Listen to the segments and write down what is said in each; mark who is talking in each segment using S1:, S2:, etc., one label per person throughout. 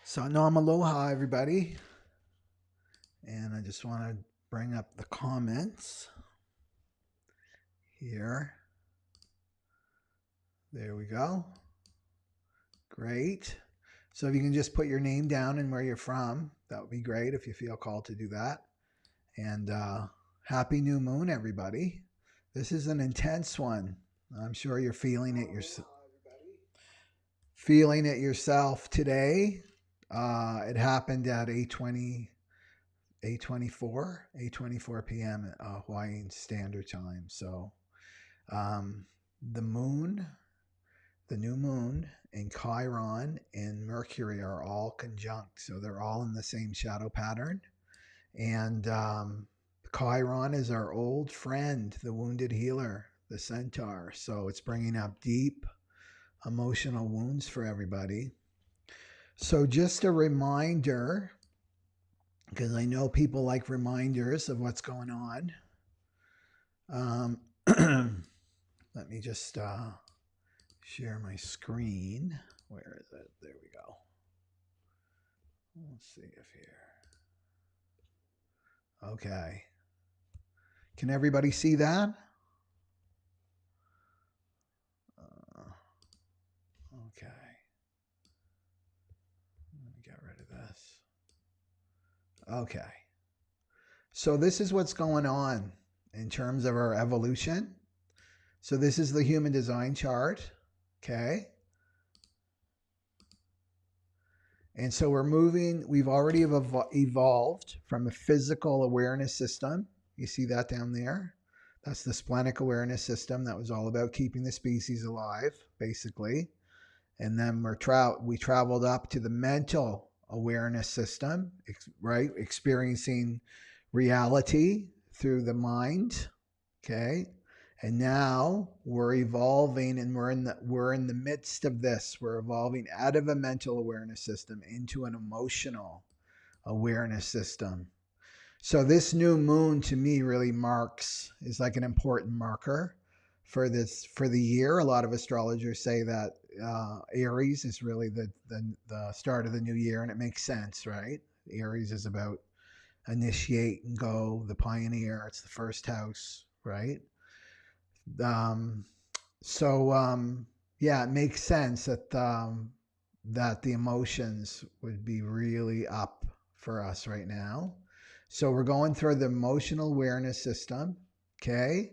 S1: So Nam Aloha, everybody. And I just want to bring up the comments here. There we go. Great. So if you can just put your name down and where you're from, that would be great if you feel called to do that. And happy new moon, everybody. This is an intense one. I'm sure you're feeling it yourself today. It happened at 8:24 p.m. Hawaiian Standard Time. So um, the moon, the new moon, and Chiron and Mercury are all conjunct. So they're all in the same shadow pattern. And Chiron is our old friend, the wounded healer, the centaur. So it's bringing up deep emotional wounds for everybody. So just a reminder, because I know people like reminders of what's going on. Let me just share my screen. Where is it? There we go. Let's see if here. Okay. Can everybody see that? Okay. Let me get rid of this. Okay. So this is what's going on in terms of our evolution. So this is the human design chart. Okay. And so we've already evolved from a physical awareness system. You see that down there? That's the splenic awareness system that was all about keeping the species alive, basically. And then we traveled up to the mental awareness system, right? Experiencing reality through the mind, okay? And now we're evolving, and we're in the midst of this. We're evolving out of a mental awareness system into an emotional awareness system. So this new moon to me really is like an important marker for the year. A lot of astrologers say that Aries is really the start of the new year, and it makes sense, right? Aries is about initiate and go, the pioneer. It's the first house, right? Um, yeah, it makes sense that the emotions would be really up for us right now. So we're going through the emotional awareness system, okay?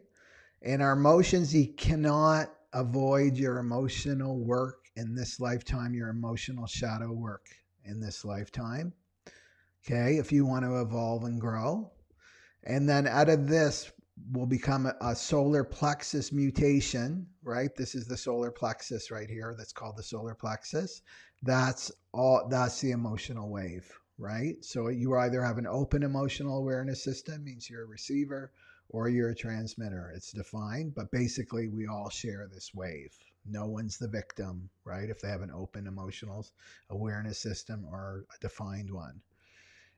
S1: And our emotions, you cannot avoid your emotional work in this lifetime, your emotional shadow work in this lifetime, okay? If you want to evolve and grow. And then out of this will become a solar plexus mutation, right? This is the solar plexus right here. That's called the solar plexus. That's the emotional wave, right? So you either have an open emotional awareness system, means you're a receiver, or you're a transmitter. It's defined, but basically we all share this wave. No one's the victim, right? If they have an open emotional awareness system or a defined one.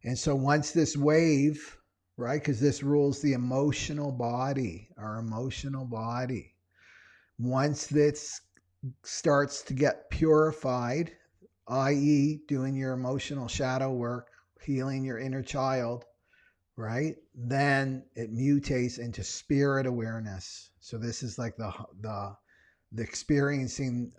S1: And so once this wave, right, because this rules the emotional body, our emotional body, once this starts to get purified, i.e., doing your emotional shadow work, healing your inner child, right, then it mutates into spirit awareness. So this is like the experiencing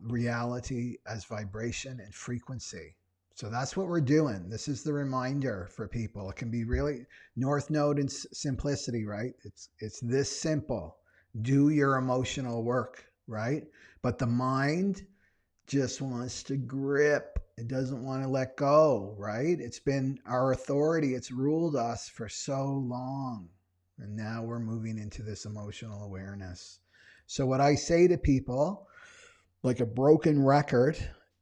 S1: reality as vibration and frequency. So that's what we're doing. This is the reminder for people. It can be really North Node and simplicity, right? It's this simple. Do your emotional work, right? But the mind just wants to grip. It doesn't want to let go, right? It's been our authority. It's ruled us for so long. And now we're moving into this emotional awareness. So what I say to people, like a broken record,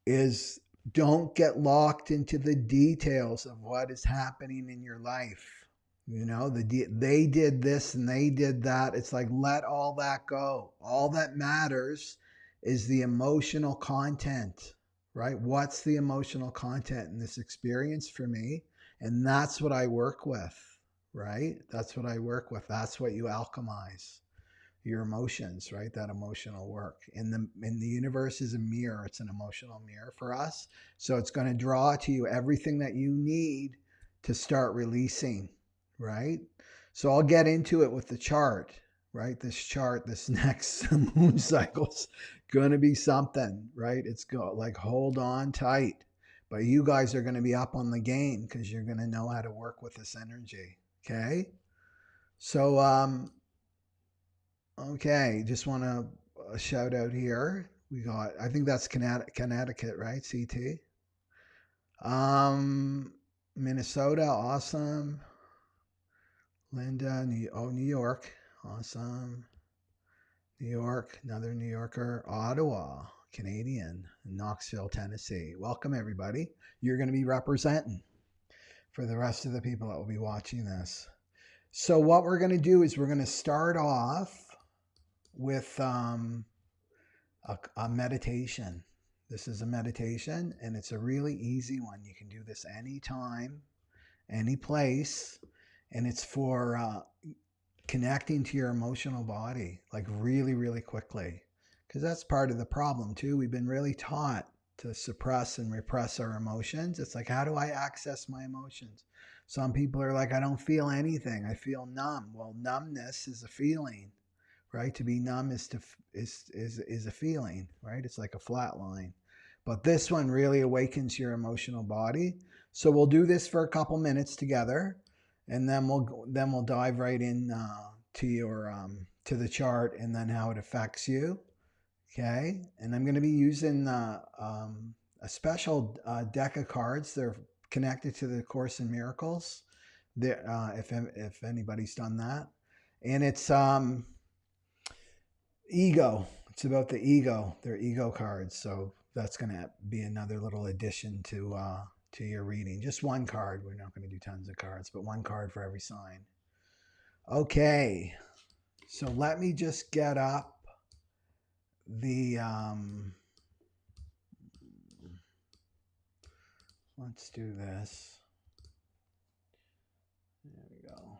S1: is don't get locked into the details of what is happening in your life. You know, they did this and they did that. It's like, let all that go. All that matters is the emotional content, right? What's the emotional content in this experience for me? And that's what I work with, right? That's what I work with. That's what you alchemize. your emotions, right? That emotional work. And the universe is a mirror. It's an emotional mirror for us. So it's going to draw to you everything that you need to start releasing, right? So I'll get into it with the chart, right? This chart, this next moon cycle's going to be something, right? It's like hold on tight. But you guys are going to be up on the game because you're going to know how to work with this energy. Okay. So, okay, just want to shout out here. We got, I think that's Connecticut, right? CT. Minnesota, awesome. Linda, New York, awesome. New York, another New Yorker. Ottawa, Canadian. Knoxville, Tennessee. Welcome, everybody. You're going to be representing for the rest of the people that will be watching this. So what we're going to do is we're going to start off with a meditation. This is a meditation, and it's a really easy one. You can do this anytime, any place, and it's for connecting to your emotional body, like really, really quickly, because that's part of the problem too. We've been really taught to suppress and repress our emotions. It's like, how do I access my emotions? Some people are like, I don't feel anything. I feel numb. Well, numbness is a feeling, right? To be numb is a feeling, right? It's like a flat line. But this one really awakens your emotional body. So we'll do this for a couple minutes together, and then we'll dive right in to your to the chart and then how it affects you. Okay, and I'm going to be using a special deck of cards. They're connected to the Course in Miracles. If anybody's done that, and it's ego. It's about the ego. They're ego cards. So that's going to be another little addition to your reading. Just one card. We're not going to do tons of cards, but one card for every sign. Okay. So let me just get up the let's do this. There we go.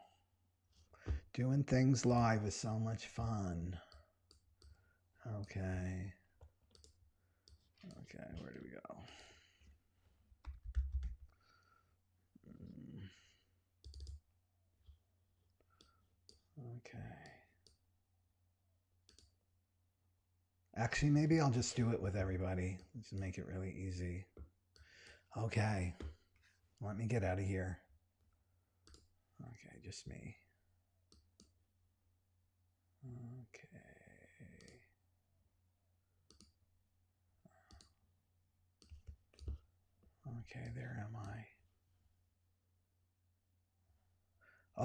S1: Doing things live is so much fun. Okay. Okay, where do we go? Okay. Actually, maybe I'll just do it with everybody. Let's make it really easy. Okay. Let me get out of here. Okay, just me. Okay. Okay, there am I.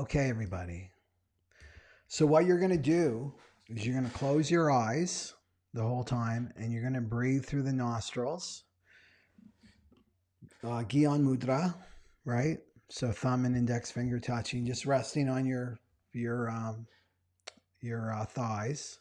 S1: Okay, everybody. So what you're going to do is you're going to close your eyes the whole time, and you're going to breathe through the nostrils. Gyan Mudra, right? So thumb and index finger touching, just resting on your thighs.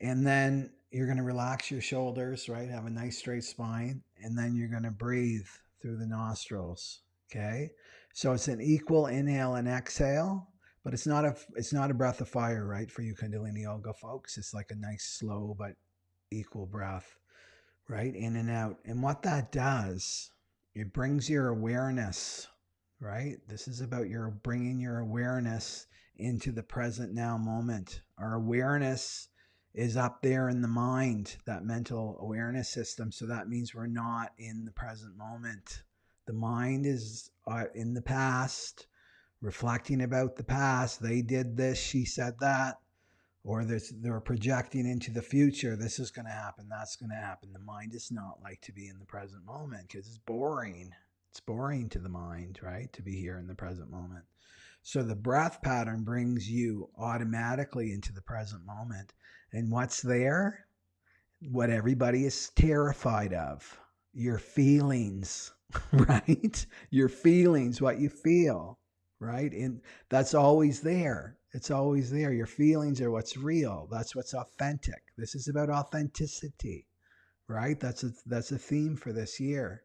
S1: And then you're going to relax your shoulders, right? Have a nice straight spine. And then you're going to breathe through the nostrils. Okay. So it's an equal inhale and exhale, but it's not a breath of fire, right? For you Kundalini Yoga folks, it's like a nice slow but equal breath, right? In and out. And what that does, it brings your awareness, right? This is about bringing your awareness into the present now moment. Our awareness is up there in the mind, that mental awareness system. So that means we're not in the present moment. The mind is in the past, reflecting about the past. They did this, she said that, or they're projecting into the future. This is going to happen, that's going to happen. The mind is not like to be in the present moment because it's boring. It's boring to the mind, right? To be here in the present moment. So the breath pattern brings you automatically into the present moment. And what's there? What everybody is terrified of. Your feelings, right? Your feelings, what you feel, right? And that's always there. It's always there. Your feelings are what's real. That's what's authentic. This is about authenticity, right? That's a theme for this year,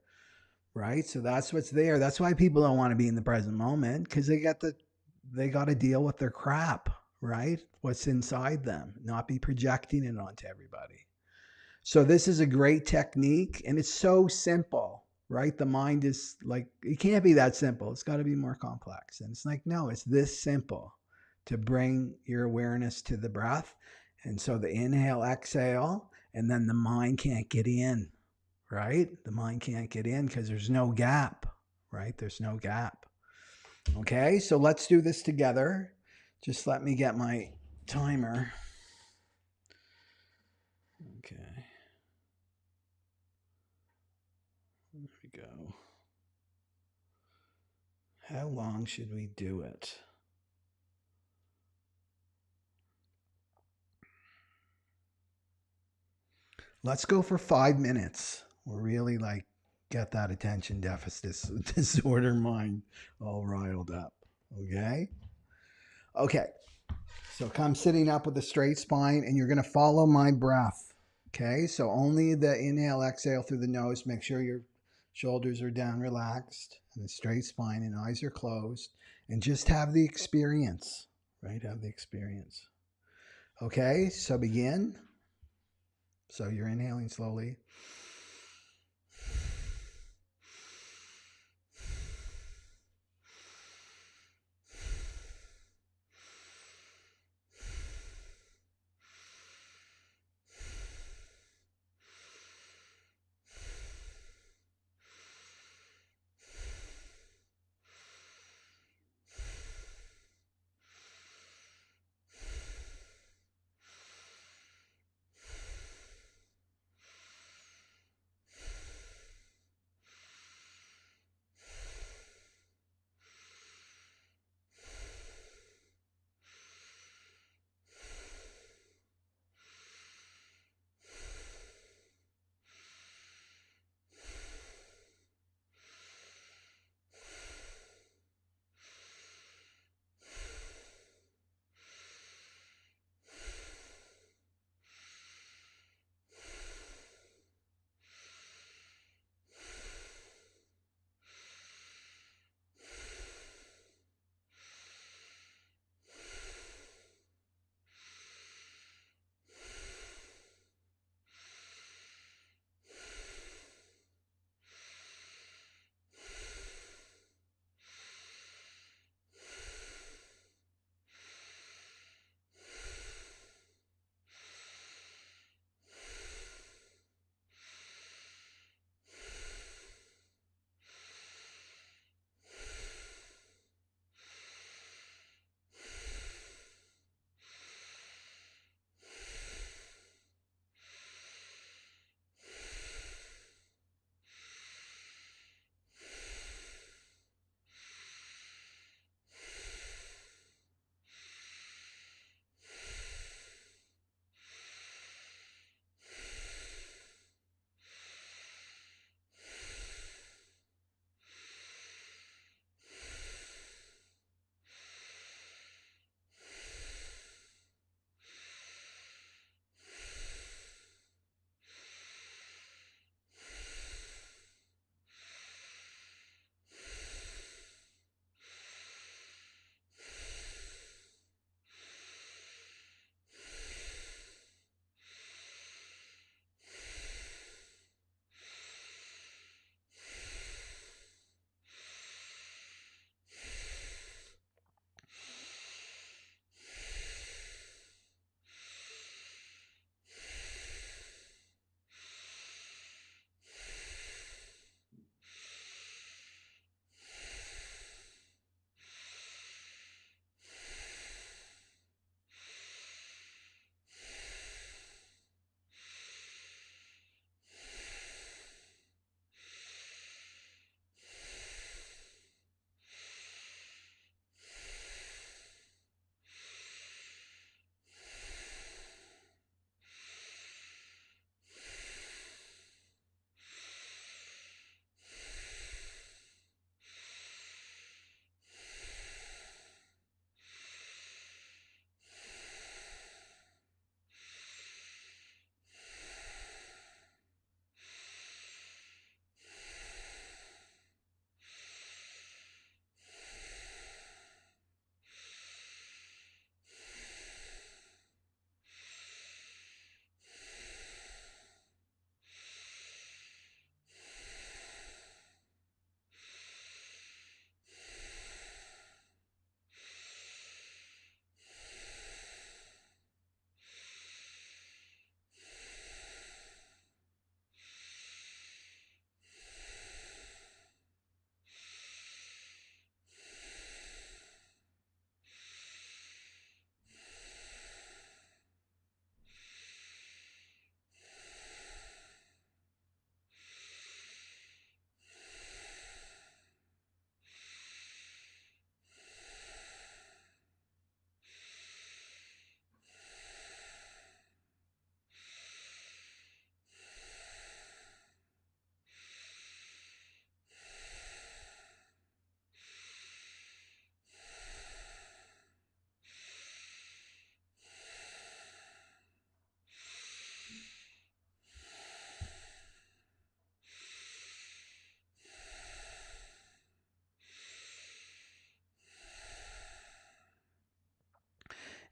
S1: right? So that's what's there. That's why people don't want to be in the present moment, because they got to deal with their crap, right? What's inside them, not be projecting it onto everybody. So this is a great technique, and it's so simple, right? The mind is like, it can't be that simple. It's got to be more complex. And it's like, no, it's this simple to bring your awareness to the breath. And so the inhale, exhale, and then the mind can't get in, right? The mind can't get in because there's no gap, right? There's no gap. Okay, so let's do this together. Just let me get my timer. Okay. There we go. How long should we do it? Let's go for 5 minutes. We'll really like get that attention deficit disorder mind all riled up. Okay? Okay. So come sitting up with a straight spine, and you're going to follow my breath. Okay? So only the inhale, exhale through the nose. Make sure your shoulders are down, relaxed, and a straight spine, and eyes are closed. And just have the experience, right? Have the experience. Okay? So begin. So you're inhaling slowly.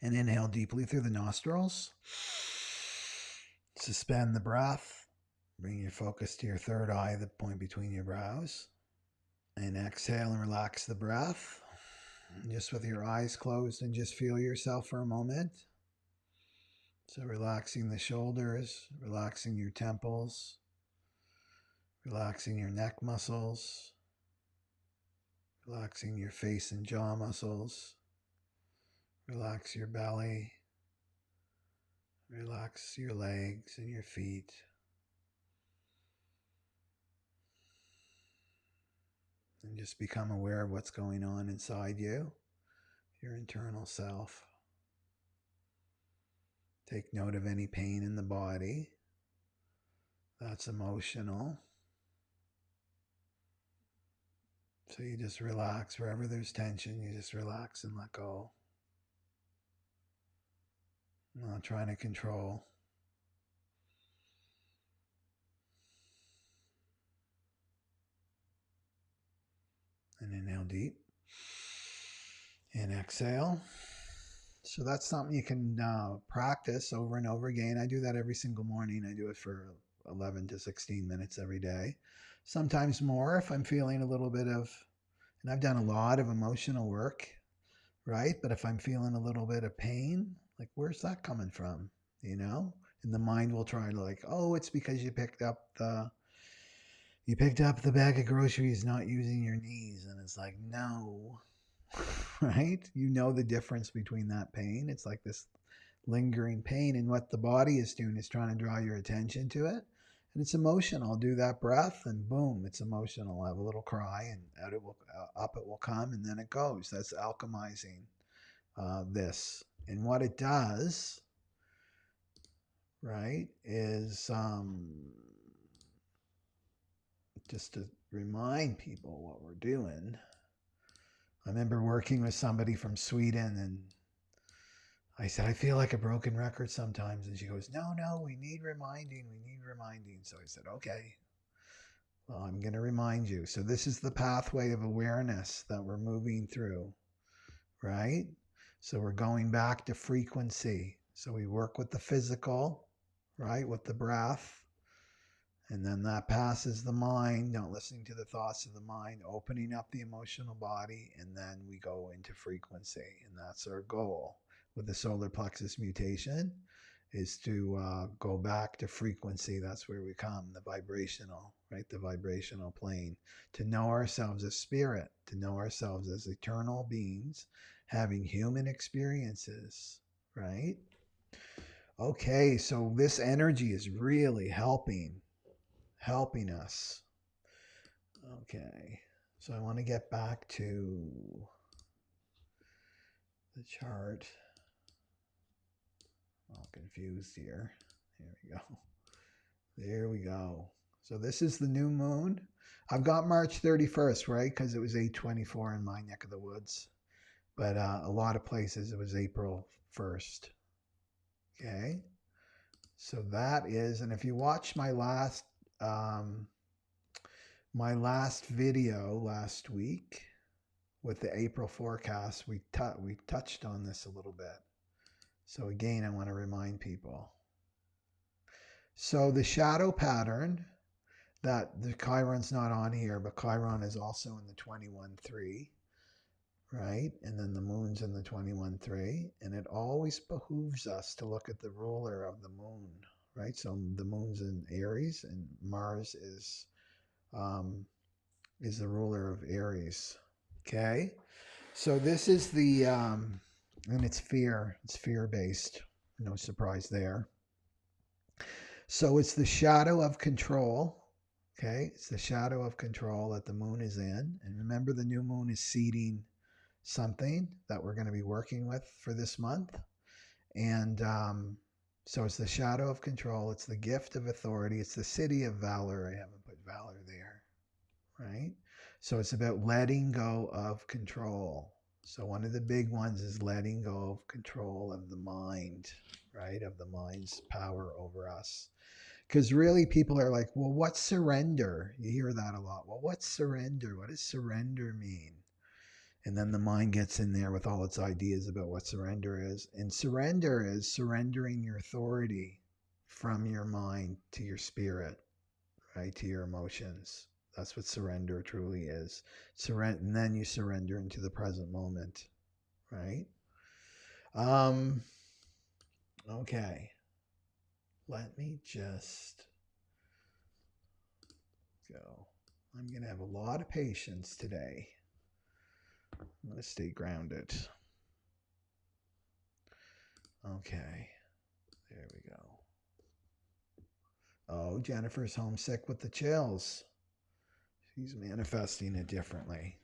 S1: And inhale deeply through the nostrils. Suspend the breath. Bring your focus to your third eye, the point between your brows. And exhale and relax the breath. Just with your eyes closed, and just feel yourself for a moment. So relaxing the shoulders, relaxing your temples, relaxing your neck muscles, relaxing your face and jaw muscles. Relax your belly. Relax your legs and your feet. And just become aware of what's going on inside you, your internal self. Take note of any pain in the body. That's emotional. So you just relax. Wherever there's tension, you just relax and let go. Not trying to control. And inhale deep. And exhale. So that's something you can practice over and over again. I do that every single morning. I do it for 11 to 16 minutes every day. Sometimes more if I'm feeling a little bit of, and I've done a lot of emotional work, right? But if I'm feeling a little bit of pain, like where's that coming from? You know? And the mind will try to like, oh, it's because you picked up the bag of groceries not using your knees. And it's like, no. Right? You know the difference between that pain. It's like this lingering pain, and what the body is doing is trying to draw your attention to it. And it's emotional. I'll do that breath, and boom, it's emotional. I'll have a little cry, and up it will come, and then it goes. That's alchemizing this. And what it does, right, is just to remind people what we're doing. I remember working with somebody from Sweden, and I said, I feel like a broken record sometimes. And she goes, no, we need reminding. So I said, okay, well, I'm going to remind you. So this is the pathway of awareness that we're moving through, right? So we're going back to frequency. So we work with the physical, right, with the breath. And then that passes the mind, not listening to the thoughts of the mind, opening up the emotional body, and then we go into frequency. And that's our goal with the solar plexus mutation, is to go back to frequency. That's where we come, the vibrational, right? The vibrational plane. To know ourselves as spirit, to know ourselves as eternal beings, having human experiences, right? Okay, so this energy is really helping us. Okay, so I want to get back to the chart. All confused here. There we go. So this is the new moon. I've got March 31st, right? Because it was 8/24 in my neck of the woods. But a lot of places it was April 1st. Okay. So that is, and if you watch my last video last week with the April forecast, we touched on this a little bit. So again, I want to remind people. So the shadow pattern, that the Chiron's not on here, but Chiron is also in the 21-3, right? And then the moon's in the 21-3. And it always behooves us to look at the ruler of the moon, right? So the moon's in Aries, and Mars is the ruler of Aries. Okay, so this is the and it's fear-based. No surprise there. So it's the shadow of control. Okay, it's the shadow of control that the moon is in. And remember, the new moon is seeding something that we're going to be working with for this month. And so it's the shadow of control. It's the gift of authority. It's the city of valor. I haven't put valor there, right? So it's about letting go of control. So one of the big ones is letting go of control of the mind, right? Of the mind's power over us. Because really people are like, well, what's surrender? You hear that a lot. Well, what's surrender? What does surrender mean? And then the mind gets in there with all its ideas about what surrender is. And surrender is surrendering your authority from your mind to your spirit, right? To your emotions. That's what surrender truly is. And then you surrender into the present moment, right? Okay. Let me just go. I'm going to have a lot of patience today. I'm going to stay grounded. Okay. There we go. Oh, Jennifer's homesick with the chills. She's manifesting it differently.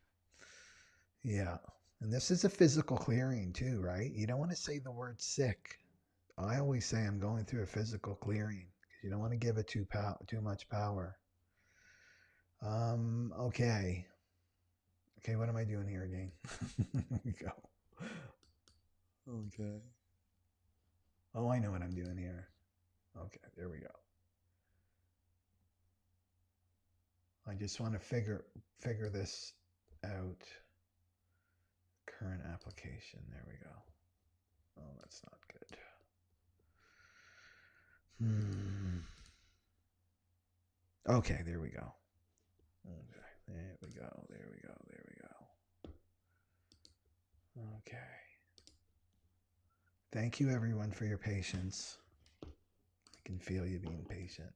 S1: Yeah. And this is a physical clearing too, right? You don't want to say the word sick. I always say I'm going through a physical clearing because you don't want to give it too much power. Okay. Okay, what am I doing here again? Here we go. Okay. Oh, I know what I'm doing here. Okay, there we go. I just want to figure this out. Current application. There we go. Oh, that's not good. Okay, there we go. Okay, there we go. There we go. There we go. Okay. Thank you, everyone, for your patience. I can feel you being patient.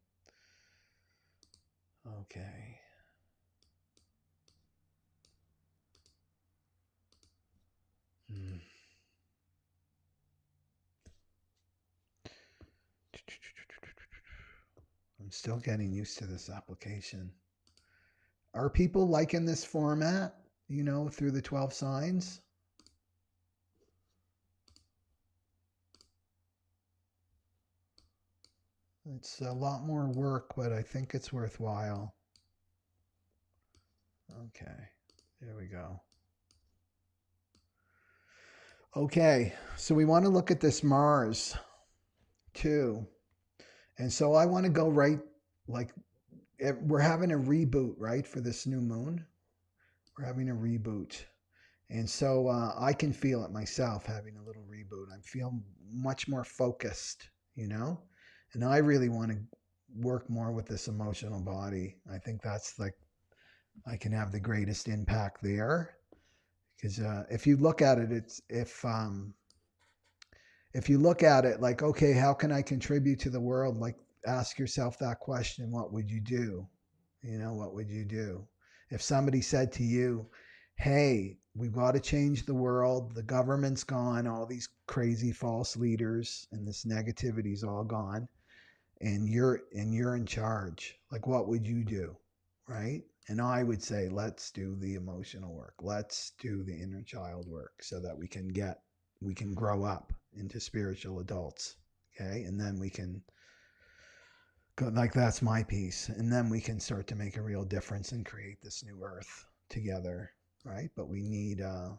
S1: Okay. I'm still getting used to this application. Are people liking this format, you know, through the 12 signs? It's a lot more work, but I think it's worthwhile. Okay, there we go. Okay, so we want to look at this Mars too. And so I want to go right, like, we're having a reboot, right, for this new moon. We're having a reboot. And so I can feel it myself, having a little reboot. I feel much more focused, you know? And I really want to work more with this emotional body. I think that's like, I can have the greatest impact there. Because if you look at it, if you look at it like, okay, how can I contribute to the world? Like, ask yourself that question, what would you do? You know, what would you do? If somebody said to you, hey, we've got to change the world, the government's gone, all these crazy false leaders and this negativity's all gone, and you're in charge, like, what would you do? Right? And I would say, let's do the emotional work. Let's do the inner child work so that we can grow up into spiritual adults. Okay. And then we can go, like, that's my piece. And then we can start to make a real difference and create this new earth together. Right. But we need to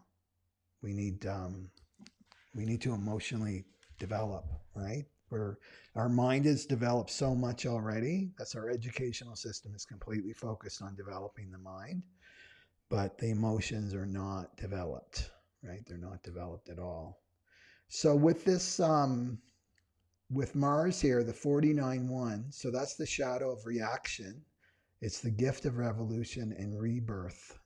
S1: emotionally develop, right? Where our mind is developed so much already. That's our educational system is completely focused on developing the mind, but the emotions are not developed, right? They're not developed at all. So with this, with Mars here, the 49-1, so that's the shadow of reaction. It's the gift of revolution and rebirth.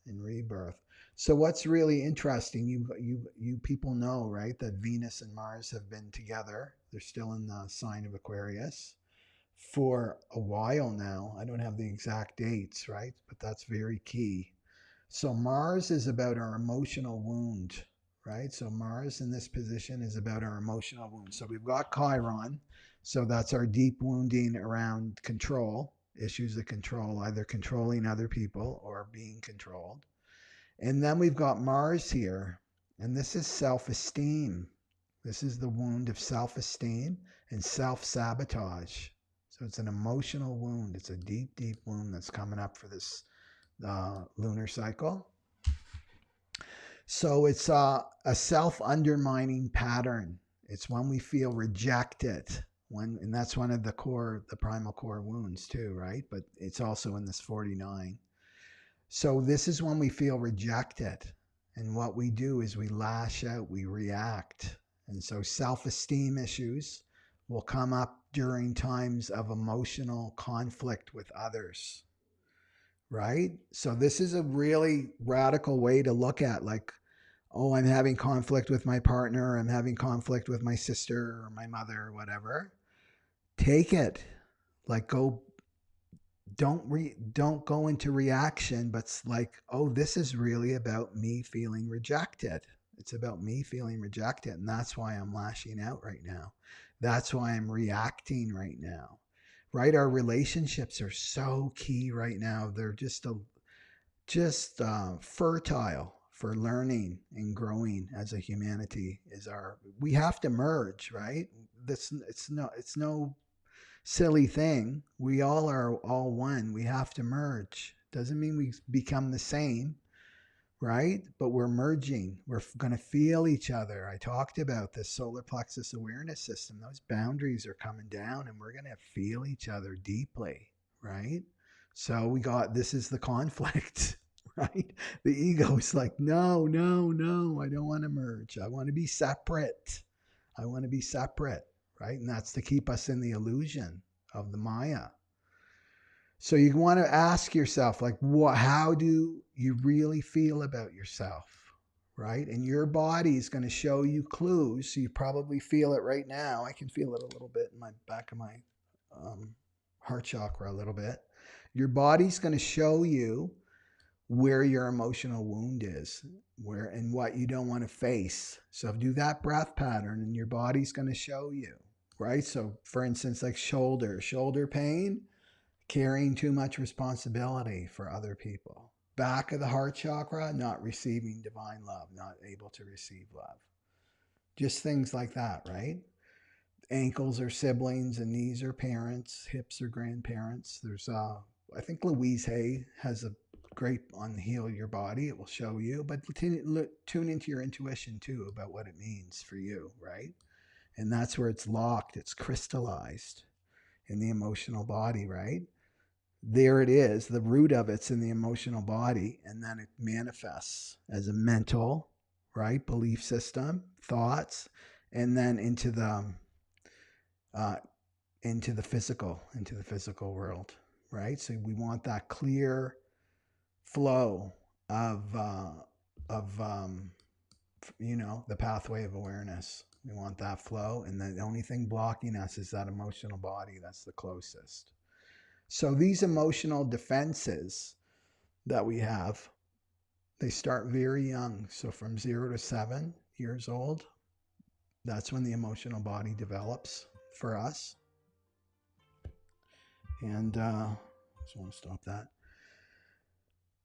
S1: So what's really interesting, you people know, right, that Venus and Mars have been together. They're still in the sign of Aquarius for a while now. I don't have the exact dates, right? But that's very key. So Mars is about our emotional wound, right? So Mars in this position is about our emotional wound. So we've got Chiron. So that's our deep wounding around control, issues of control, either controlling other people or being controlled. And then we've got Mars here, and this is self-esteem. This is the wound of self-esteem and self-sabotage. So it's an emotional wound. It's a deep, deep wound that's coming up for this lunar cycle. So it's a self-undermining pattern. It's when we feel rejected. And that's one of the primal core wounds too, right? But it's also in this 49. So this is when we feel rejected. And what we do is we lash out, we react. And so self-esteem issues will come up during times of emotional conflict with others, right? So this is a really radical way to look at, like, oh, I'm having conflict with my partner, I'm having conflict with my sister or my mother or whatever. Take it. Like, don't go into reaction, but it's like, oh, this is really about me feeling rejected. It's about me feeling rejected, and that's why I'm lashing out right now. That's why I'm reacting right now. Right? Our relationships are so key right now. They're just fertile for learning and growing as a humanity. We have to merge, right? It's no silly thing. We all are all one. We have to merge. Doesn't mean we become the same, right? But we're merging. We're going to feel each other. I talked about this solar plexus awareness system. Those boundaries are coming down and we're going to feel each other deeply, right? So this is the conflict, right? The ego is like, no, no, no, I don't want to merge. I want to be separate. I want to be separate, right? And that's to keep us in the illusion of the Maya. So you want to ask yourself, like, how do you really feel about yourself, right? And your body is going to show you clues. So you probably feel it right now. I can feel it a little bit in my back of my heart chakra a little bit. Your body's going to show you where your emotional wound is, where and what you don't want to face. So do that breath pattern and your body's going to show you, right? So for instance, like shoulder pain, carrying too much responsibility for other people. Back of the heart chakra, not receiving divine love, not able to receive love. Just things like that, right? Ankles are siblings and knees are parents, hips are grandparents. There's I think Louise Hay has a great on Heal Your Body. It will show you, but tune into your intuition too about what it means for you, right? And that's where it's locked, it's crystallized in the emotional body, right? There it is. The root of it's in the emotional body, and then it manifests as a mental, right, belief system, thoughts, and then into the physical world, right? So we want that clear flow of the pathway of awareness. We want that flow, and the only thing blocking us is that emotional body. That's the closest. So these emotional defenses that we have, they start very young. So from 0 to 7 years old, that's when the emotional body develops for us. And I just want to stop that.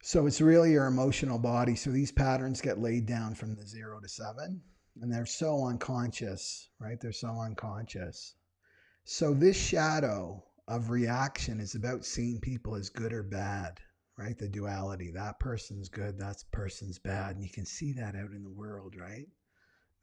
S1: So it's really your emotional body. So these patterns get laid down from the 0 to 7, and they're so unconscious, right? They're so unconscious. So this shadow of reaction is about seeing people as good or bad, right? The duality. That person's good, that person's bad. And you can see that out in the world, right?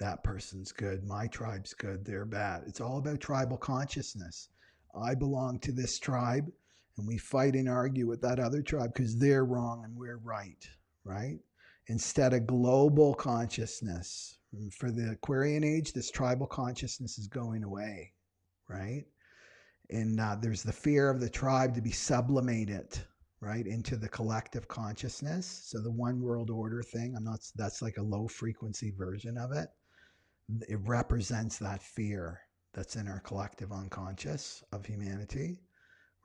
S1: That person's good, my tribe's good, they're bad. It's all about tribal consciousness. I belong to this tribe, and we fight and argue with that other tribe because they're wrong and we're right, right? Instead of global consciousness. For the Aquarian age, this tribal consciousness is going away, right? And there's the fear of the tribe to be sublimated, right, into the collective consciousness. So the one world order thing, that's like a low frequency version of it. It represents that fear that's in our collective unconscious of humanity,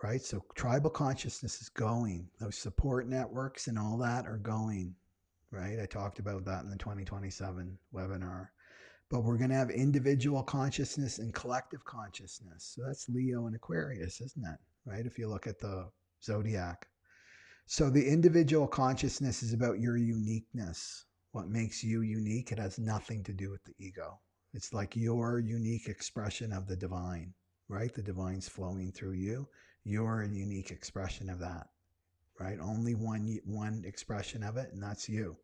S1: right? So tribal consciousness is going. Those support networks and all that are going, right? I talked about that in the 2027 webinar. But we're going to have individual consciousness and collective consciousness. So that's Leo and Aquarius, isn't it? Right? If you look at the zodiac. So the individual consciousness is about your uniqueness. What makes you unique? It has nothing to do with the ego. It's like your unique expression of the divine, right? The divine's flowing through you. You're a unique expression of that, right? Only one expression of it, and that's you.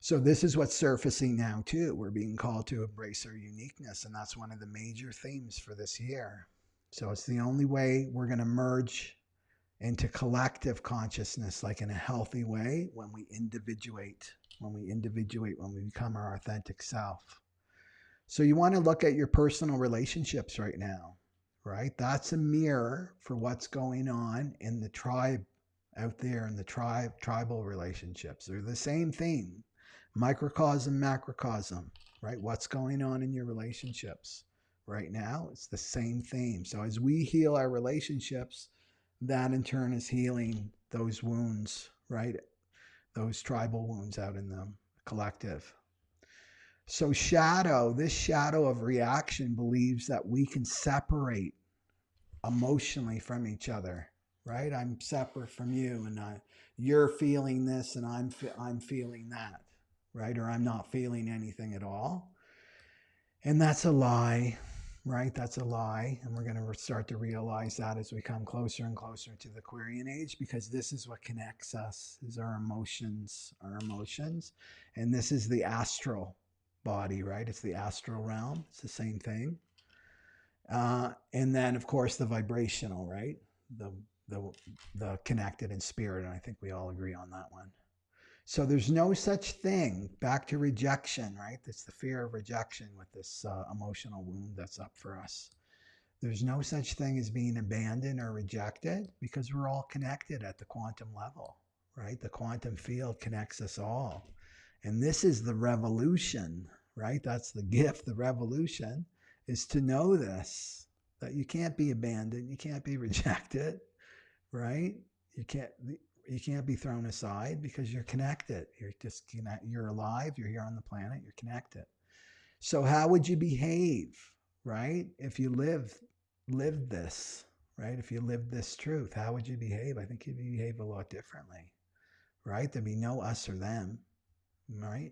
S1: So this is what's surfacing now too. We're being called to embrace our uniqueness, and that's one of the major themes for this year. So it's the only way we're going to merge into collective consciousness, like in a healthy way, when we individuate when we individuate, when we become our authentic self. So you want to look at your personal relationships right now, right? That's a mirror for what's going on in the tribe out there, in the tribal relationships. They're the same thing, microcosm, macrocosm, right? What's going on in your relationships right now? It's the same theme. So as we heal our relationships, that in turn is healing those wounds, right? Those tribal wounds out in the collective. So this shadow of reaction believes that we can separate emotionally from each other, right? I'm separate from you, and you're feeling this, and I'm feeling that, right? Or I'm not feeling anything at all. And that's a lie, right? That's a lie. And we're going to start to realize that as we come closer and closer to the Aquarian age, because this is what connects us, is our emotions. And this is the astral body, right? It's the astral realm. It's the same thing. And then, of course, the vibrational, right? The connected in spirit. And I think we all agree on that one. So there's no such thing, back to rejection, right? That's the fear of rejection with this emotional wound that's up for us. There's no such thing as being abandoned or rejected, because we're all connected at the quantum level, right? The quantum field connects us all. And this is the revolution, right? That's the gift. The revolution is to know this, that you can't be abandoned, you can't be rejected, right? You can't be thrown aside, because you're connected. You're alive, you're here on the planet, you're connected. So how would you behave, right? If you lived this, right? If you lived this truth, how would you behave? I think you'd behave a lot differently, right? There'd be no us or them, right?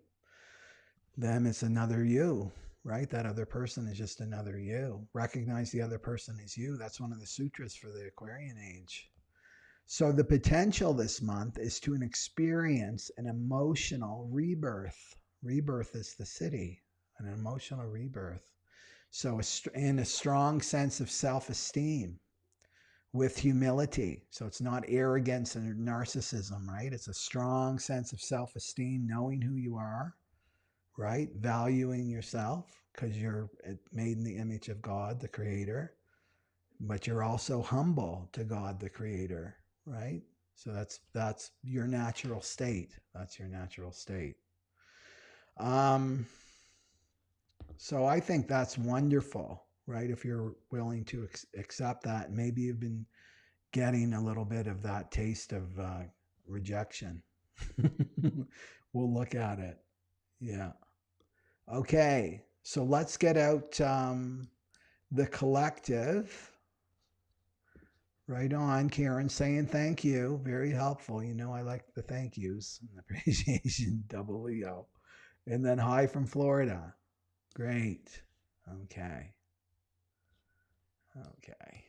S1: Them is another you, right? That other person is just another you. Recognize the other person as you. That's one of the sutras for the Aquarian age. So the potential this month is to experience an emotional rebirth. Rebirth is the city, an emotional rebirth. So in a strong sense of self-esteem with humility. So it's not arrogance and narcissism, right? It's a strong sense of self-esteem, knowing who you are, right? Valuing yourself, because you're made in the image of God, the Creator. But you're also humble to God, the Creator, right? So that's your natural state. That's your natural state. So I think that's wonderful, right? If you're willing to accept that, maybe you've been getting a little bit of that taste of rejection. We'll look at it. Yeah. Okay. So let's get out the collective. Right on, Karen, saying thank you. Very helpful. You know, I like the thank yous and appreciation, double Leo. And then hi from Florida. Great. Okay. Okay.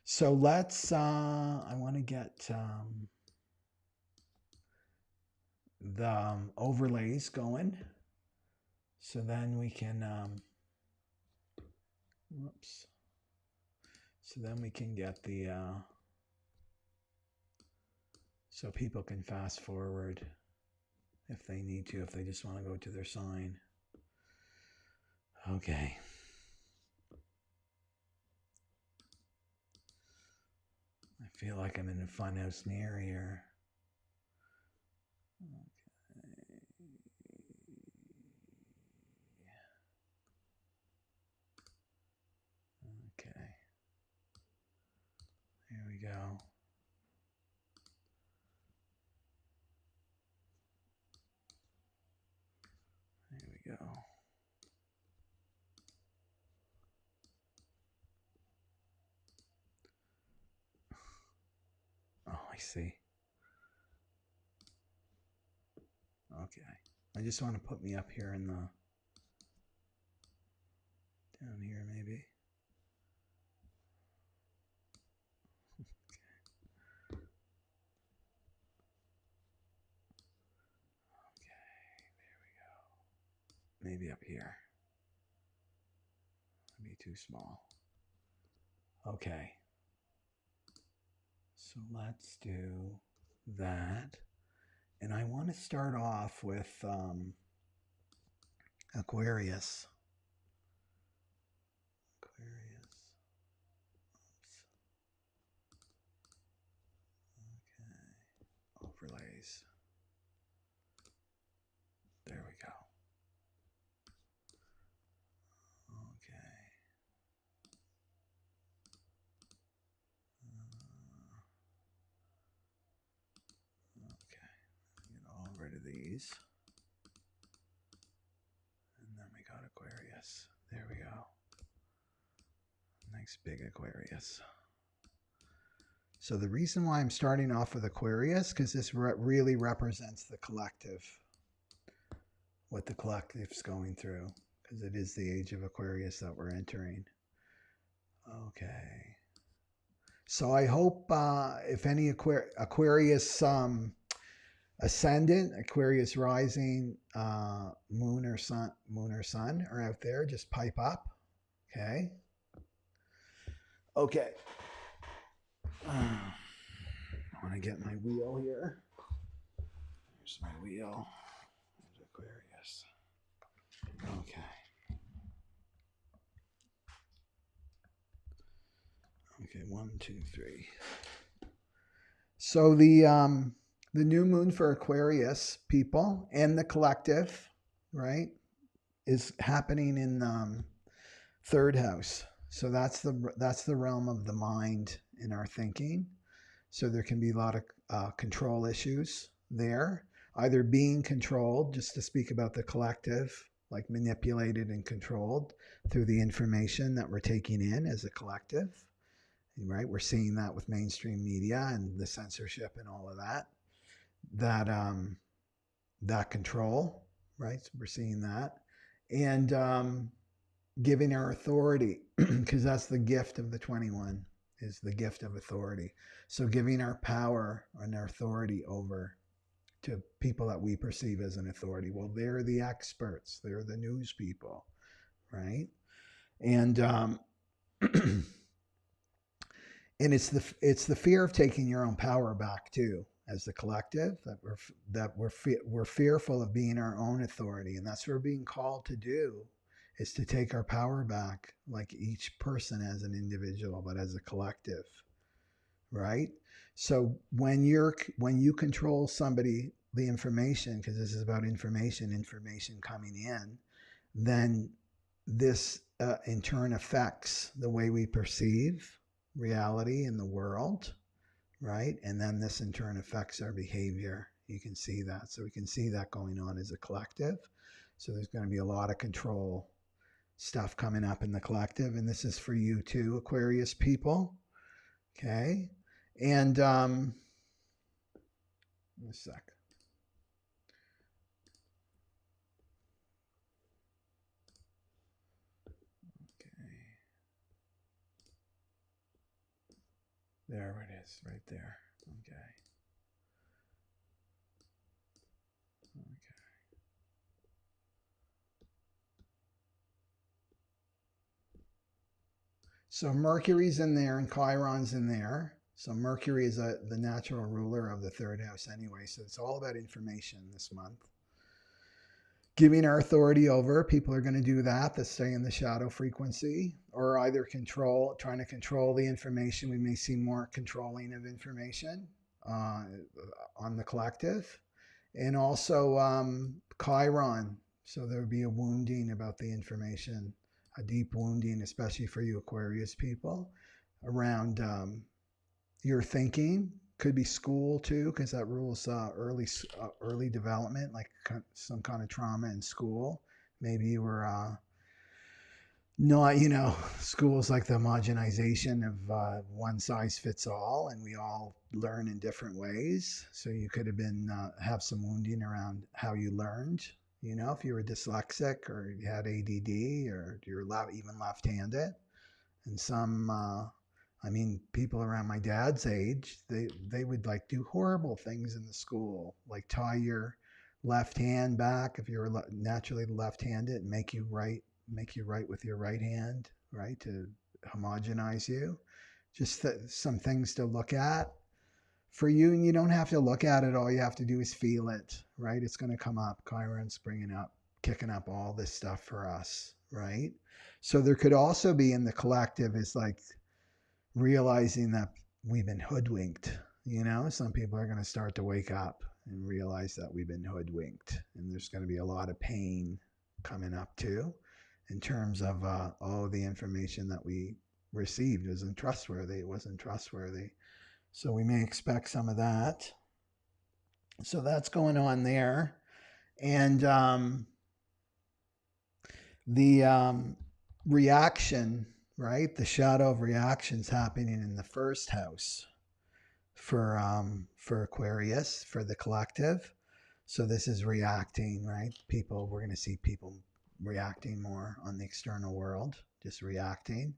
S1: So let's, I want to get the overlays going. So then we can, whoops. So then we can get the, so people can fast forward if they need to, if they just want to go to their sign. Okay. I feel like I'm in a funhouse mirror here. Okay. Okay. Here we go. There we go. Oh, I see. Okay. I just want to put me up here in the, down here maybe. Okay, there we go. Maybe up here. Maybe too small. Okay. So let's do that. And I want to start off with Aquarius. Aquarius. Oops. Okay. Overlays. There we go. Okay. Okay. Get all rid of these. And then we got Aquarius. There we go. Nice big Aquarius. So the reason why I'm starting off with Aquarius, because this really represents the collective, what the collective's going through, because it is the age of Aquarius that we're entering. Okay. So I hope if any Aquarius ascendant, Aquarius rising, moon or sun are out there, just pipe up. Okay. Okay. I want to get my wheel here. Here's my wheel. There's Aquarius. Okay. Okay, 1, 2, 3. So the new moon for Aquarius people and the collective, right, is happening in third house. So that's the realm of the mind in our thinking. So there can be a lot of control issues there, either being controlled, just to speak about the collective, like manipulated and controlled through the information that we're taking in as a collective, right? We're seeing that with mainstream media and the censorship and all of that control, right? So we're seeing that. And giving our authority, because that's the gift of the 21, is the gift of authority. So giving our power and our authority over to people that we perceive as an authority. Well, they're the experts. They're the news people, right? And and it's the fear of taking your own power back too, as the collective, that we're fearful of being our own authority, and that's what we're being called to do, is to take our power back, like each person as an individual, but as a collective, right? So when you control somebody, the information, because this is about information coming in, then this in turn affects the way we perceive reality in the world, right? And then this in turn affects our behavior. You can see that. So we can see that going on as a collective. So there's going to be a lot of control stuff coming up in the collective. And this is for you too, Aquarius people. Okay. And a sec. There it is, right there. Okay. Okay. So Mercury's in there and Chiron's in there. So Mercury is the natural ruler of the third house anyway. So it's all about information this month. Giving our authority over, people are going to do that. They stay in the shadow frequency, or either trying to control the information. We may see more controlling of information on the collective. And also Chiron. So there would be a wounding about the information, a deep wounding, especially for you Aquarius people, around your thinking. Could be school too, because that rules early development, like some kind of trauma in school. Maybe you were not, school's like the homogenization of one size fits all, and we all learn in different ways. So you could have been have some wounding around how you learned. If you were dyslexic or you had ADD or you're even left-handed, and some. People around my dad's age, they would like do horrible things in the school, like tie your left hand back if you're naturally left-handed, and make you write with your right hand, right, to homogenize you. Just some things to look at for you, and you don't have to look at it. All you have to do is feel it, right? It's going to come up. Chiron's bringing up, kicking up all this stuff for us, right? So there could also be in the collective is like realizing that we've been hoodwinked. You know, some people are going to start to wake up and realize that we've been hoodwinked, and there's going to be a lot of pain coming up too, in terms of the information that we received wasn't trustworthy. It wasn't trustworthy. So we may expect some of that. So that's going on there. And the reaction, right? The shadow of reactions happening in the first house for Aquarius, for the collective. So this is reacting, right? People, we're going to see people reacting more on the external world, just reacting.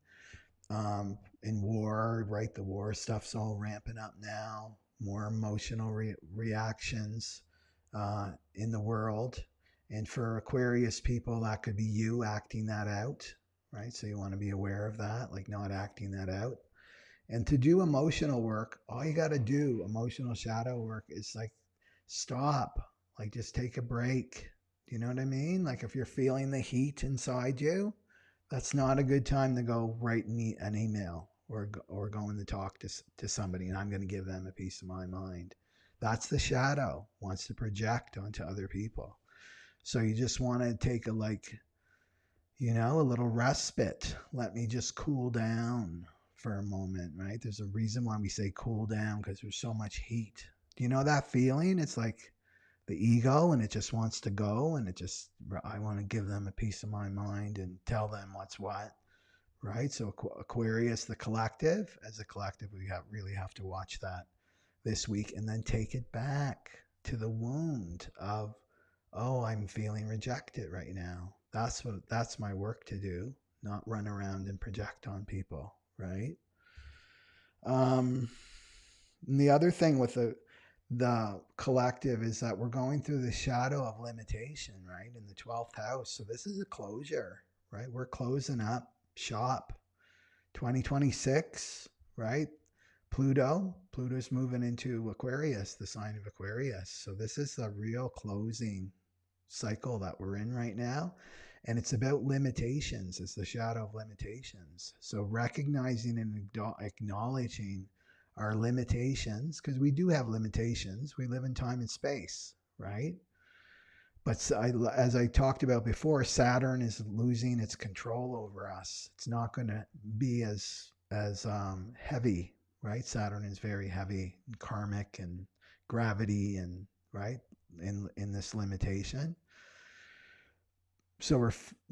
S1: In war, right? The war stuff's all ramping up now. More emotional reactions in the world. And for Aquarius people, that could be you acting that out, right? So you want to be aware of that, like not acting that out. And to do emotional work, all you got to do, emotional shadow work, is like stop, like just take a break. Do you know what I mean? Like if you're feeling the heat inside you, that's not a good time to go write an email or going to talk to somebody and I'm going to give them a piece of my mind. That's the shadow, wants to project onto other people. So you just want to take a little respite. Let me just cool down for a moment, right? There's a reason why we say cool down, because there's so much heat. Do you know that feeling? It's like the ego, and it just wants to go, and I want to give them a piece of my mind and tell them what's what, right? So Aquarius, the collective, as a collective, we really have to watch that this week, and then take it back to the wound of, oh, I'm feeling rejected right now. That's my work to do, not run around and project on people, right? And the other thing with the collective is that we're going through the shadow of limitation, right? In the 12th house. So this is a closure, right? We're closing up shop. 2026, right? Pluto's moving into Aquarius, the sign of Aquarius. So this is a real closing cycle that we're in right now. And it's about limitations. It's the shadow of limitations. So recognizing and acknowledging our limitations, because we do have limitations. We live in time and space, right? But as I talked about before, Saturn is losing its control over us. It's not going to be as heavy, right? Saturn is very heavy, and karmic and gravity, and right in this limitation. So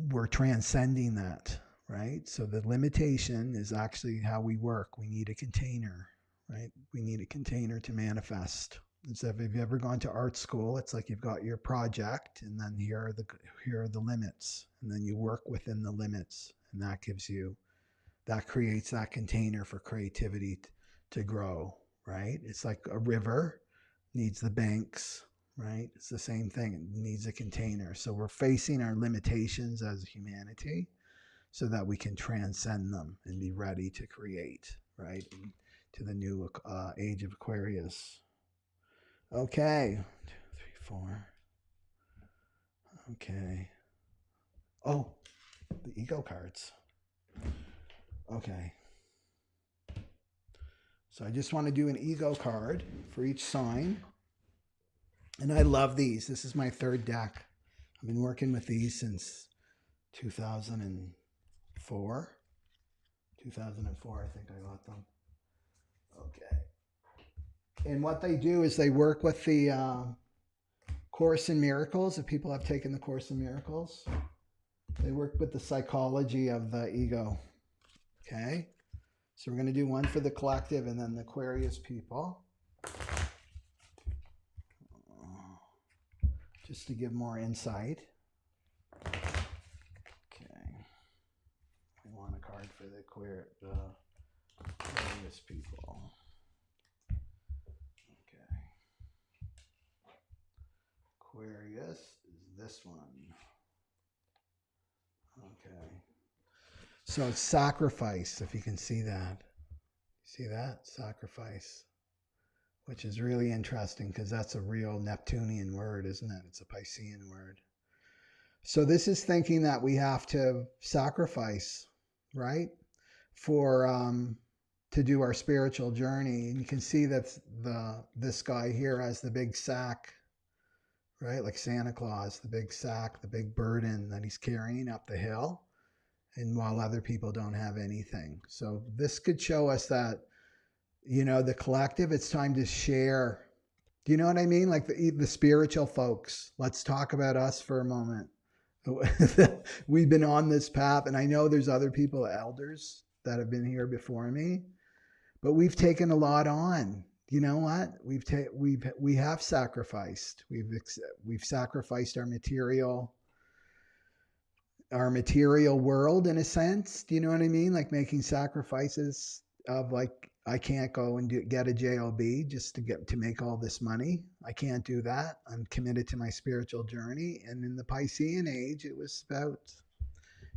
S1: we're transcending that, right? So the limitation is actually how we work. We need a container, right? We need a container to manifest. So if you've ever gone to art school, it's like you've got your project, and then here are the limits, and then you work within the limits, and that creates that container for creativity to grow, right? It's like a river needs the banks, right? It's the same thing. It needs a container. So we're facing our limitations as humanity so that we can transcend them and be ready to create, right? To the new age of Aquarius. Okay. 1, 2, 3, 4. Okay. Oh, the ego cards. Okay. So I just want to do an ego card for each sign. And I love these. This is my third deck. I've been working with these since 2004. 2004, I think I got them. Okay. And what they do is they work with the Course in Miracles. If people have taken the Course in Miracles, they work with the psychology of the ego. Okay. So we're going to do one for the collective and then the Aquarius people. Just to give more insight. Okay. We want a card for the Aquarius people. Okay. Aquarius is this one. Okay. So it's sacrifice, if you can see that. See that? Sacrifice. which is really interesting because that's a real Neptunian word, isn't it? It's a Piscean word. So this is thinking that we have to sacrifice, right, for to do our spiritual journey. And you can see that this guy here has the big sack, right, like Santa Claus, the big sack, the big burden that he's carrying up the hill, and while other people don't have anything. So this could show us that, you know, the collective, it's time to share. Do you know what I mean? Like the spiritual folks. Let's talk about us for a moment. We've been on this path, and I know there's other people, elders, that have been here before me, but we've taken a lot on. You know what? We have sacrificed. We've sacrificed our material world, in a sense. Do you know what I mean? Like making sacrifices of, like, I can't go and get a job just to make all this money. I can't do that. I'm committed to my spiritual journey. And in the Piscean age, it was about,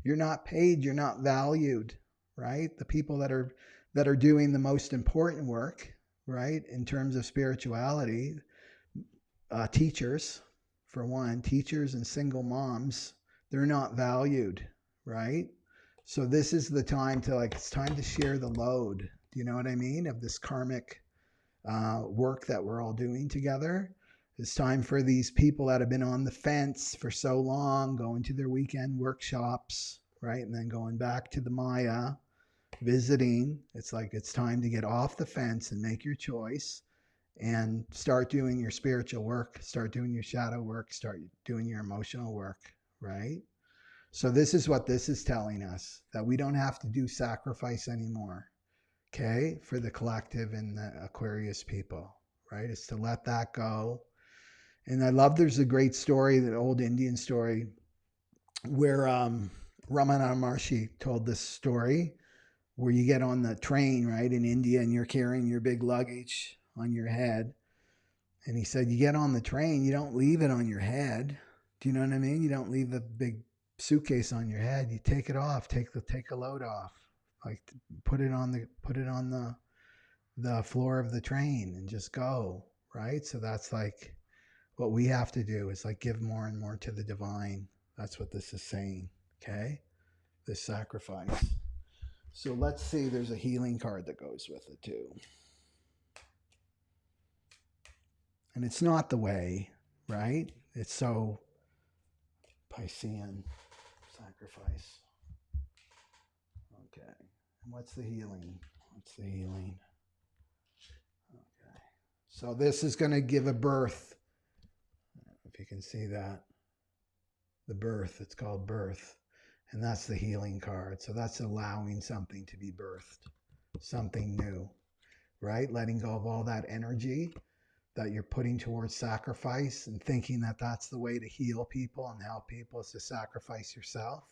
S1: you're not paid, you're not valued, right? The people that are doing the most important work, right, in terms of spirituality, teachers, for one, teachers and single moms, they're not valued, right? So this is the time to, like, it's time to share the load. Do you know what I mean? Of this karmic work that we're all doing together. It's time for these people that have been on the fence for so long, going to their weekend workshops, right? And then going back to the Maya, visiting. It's like, it's time to get off the fence and make your choice and start doing your spiritual work, start doing your shadow work, start doing your emotional work, right? So this is what this is telling us, that we don't have to do sacrifice anymore, okay, for the collective and the Aquarius people, right? It's to let that go. And I love, there's a great story, the old Indian story, where Ramana Maharshi told this story, where you get on the train, right, in India, and you're carrying your big luggage on your head. And he said, you get on the train, you don't leave it on your head. Do you know what I mean? You don't leave the big suitcase on your head. You take it off, take a load off, like put it on the floor of the train and just go, right? So that's like what we have to do, is like give more and more to the divine. That's what this is saying, okay? This sacrifice. So let's see, there's a healing card that goes with it too. And it's not the way, right? It's so Piscean, sacrifice. Okay. And what's the healing? What's the healing? Okay. So this is going to give a birth. If you can see that. The birth, it's called birth. And that's the healing card. So that's allowing something to be birthed. Something new, right? Letting go of all that energy that you're putting towards sacrifice and thinking that that's the way to heal people and help people, is to sacrifice yourself.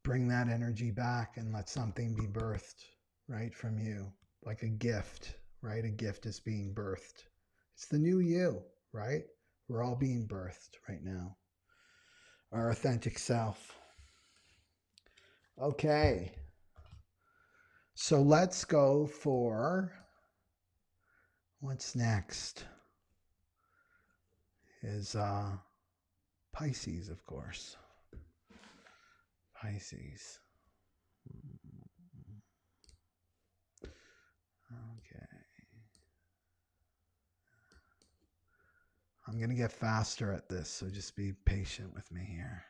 S1: Bring that energy back and let something be birthed, right, from you, like a gift, right? A gift is being birthed. It's the new you, right? We're all being birthed right now. Our authentic self. Okay. So let's go for what's next is Pisces, of course. Pisces. Okay. I'm going to get faster at this, so just be patient with me here.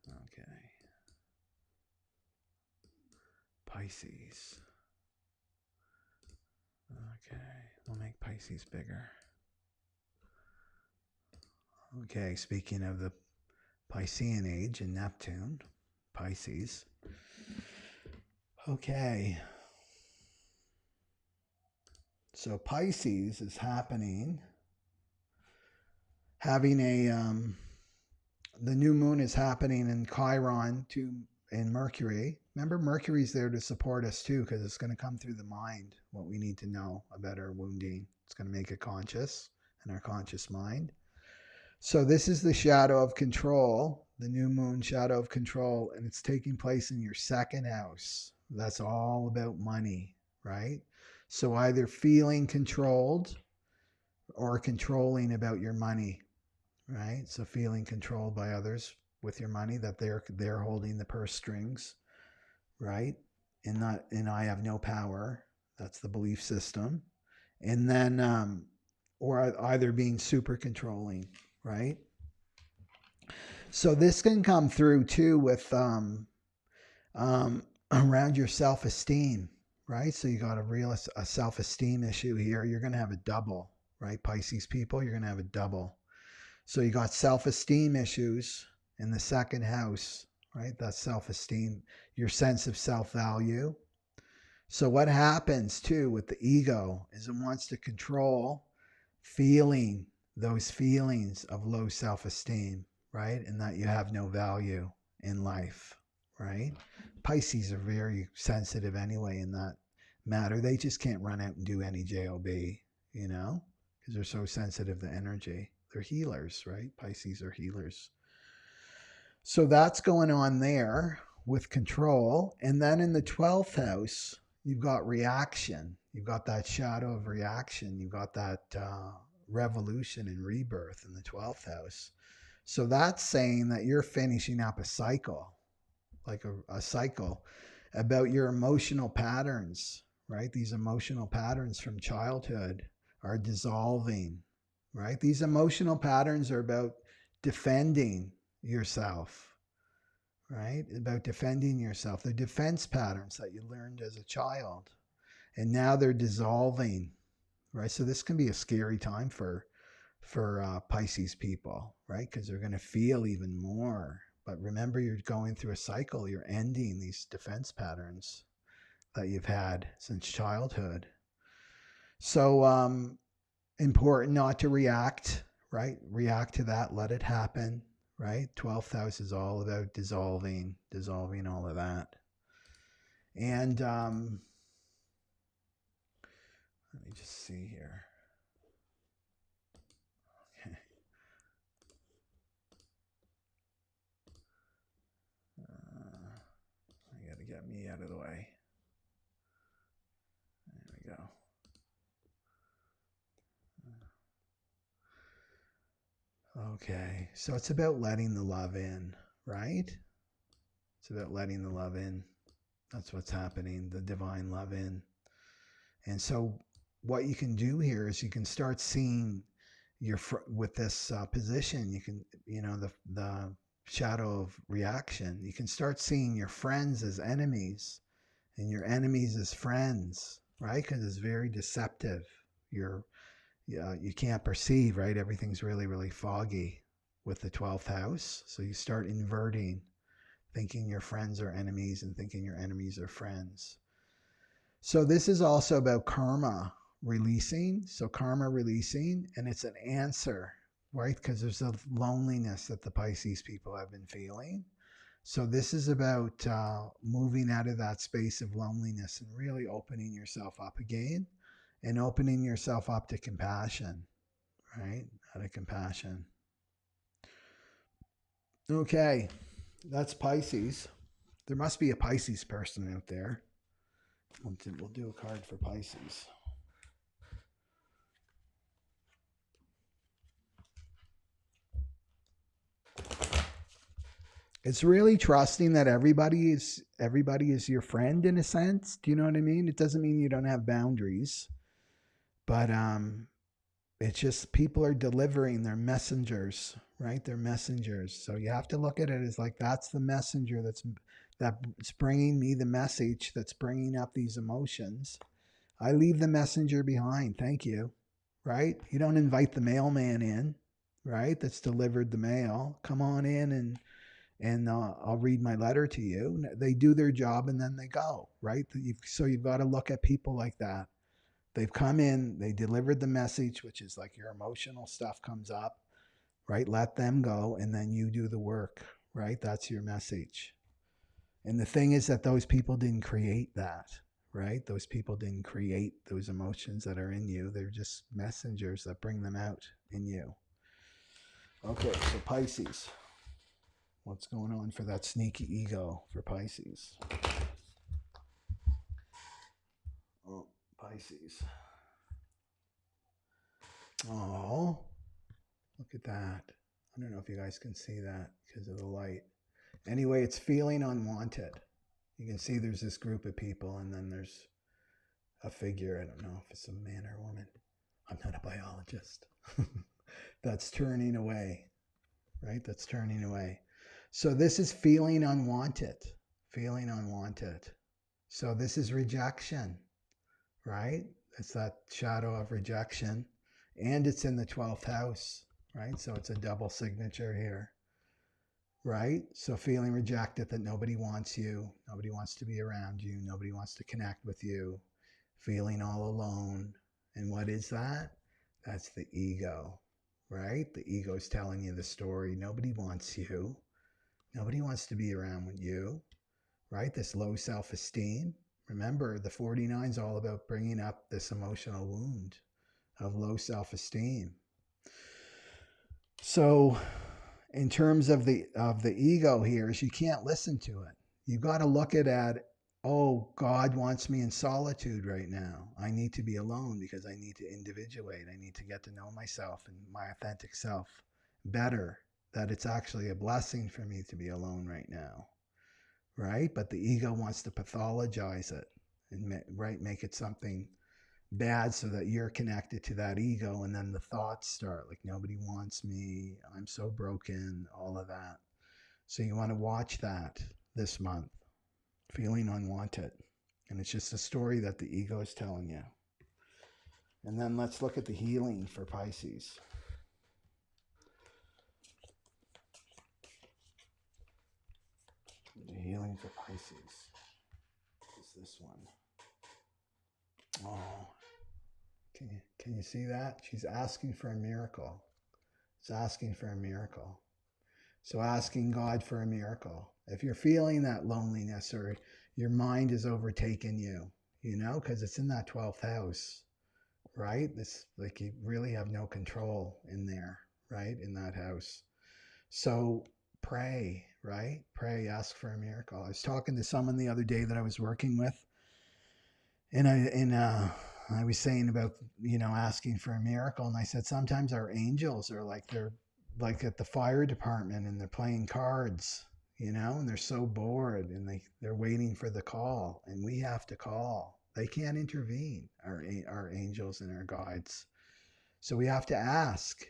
S1: Okay. Pisces. Okay, we'll make Pisces bigger. Okay, speaking of the Piscean age and Neptune, Pisces. Okay. So Pisces is having the new moon is happening in Chiron in Mercury. Remember, Mercury's there to support us too, because it's going to come through the mind, what we need to know about our wounding. It's going to make it conscious in our conscious mind. So this is the shadow of control, the new moon shadow of control, and it's taking place in your second house. That's all about money, right? So either feeling controlled or controlling about your money, right? So feeling controlled by others with your money, that they're holding the purse strings, right? And I have no power. That's the belief system. And then or either being super controlling, right? So this can come through too with around your self-esteem, right? So you got a self-esteem issue here. You're going to have a double, right? Pisces people, you're going to have a double. So you got self-esteem issues in the second house, right? That's self-esteem, your sense of self-value. So what happens too with the ego is it wants to control feeling those feelings of low self-esteem, right? And that you have no value in life, right? Pisces are very sensitive anyway in that matter. They just can't run out and do any job, you know, because they're so sensitive to energy. They're healers, right? Pisces are healers. So that's going on there with control. And then in the 12th house, you've got reaction. You've got that shadow of reaction. You've got that revolution and rebirth in the 12th house. So that's saying that you're finishing up a cycle, like a cycle about your emotional patterns, right? These emotional patterns from childhood are dissolving, right? These emotional patterns are about defending yourself, right? About defending yourself. They're defense patterns that you learned as a child. And now they're dissolving, right? So this can be a scary time for Pisces people, right? Because they're going to feel even more. But remember, you're going through a cycle. You're ending these defense patterns that you've had since childhood. So important not to react, right? React to that. Let it happen, right? 12th house is all about dissolving all of that. And let me just see here. Okay. I got to get me out of the way. There we go. Okay, so it's about letting the love in, right? It's about letting the love in. That's what's happening, the divine love in. And so what you can do here is you can start seeing with this position, you can, you know, the shadow of reaction, you can start seeing your friends as enemies and your enemies as friends, right? Because it's very deceptive. You can't perceive, right? Everything's really, really foggy with the 12th house. So you start inverting, thinking your friends are enemies and thinking your enemies are friends. So this is also about karma releasing. So karma releasing, and it's an answer, right? Because there's a loneliness that the Pisces people have been feeling. So this is about moving out of that space of loneliness and really opening yourself up again and opening yourself up to compassion, right? Out of compassion. Okay, that's Pisces. There must be a Pisces person out there. We'll do a card for Pisces. It's really trusting that everybody is your friend in a sense. Do you know what I mean? It doesn't mean you don't have boundaries, but it's just people are delivering. They're messengers, right? They're messengers. So you have to look at it as like that's the messenger that's bringing me the message, that's bringing up these emotions. I leave the messenger behind. Thank you, right? You don't invite the mailman in, right? That's delivered the mail. Come on in and I'll read my letter to you. They do their job and then they go, right? So you've got to look at people like that. They've come in, they delivered the message, which is like your emotional stuff comes up, right? Let them go and then you do the work, right? That's your message. And the thing is that those people didn't create that, right? Those people didn't create those emotions that are in you. They're just messengers that bring them out in you. Okay, so Pisces. What's going on for that sneaky ego for Pisces? Pisces. Oh, look at that. I don't know if you guys can see that because of the light. Anyway, it's feeling unwanted. You can see there's this group of people, and then there's a figure. I don't know if it's a man or a woman. I'm not a biologist. That's turning away, right? That's turning away. So this is feeling unwanted, feeling unwanted. So this is rejection, right? It's that shadow of rejection. And it's in the 12th house, right? So it's a double signature here, right? So feeling rejected, that nobody wants you, nobody wants to be around you, nobody wants to connect with you, feeling all alone. And what is that? That's the ego, right? The ego is telling you the story. Nobody wants you. Nobody wants to be around with you, right? This low self-esteem. Remember, the 49 is all about bringing up this emotional wound of low self-esteem. So in terms of the ego here, is you can't listen to it. You got to look at it. Oh, God wants me in solitude right now. I need to be alone because I need to individuate. I need to get to know myself and my authentic self better. That it's actually a blessing for me to be alone right now, right? But the ego wants to pathologize it and make it something bad so that you're connected to that ego, and then the thoughts start like nobody wants me, I'm so broken, all of that. So you want to watch that this month, feeling unwanted. And it's just a story that the ego is telling you. And then let's look at the healing for Pisces. The healing for Pisces is this one. Oh, can you see that? She's asking for a miracle. It's asking for a miracle. So asking God for a miracle. If you're feeling that loneliness or your mind is overtaken you, you know, because it's in that 12th house, right? This, like, you really have no control in there, right? In that house. So pray, right? Pray, ask for a miracle. I was talking to someone the other day that I was working with, and I was saying about, you know, asking for a miracle, and I said sometimes our angels are like, they're like at the fire department and they're playing cards, you know, and they're so bored and they're waiting for the call, and we have to call. They can't intervene, our angels and our guides. So we have to ask.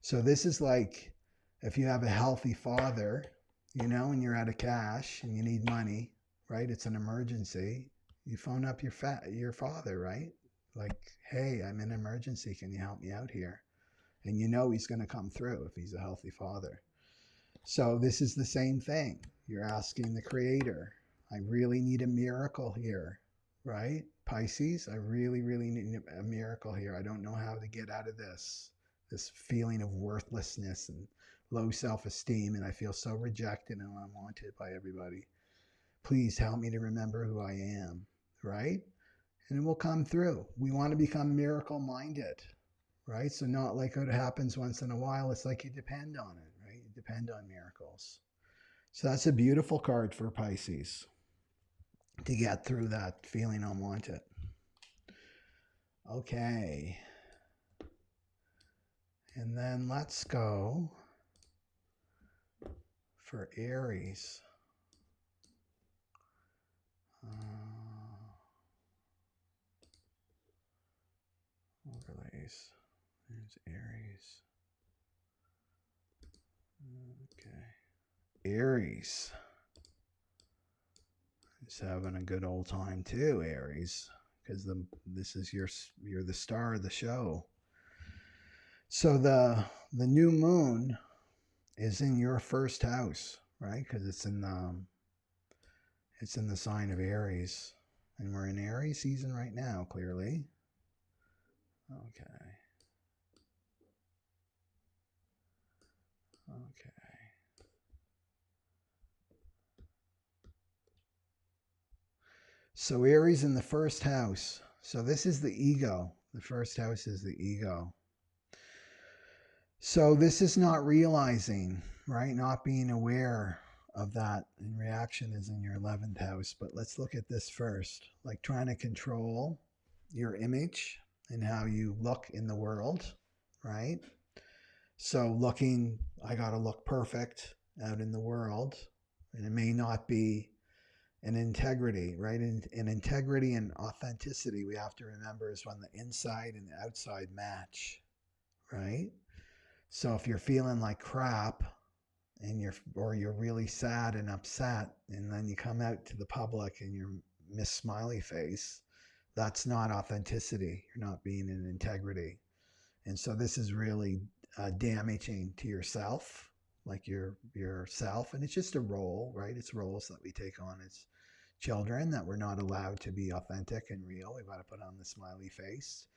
S1: So this is like if you have a healthy father, you know, and you're out of cash and you need money, right? It's an emergency. You phone up your father, right? Like, hey, I'm in an emergency. Can you help me out here? And you know he's going to come through if he's a healthy father. So this is the same thing. You're asking the Creator, I really need a miracle here, right? Pisces, I really, really need a miracle here. I don't know how to get out of this feeling of worthlessness and low self-esteem, and I feel so rejected and unwanted by everybody. Please help me to remember who I am, right? And it will come through. We want to become miracle-minded, right? So not like it happens once in a while. It's like you depend on it, right? You depend on miracles. So that's a beautiful card for Pisces to get through that feeling unwanted. Okay. And then let's go for Aries. Overlays. There's Aries. Okay. Aries. It's having a good old time too, Aries, because this is you're the star of the show. So the new moon is in your first house, right? Because it's in the sign of Aries, and we're in Aries season right now, clearly. Okay. So Aries in the first house. So this is the ego. The first house is the ego. So this is not realizing, right? Not being aware of that. And reaction is in your 11th house. But let's look at this first. Like trying to control, your image and how you look in the world, right? So looking, I got to look perfect out in the world, and it may not be an integrity, right? And integrity and authenticity, we have to remember, is when the inside and the outside match, right? So if you're feeling like crap and you're really sad and upset, and then you come out to the public and you're Miss Smiley Face, that's not authenticity. You're not being in integrity. And so this is really damaging to yourself, like yourself. And it's just a role, right? It's roles that we take on as children, that we're not allowed to be authentic and real. We've got to put on the smiley face,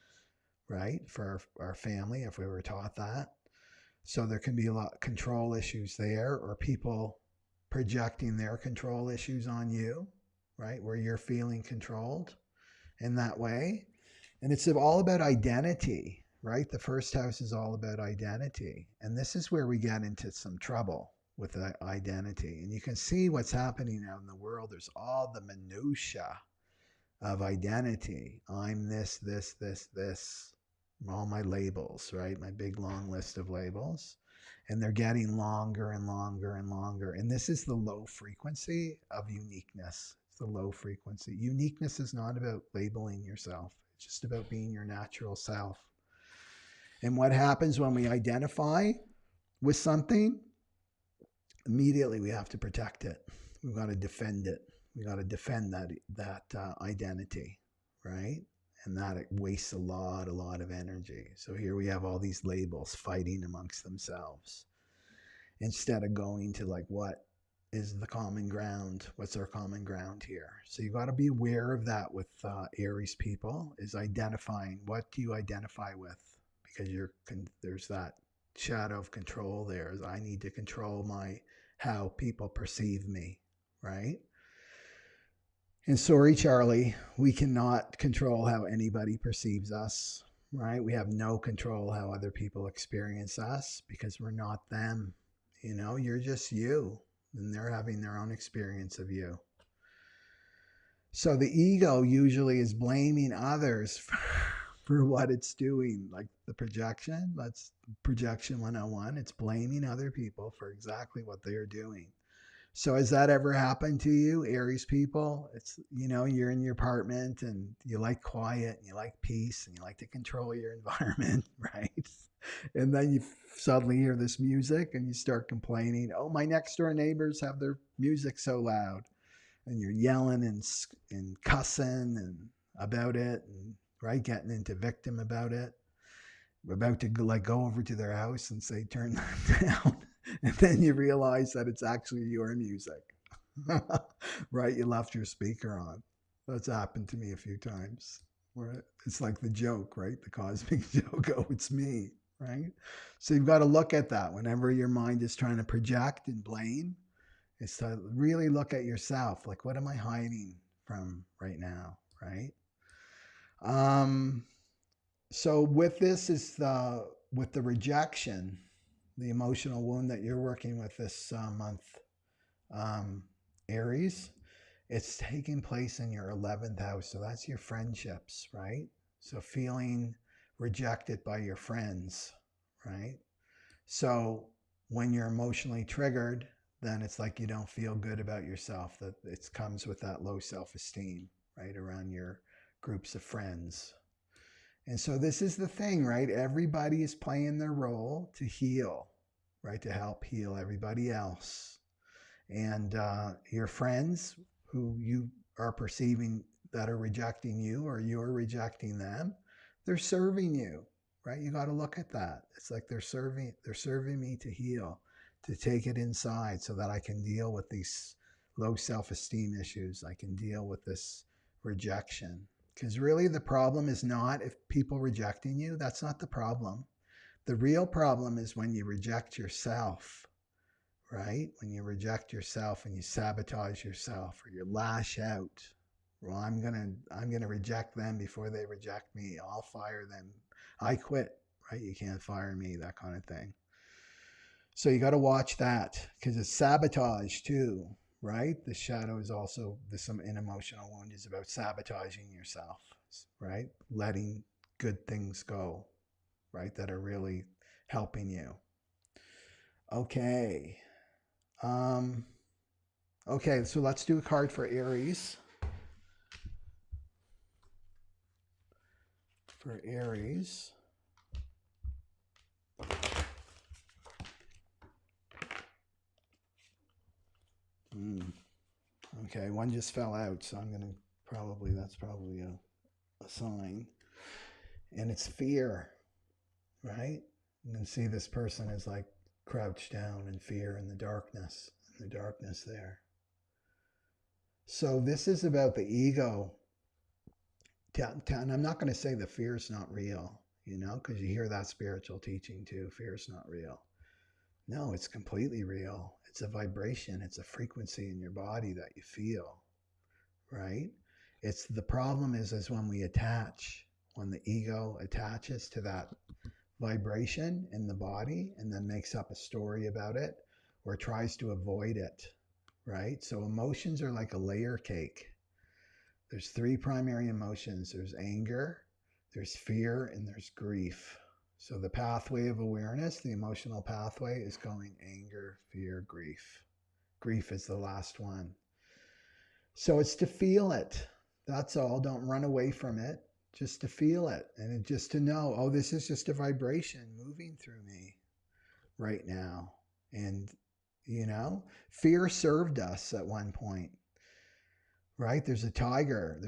S1: right? For our family, if we were taught that. So there can be a lot of control issues there, or people projecting their control issues on you, right? Where you're feeling controlled in that way. And it's all about identity, right? The first house is all about identity. And this is where we get into some trouble with identity. And you can see what's happening out in the world. There's all the minutia of identity. I'm this, this, this. All my labels, right? My big long list of labels. And they're getting longer and longer and longer. And this is the low frequency of uniqueness. It's the low frequency. Uniqueness is not about labeling yourself. It's just about being your natural self. And what happens when we identify with something? Immediately we have to protect it. We've got to defend it. We've got to defend that identity, right? And that it wastes a lot of energy. So here we have all these labels fighting amongst themselves, instead of going to like, what is the common ground? What's our common ground here? So you got to be aware of that with Aries people, is identifying, what do you identify with? Because there's that shadow of control there. Is I need to control how people perceive me, right? And sorry, Charlie, we cannot control how anybody perceives us, right? We have no control how other people experience us, because we're not them. You know, you're just you, and they're having their own experience of you. So the ego usually is blaming others for what it's doing, like the projection. That's projection 101. It's blaming other people for exactly what they're doing. So has that ever happened to you, Aries people? It's, you're in your apartment and you like quiet and you like peace and you like to control your environment, right? And then you suddenly hear this music and you start complaining, oh, my next door neighbors have their music so loud. And you're yelling and cussing and about it, and right, getting into victim about it. We're about to go over to their house and say, turn that down. And then you realize that it's actually your music, right? You left your speaker on. That's happened to me a few times. Where it's like the joke, right? The cosmic joke. Oh, it's me, right? So you've got to look at that whenever your mind is trying to project and blame. It's to really look at yourself. Like, what am I hiding from right now, right? So with this with the rejection, the emotional wound that you're working with this month, Aries, it's taking place in your 11th house. So that's your friendships, right? So feeling rejected by your friends, right? So when you're emotionally triggered, then it's like you don't feel good about yourself. That it comes with that low self-esteem, right, around your groups of friends. And so this is the thing, right? Everybody is playing their role to heal, right? To help heal everybody else. And your friends who you are perceiving that are rejecting you, or you're rejecting them, they're serving you, right? You got to look at that. It's like they're serving me to heal, to take it inside so that I can deal with these low self-esteem issues. I can deal with this rejection. Because really the problem is not if people rejecting you. That's not the problem. The real problem is when you reject yourself, right? When you reject yourself and you sabotage yourself, or you lash out. Well, I'm gonna reject them before they reject me. I'll fire them. I quit, right? You can't fire me, that kind of thing. So you got to watch that, because it's sabotage too, right? The shadow is also an emotional wound is about sabotaging yourself. right? Letting good things go, right? That are really helping you. Okay. Okay, so let's do a card for Aries. For Aries. Okay, one just fell out, so I'm going to probably, that's probably a sign. And it's fear, right? You can see this person is like crouched down in fear in the darkness there. So this is about the ego. And I'm not going to say the fear is not real, you know, because you hear that spiritual teaching too. Fear is not real. No, it's completely real. It's a vibration. It's a frequency in your body that you feel, right? It's the problem is when we attach, when the ego attaches to that vibration in the body and then makes up a story about it or tries to avoid it, right? So emotions are like a layer cake. There's three primary emotions. There's anger, there's fear, and there's grief. So the pathway of awareness, the emotional pathway, is going anger, fear, grief. Grief is the last one. So it's to feel it. That's all. Don't run away from it. Just to feel it. And just to know, oh, this is just a vibration moving through me right now. And, you know, fear served us at one point. Right? There's a tiger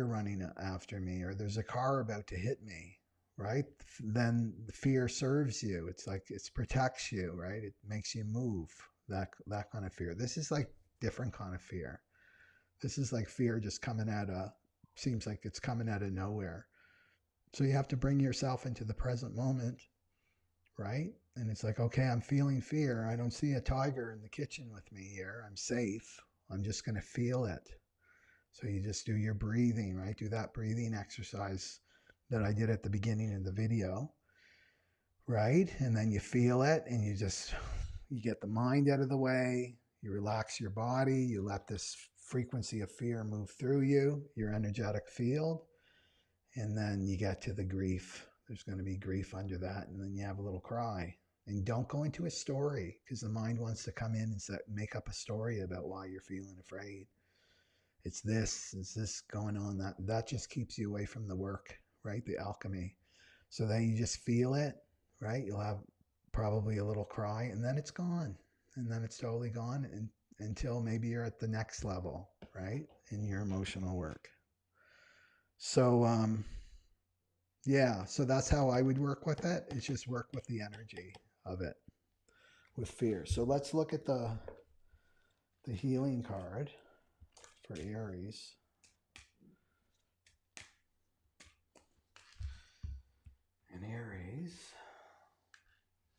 S1: running after me, or there's a car about to hit me, right? Then fear serves you. It's like it protects you, right? It makes you move. That kind of fear. This is like different kind of fear. This is like fear just seems like it's coming out of nowhere. So you have to bring yourself into the present moment, right? And it's like, okay, I'm feeling fear. I don't see a tiger in the kitchen with me here. I'm safe. I'm just going to feel it. So you just do your breathing, right? Do that breathing exercise that I did at the beginning of the video, right? And then you feel it and you get the mind out of the way. You relax your body. You let this frequency of fear move through you, your energetic field. And then you get to the grief. There's going to be grief under that. And then you have a little cry. And don't go into a story because the mind wants to come in and make up a story about why you're feeling afraid. It's this going on, that just keeps you away from the work, right? The alchemy. So then you just feel it, right? You'll have probably a little cry and then it's gone. And then it's totally gone until maybe you're at the next level, right? In your emotional work. So, yeah, so that's how I would work with it. It's just work with the energy of it with fear. So let's look at the healing card for Aries. And Aries,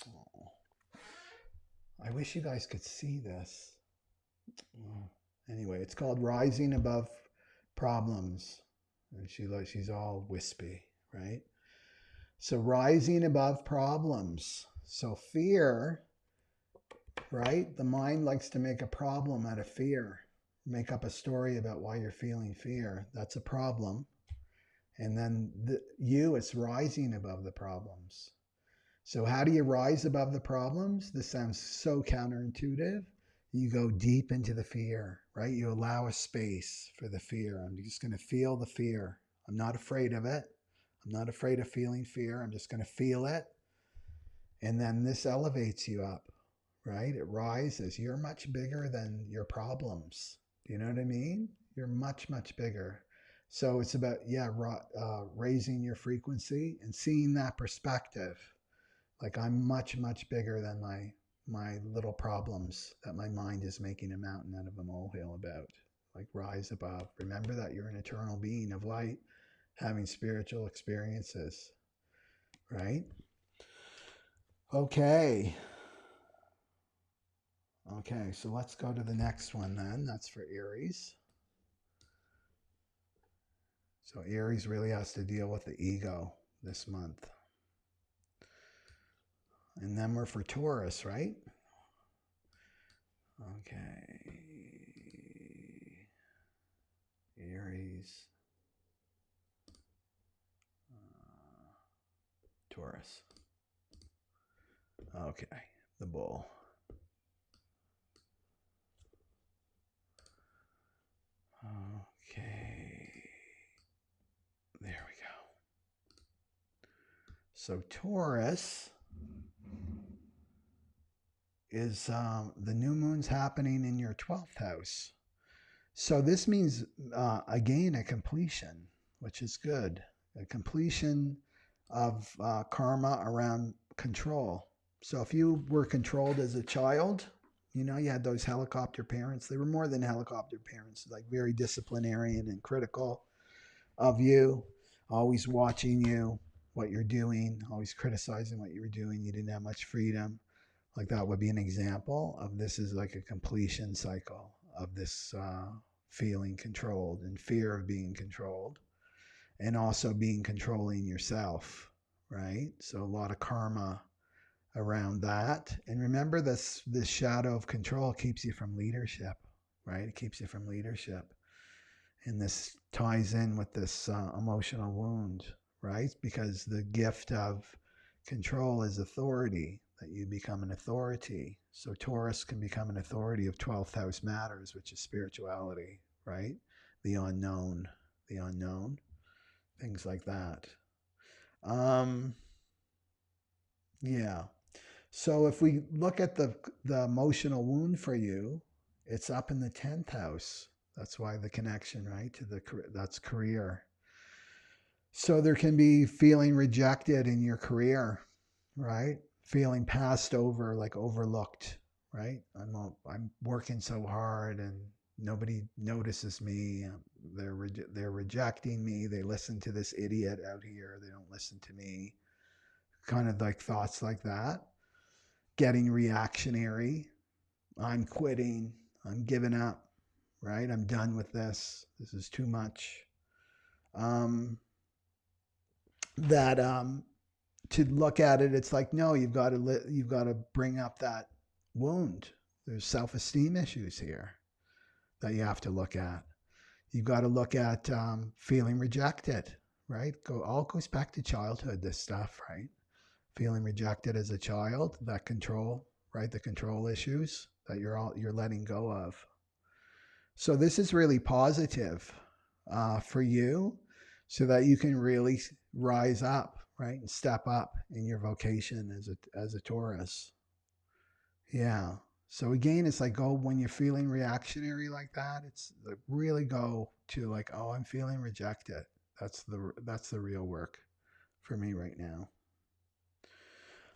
S1: oh, I wish you guys could see this. Anyway, it's called Rising Above Problems. And she's all wispy, right? So rising above problems. So fear, right? The mind likes to make a problem out of fear. Make up a story about why you're feeling fear. That's a problem. And then it's rising above the problems. So how do you rise above the problems? This sounds so counterintuitive. You go deep into the fear, right? You allow a space for the fear. I'm just going to feel the fear. I'm not afraid of it. I'm not afraid of feeling fear. I'm just going to feel it. And then this elevates you up, right? It rises. You're much bigger than your problems. Do you know what I mean? You're much, much bigger. So it's about, raising your frequency and seeing that perspective. Like I'm much, much bigger than my little problems that my mind is making a mountain out of a molehill about. Like rise above. Remember that you're an eternal being of light having spiritual experiences, right? Okay. Okay, so let's go to the next one then. That's for Aries. So Aries really has to deal with the ego this month. And then we're for Taurus, right? Okay. Aries. Taurus. Okay, the bull. Okay, there we go. So Taurus is the new moon's happening in your 12th house. So this means, again, a completion, which is good. A completion of karma around control. So if you were controlled as a child, you know, you had those helicopter parents. They were more than helicopter parents, like very disciplinarian and critical of you, always watching you, what you're doing, always criticizing what you were doing. You didn't have much freedom. Like that would be an example of this is like a completion cycle of this feeling controlled and fear of being controlled, and also being controlling yourself, right? So a lot of karma around that. And remember, this shadow of control keeps you from leadership, right? It keeps you from leadership. And this ties in with this emotional wound, right? Because the gift of control is authority, that you become an authority. So Taurus can become an authority of 12th house matters, which is spirituality, right? The unknown, things like that. Yeah. So if we look at the emotional wound for you, it's up in the 10th house. That's why the connection, right, to that's career. So there can be feeling rejected in your career, right? Feeling passed over, like overlooked, right? I'm working so hard and nobody notices me. They're rejecting me. They listen to this idiot out here. They don't listen to me. Kind of like thoughts like that. Getting reactionary. I'm quitting. I'm giving up, right? I'm done with this. This is too much. To look at it, it's like, no, you've got to bring up that wound. There's self-esteem issues here that you have to look at. You've got to look at feeling rejected, right? All goes back to childhood, this stuff, right? Feeling rejected as a child, that control, right? The control issues that you're letting go of. So this is really positive for you, so that you can really rise up, right, and step up in your vocation as a Taurus. Yeah. So again, it's like, go when you're feeling reactionary like that. It's like really go to like, oh, I'm feeling rejected. That's the real work for me right now.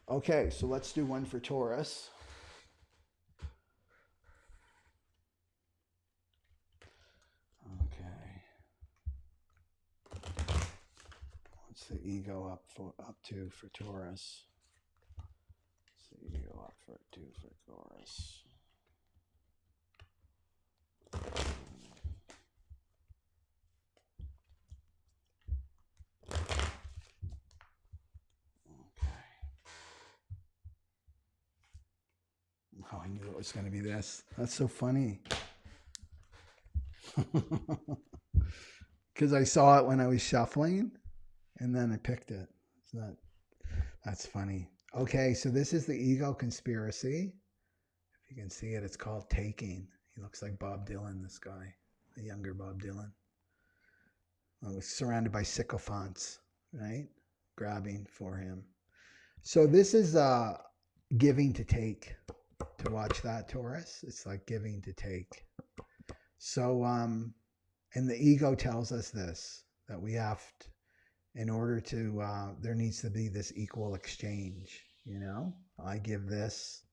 S1: Okay, so let's do one for Taurus. Okay. What's the ego up to for Taurus? What's the ego up for Taurus? Oh, I knew it was going to be this. That's so funny. Because I saw it when I was shuffling, and then I picked it. That's funny. Okay, so this is the ego conspiracy. If you can see it, it's called Taking. He looks like Bob Dylan, this guy, the younger Bob Dylan. I was surrounded by sycophants, right? Grabbing for him. So this is giving to take. To watch that, Taurus, it's like giving to take. So, and the ego tells us this, that we have to, in order to, there needs to be this equal exchange, you know? I give this,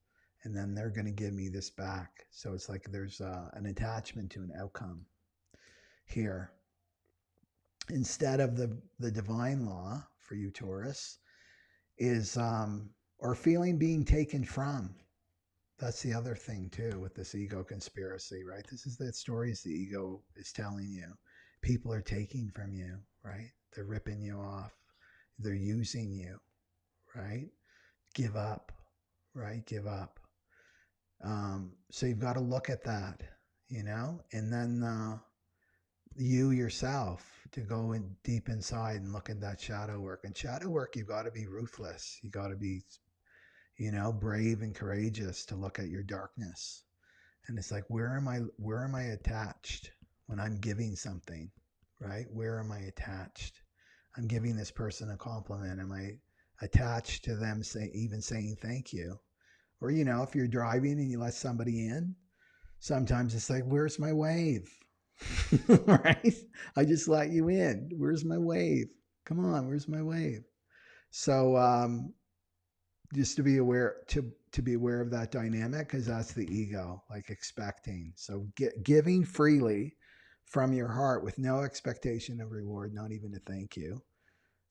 S1: and then they're going to give me this back. So it's like there's an attachment to an outcome here. Instead of the divine law for you, Taurus, is, or feeling being taken from. That's the other thing too with this ego conspiracy, right? This is the stories the ego is telling you. People are taking from you, right? They're ripping you off. They're using you, right? Give up, right? Give up. So you've got to look at that, you know? And then you yourself to go in deep inside and look at that shadow work. And shadow work, you've got to be ruthless. You got to be, brave and courageous to look at your darkness. And it's like, where am I attached when I'm giving something, right? Where am I attached? I'm giving this person a compliment. Am I attached to them even saying thank you? Or, if you're driving and you let somebody in, sometimes it's like, where's my wave? Right? I just let you in. Where's my wave? Come on, where's my wave? So just to be aware of that dynamic, because that's the ego, like expecting. So giving freely from your heart with no expectation of reward, not even a thank you,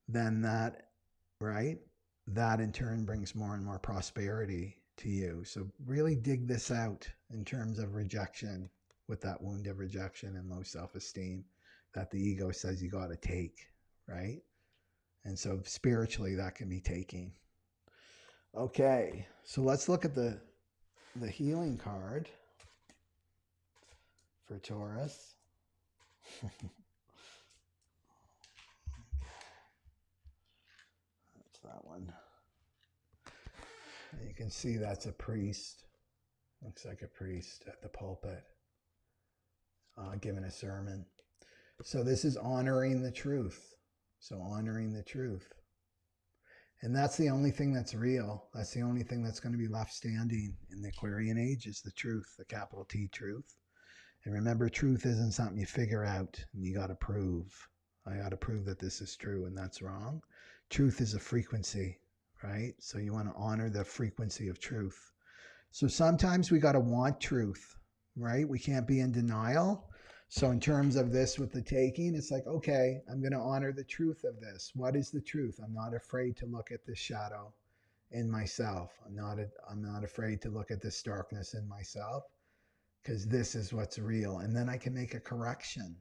S1: then that, right? That in turn brings more and more prosperity to you. So really dig this out in terms of rejection, with that wound of rejection and low self-esteem that the ego says you got to take, right? And so spiritually that can be taking. Okay, so let's look at the healing card for Taurus. That's that one. And you can see that's a priest. Looks like a priest at the pulpit giving a sermon. So this is honoring the truth. So honoring the truth. And that's the only thing that's real. That's the only thing that's going to be left standing in the Aquarian age is the truth, the capital T truth. And remember, truth isn't something you figure out and you got to prove. I got to prove that this is true and that's wrong. Truth is a frequency, right? So you want to honor the frequency of truth. So sometimes we got to want truth, right? We can't be in denial. So in terms of this with the taking, it's like, okay, I'm going to honor the truth of this. What is the truth? I'm not afraid to look at this shadow in myself. I'm not afraid to look at this darkness in myself, because this is what's real. And then I can make a correction,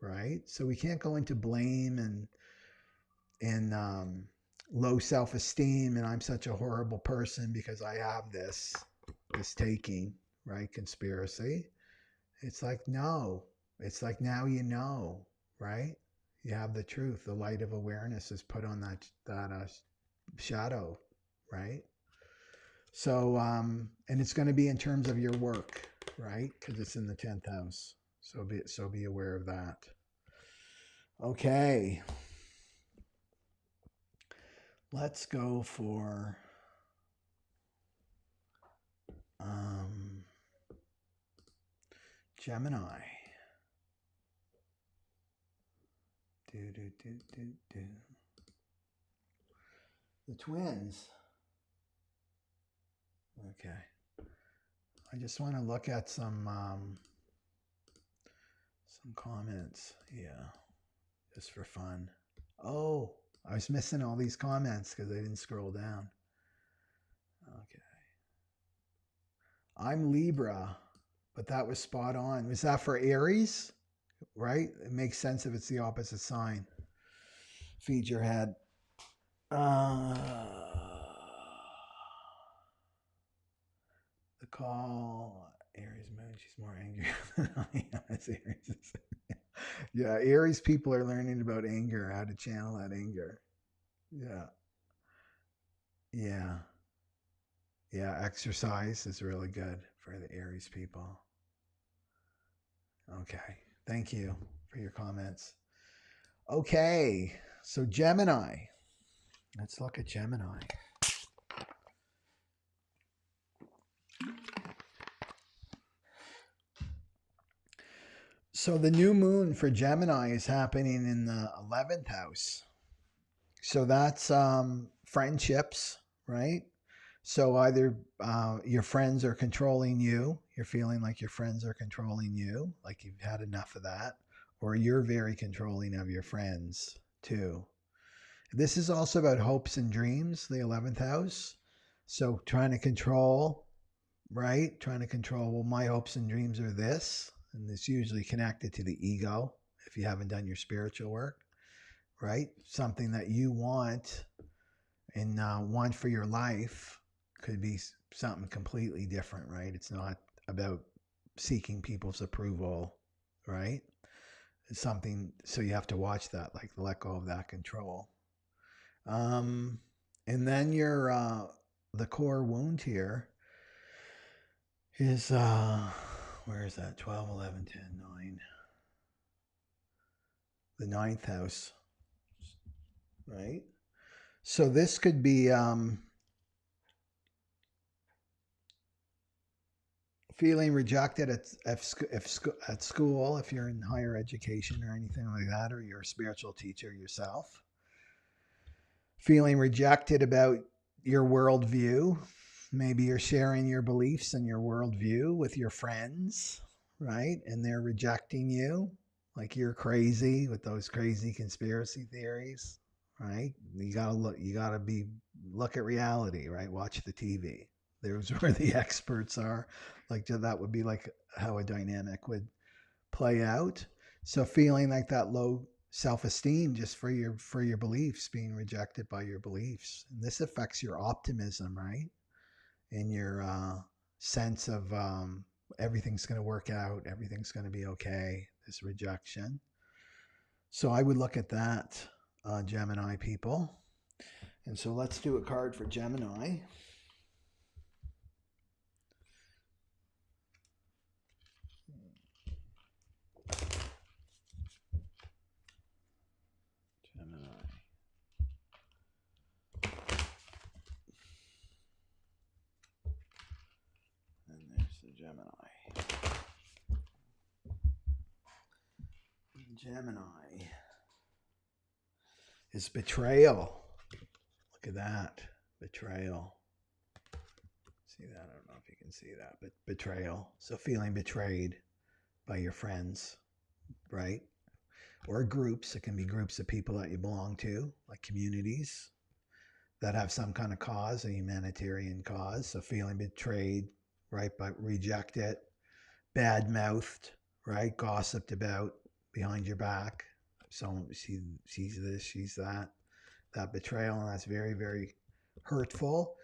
S1: right? So we can't go into blame and low self-esteem and I'm such a horrible person because I have this taking, right? Conspiracy. It's like, no. It's like, now you know, right? You have the truth. The light of awareness is put on that shadow, right? So, and it's going to be in terms of your work, right? Because it's in the 10th house. So be aware of that. Okay. Let's go for Gemini. The twins. Okay. I just want to look at some comments. Yeah. Just for fun. Oh, I was missing all these comments because I didn't scroll down. Okay. I'm Libra, but that was spot on. Was that for Aries? Right? It makes sense if it's the opposite sign. Feed your head. The call. Aries moon, she's more angry than I am as Aries. Yeah, Aries people are learning about anger, how to channel that anger. Yeah. Yeah. Yeah, exercise is really good for the Aries people. Okay. Thank you for your comments. Okay. So Gemini. Let's look at Gemini. So the new moon for Gemini is happening in the 11th house. So that's friendships, right? So either your friends are controlling you, you're feeling like your friends are controlling you, like you've had enough of that, or you're very controlling of your friends too. This is also about hopes and dreams, the 11th house. So trying to control, right? Trying to control, well, my hopes and dreams are this. And it's usually connected to the ego if you haven't done your spiritual work, right? Something that you want and want for your life could be something completely different, right? It's not about seeking people's approval, right? It's something, so you have to watch that, like let go of that control. And then your the core wound here is where is that? 12, 11, 10, 9. The ninth house, right? So this could be feeling rejected at school, if you're in higher education or anything like that, or you're a spiritual teacher yourself. Feeling rejected about your worldview. Maybe you're sharing your beliefs and your worldview with your friends, right? And they're rejecting you, like you're crazy with those crazy conspiracy theories, right? You gotta look. You gotta look at reality, right? Watch the TV. There's where the experts are. Like that would be like how a dynamic would play out. So feeling like that low self-esteem just for your beliefs, being rejected by your beliefs, and this affects your optimism, right? And your sense of everything's going to work out, everything's going to be okay. This rejection. So I would look at that, Gemini people. And so let's do a card for Gemini. Gemini. Gemini is betrayal. Look at that. Betrayal. See that? I don't know if you can see that, but betrayal. So feeling betrayed by your friends, right? Or groups. It can be groups of people that you belong to, like communities that have some kind of cause, a humanitarian cause. So feeling betrayed, right? But rejected, bad mouthed, right? Gossiped about behind your back. So she's this, she's that. That betrayal, and that's very, very hurtful.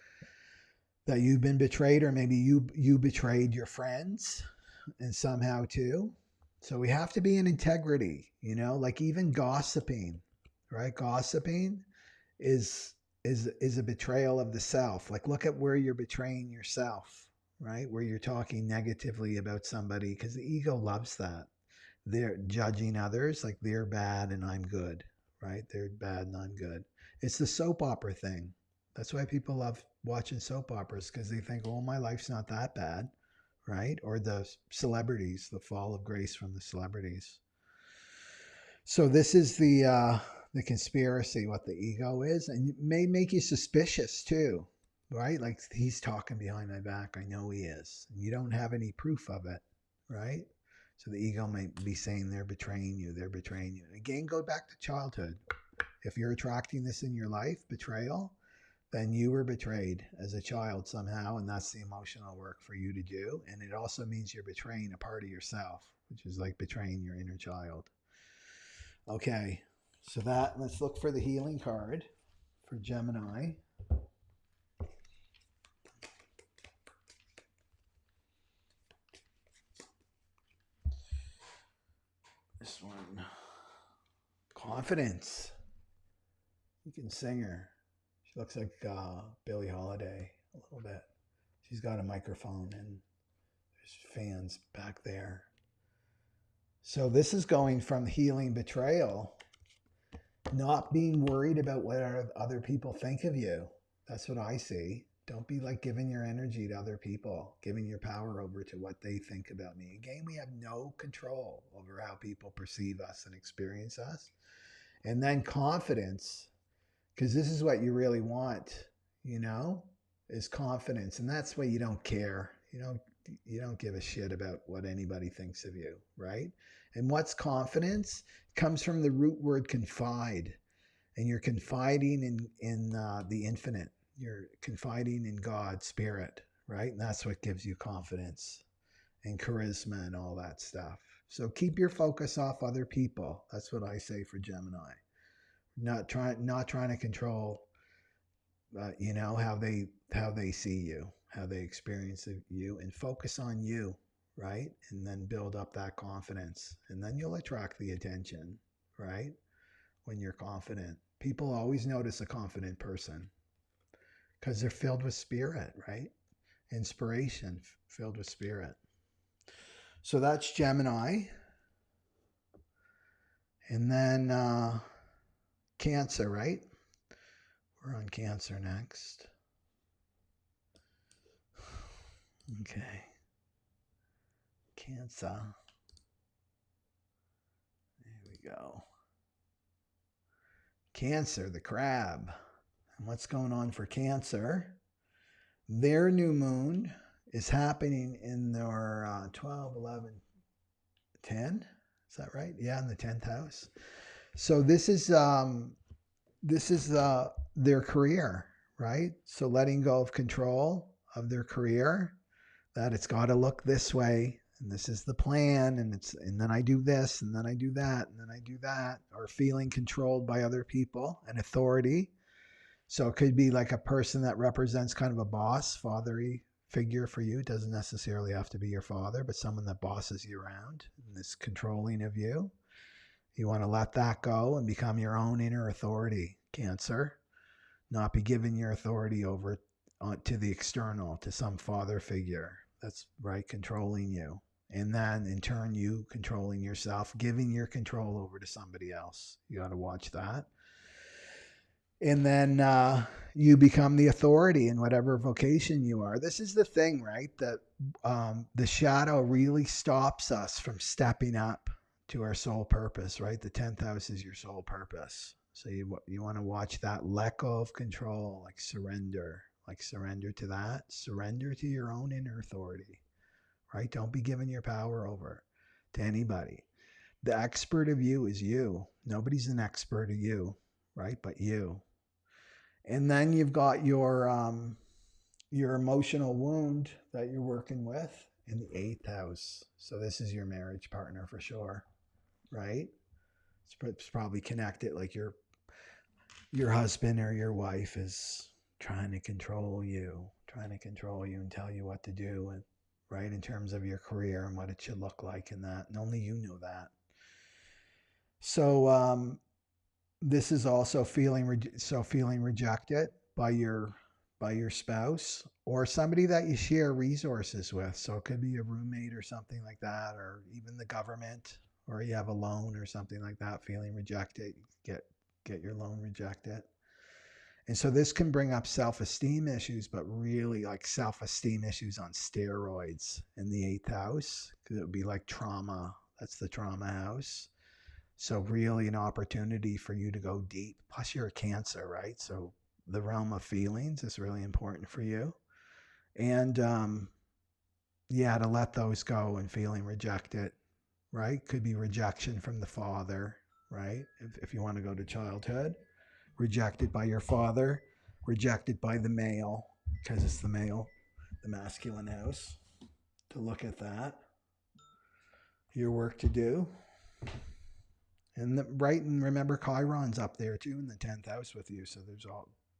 S1: That you've been betrayed, or maybe you betrayed your friends, and somehow too. So we have to be in integrity, like even gossiping, right? Gossiping is a betrayal of the self. Like look at where you're betraying yourself, right? Where you're talking negatively about somebody, because the ego loves that. They're judging others like they're bad and I'm good, right? They're bad and I'm good. It's the soap opera thing. That's why people love watching soap operas, because they think, oh, my life's not that bad, right? Or the celebrities, the fall of grace from the celebrities. So this is the conspiracy, what the ego is, and it may make you suspicious too, right? Like he's talking behind my back. I know he is. And you don't have any proof of it, right? So the ego might be saying they're betraying you. They're betraying you. Again, go back to childhood. If you're attracting this in your life, betrayal, then you were betrayed as a child somehow, and that's the emotional work for you to do. And it also means you're betraying a part of yourself, which is like betraying your inner child. Okay, so let's look for the healing card for Gemini. This one, confidence. You can sing her. She looks like Billie Holiday a little bit. She's got a microphone and there's fans back there. So this is going from healing betrayal, not being worried about what other people think of you. That's what I see. Don't be like giving your energy to other people, giving your power over to what they think about me. Again, we have no control over how people perceive us and experience us. And then confidence, because this is what you really want, is confidence. And that's why you don't care. You don't give a shit about what anybody thinks of you, right? And what's confidence? It comes from the root word confide. And you're confiding in the infinite. You're confiding in God, spirit, right? And that's what gives you confidence and charisma and all that stuff. So keep your focus off other people. That's what I say for Gemini. Not trying to control, how they see you, how they experience you, and focus on you, right? And then build up that confidence. And then you'll attract the attention, right? When you're confident. People always notice a confident person because they're filled with spirit, right? Inspiration, filled with spirit. So that's Gemini. And then Cancer, right? We're on Cancer next. Okay. Cancer. There we go. Cancer, the crab. And what's going on for Cancer? Their new moon is happening in their 12, 11, 10. Is that right? Yeah, in the 10th house. So this is their career, right? So letting go of control of their career, that it's got to look this way, and this is the plan, and then I do this, and then I do that, and then I do that, or feeling controlled by other people and authority. So it could be like a person that represents kind of a boss, fatherly figure for you. It doesn't necessarily have to be your father, but someone that bosses you around and is controlling of you. You want to let that go and become your own inner authority, Cancer. Not be giving your authority over to the external, to some father figure that's right controlling you. And then in turn, you controlling yourself, giving your control over to somebody else. You got to watch that. And then you become the authority in whatever vocation you are. This is the thing, right? That the shadow really stops us from stepping up to our soul purpose, right? The 10th house is your soul purpose. So you want to watch that, let go of control, like surrender to that. Surrender to your own inner authority, right? Don't be giving your power over to anybody. The expert of you is you. Nobody's an expert of you, right? But you. And then you've got your emotional wound that you're working with in the 8th house. So this is your marriage partner for sure, right? It's probably connected, like your husband or your wife is trying to control you and tell you what to do, and right, in terms of your career and what it should look like and that. And only you know that. So this is also feeling rejected by your spouse or somebody that you share resources with. So it could be a roommate or something like that, or even the government, or you have a loan or something like that. Feeling rejected, get your loan rejected. And so this can bring up self-esteem issues, but really like self-esteem issues on steroids in the 8th house, because it would be like trauma. That's the trauma house. So really an opportunity for you to go deep. Plus you're a Cancer, right? So the realm of feelings is really important for you. And to let those go, and feeling rejected, right? Could be rejection from the father, right? If you want to go to childhood, rejected by your father, rejected by the male, because it's the male, the masculine house. To look at that, your work to do. And and remember Chiron's up there too in the 10th house with you. So there's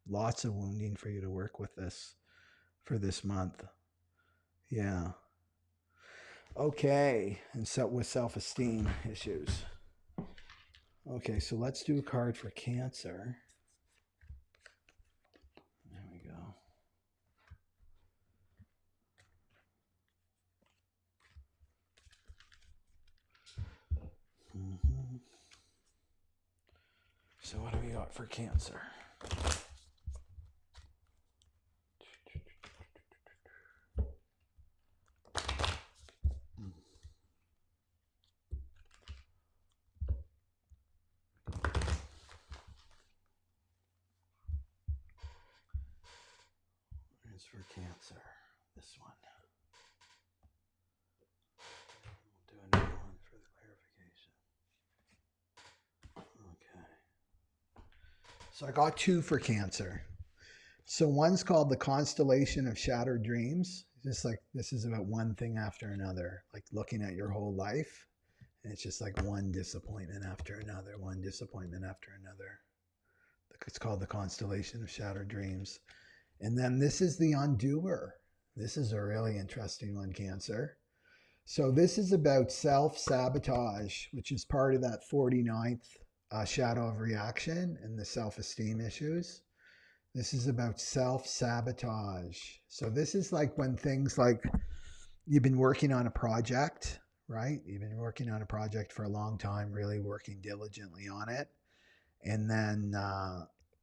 S1: lots of wounding for you to work with this for this month. Yeah. Okay. And so with self-esteem issues. Okay, so let's do a card for Cancer. There we go. Mm-hmm. So what do we got for Cancer? Here's for Cancer, this one. We'll do another one for the clarification. Okay. So I got 2 for Cancer. So one's called the Constellation of Shattered Dreams. Just like this is about one thing after another, like looking at your whole life. And it's just like one disappointment after another, one disappointment after another. It's called the Constellation of Shattered Dreams. And then this is the Undoer. This is a really interesting one, Cancer. So this is about self-sabotage, which is part of that 49th shadow of reaction and the self-esteem issues. This is about self-sabotage. So this is like when things like you've been working on a project, right? You've been working on a project for a long time, really working diligently on it. And then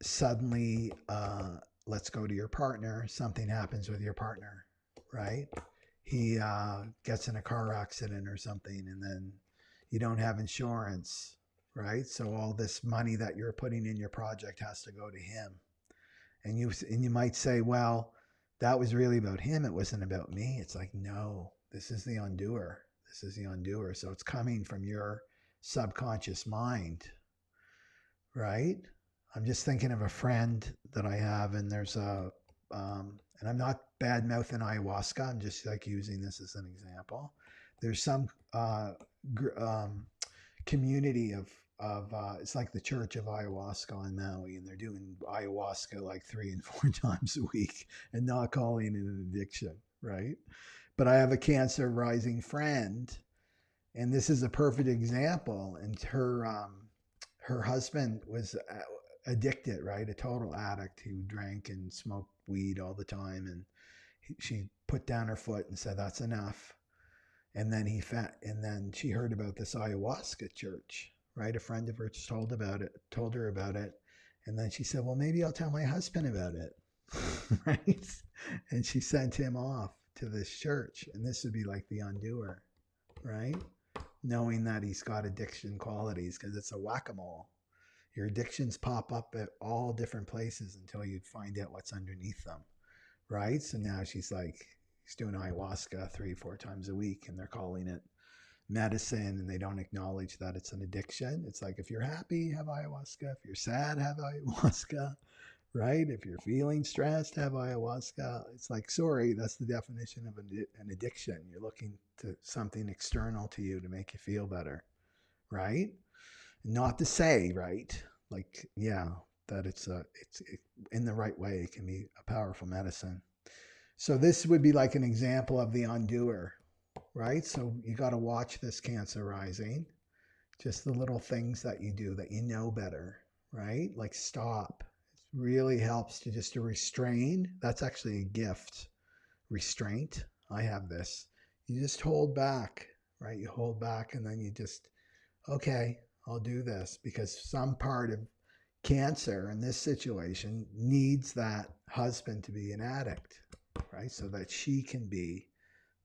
S1: suddenly, let's go to your partner, something happens with your partner, right? He gets in a car accident or something, and then you don't have insurance, right? So all this money that you're putting in your project has to go to him. And you might say, well, that was really about him. It wasn't about me. It's like, no, this is the undoer. This is the undoer. So it's coming from your subconscious mind, right? I'm just thinking of a friend that I have, and there's and I'm not bad mouthing ayahuasca. I'm just like using this as an example. There's some community of it's like the Church of Ayahuasca on Maui, and they're doing ayahuasca like 3 and 4 times a week, and not calling it an addiction, right? But I have a Cancer rising friend, and this is a perfect example. And her husband was addicted, right? A total addict who drank and smoked weed all the time, and she put down her foot and said, "That's enough." And then and then she heard about this ayahuasca church, right? A friend of hers told her about it. And then she said, well, maybe I'll tell my husband about it. Right? And she sent him off to this church. And this would be like the undoer, right? Knowing that he's got addiction qualities, because it's a whack-a-mole. Your addictions pop up at all different places until you find out what's underneath them, right? So now she's doing ayahuasca 3-4 times a week, and they're calling it medicine, and they don't acknowledge that it's an addiction. It's like, if you're happy, have ayahuasca. If you're sad, have ayahuasca, right? If you're feeling stressed, have ayahuasca. It's like, sorry, that's the definition of an addiction. You're looking to something external to you to make you feel better, right? Not to say, right, like, yeah, that it's in the right way, it can be a powerful medicine. So this would be like an example of the undoer, right? So you got to watch this Cancer rising, just the little things that you do that you know better, right? Like stop. It really helps to restrain. That's actually a gift. Restraint. I have this. You just hold back, right? You hold back, and then you just, okay, I'll do this, because some part of Cancer in this situation needs that husband to be an addict, right? So that she can be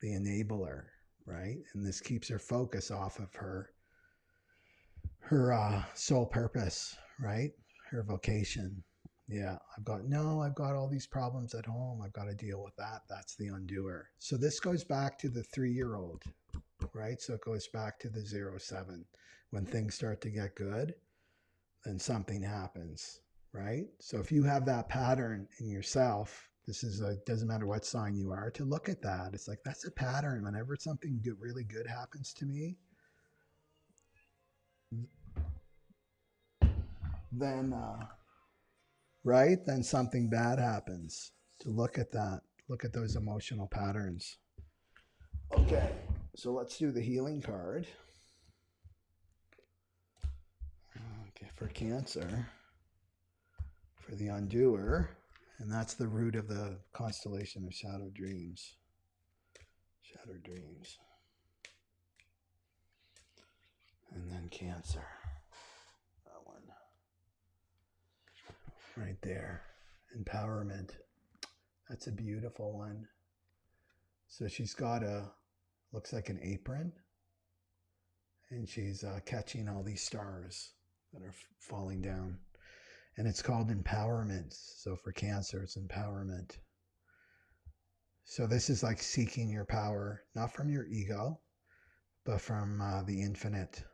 S1: the enabler, right? And this keeps her focus off of her soul purpose, right? Her vocation. Yeah, I've got all these problems at home. I've got to deal with that. That's the undoer. So this goes back to the 3-year-old, right? So it goes back to the 0-7. When things start to get good, then something happens, right? So if you have that pattern in yourself, doesn't matter what sign you are, to look at that. It's like, that's a pattern. Whenever something really good happens to me, then right, then something bad happens. To look at that, look at those emotional patterns. Okay, so let's do the healing card. Okay, for Cancer, for the undoer, and that's the root of the constellation of shadow dreams. Shadow dreams. And then Cancer. That one. Right there. Empowerment. That's a beautiful one. So she's got looks like an apron. And she's catching all these stars that are falling down. And it's called empowerment. So for Cancer, it's empowerment. So this is like seeking your power, not from your ego, but from the infinite,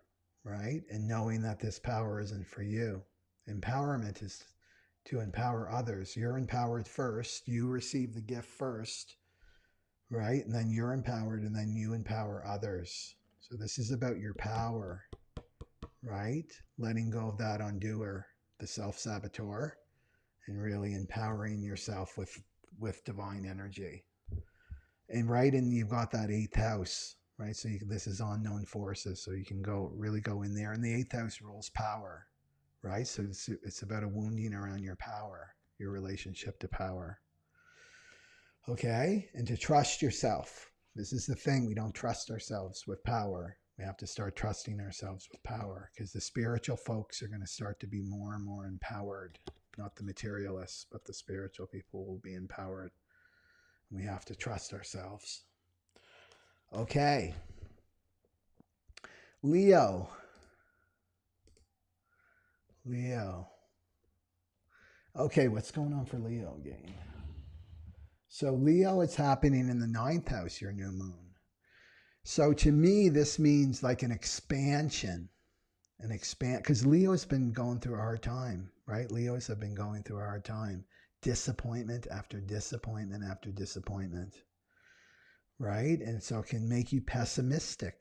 S1: right? And knowing that this power isn't for you. Empowerment is to empower others. You're empowered first. You receive the gift first, right? And then you're empowered, and then you empower others. So this is about your power, right? Letting go of that undoer, the self-saboteur, and really empowering yourself with divine energy. And right, and you've got that 8th house, right? So this is unknown forces, so you can really go in there. And the 8th house rules power, right? So it's about a wounding around your power, your relationship to power. Okay? And to trust yourself. This is the thing. We don't trust ourselves with power. We have to start trusting ourselves with power, because the spiritual folks are going to start to be more and more empowered. Not the materialists, but the spiritual people will be empowered. We have to trust ourselves. Okay. Leo. Okay, what's going on for Leo again? So Leo, it's happening in the 9th house, your new moon. So to me, this means like an expansion. Because Leo's been going through a hard time, right? Leos have been going through a hard time. Disappointment after disappointment after disappointment, right? And so it can make you pessimistic.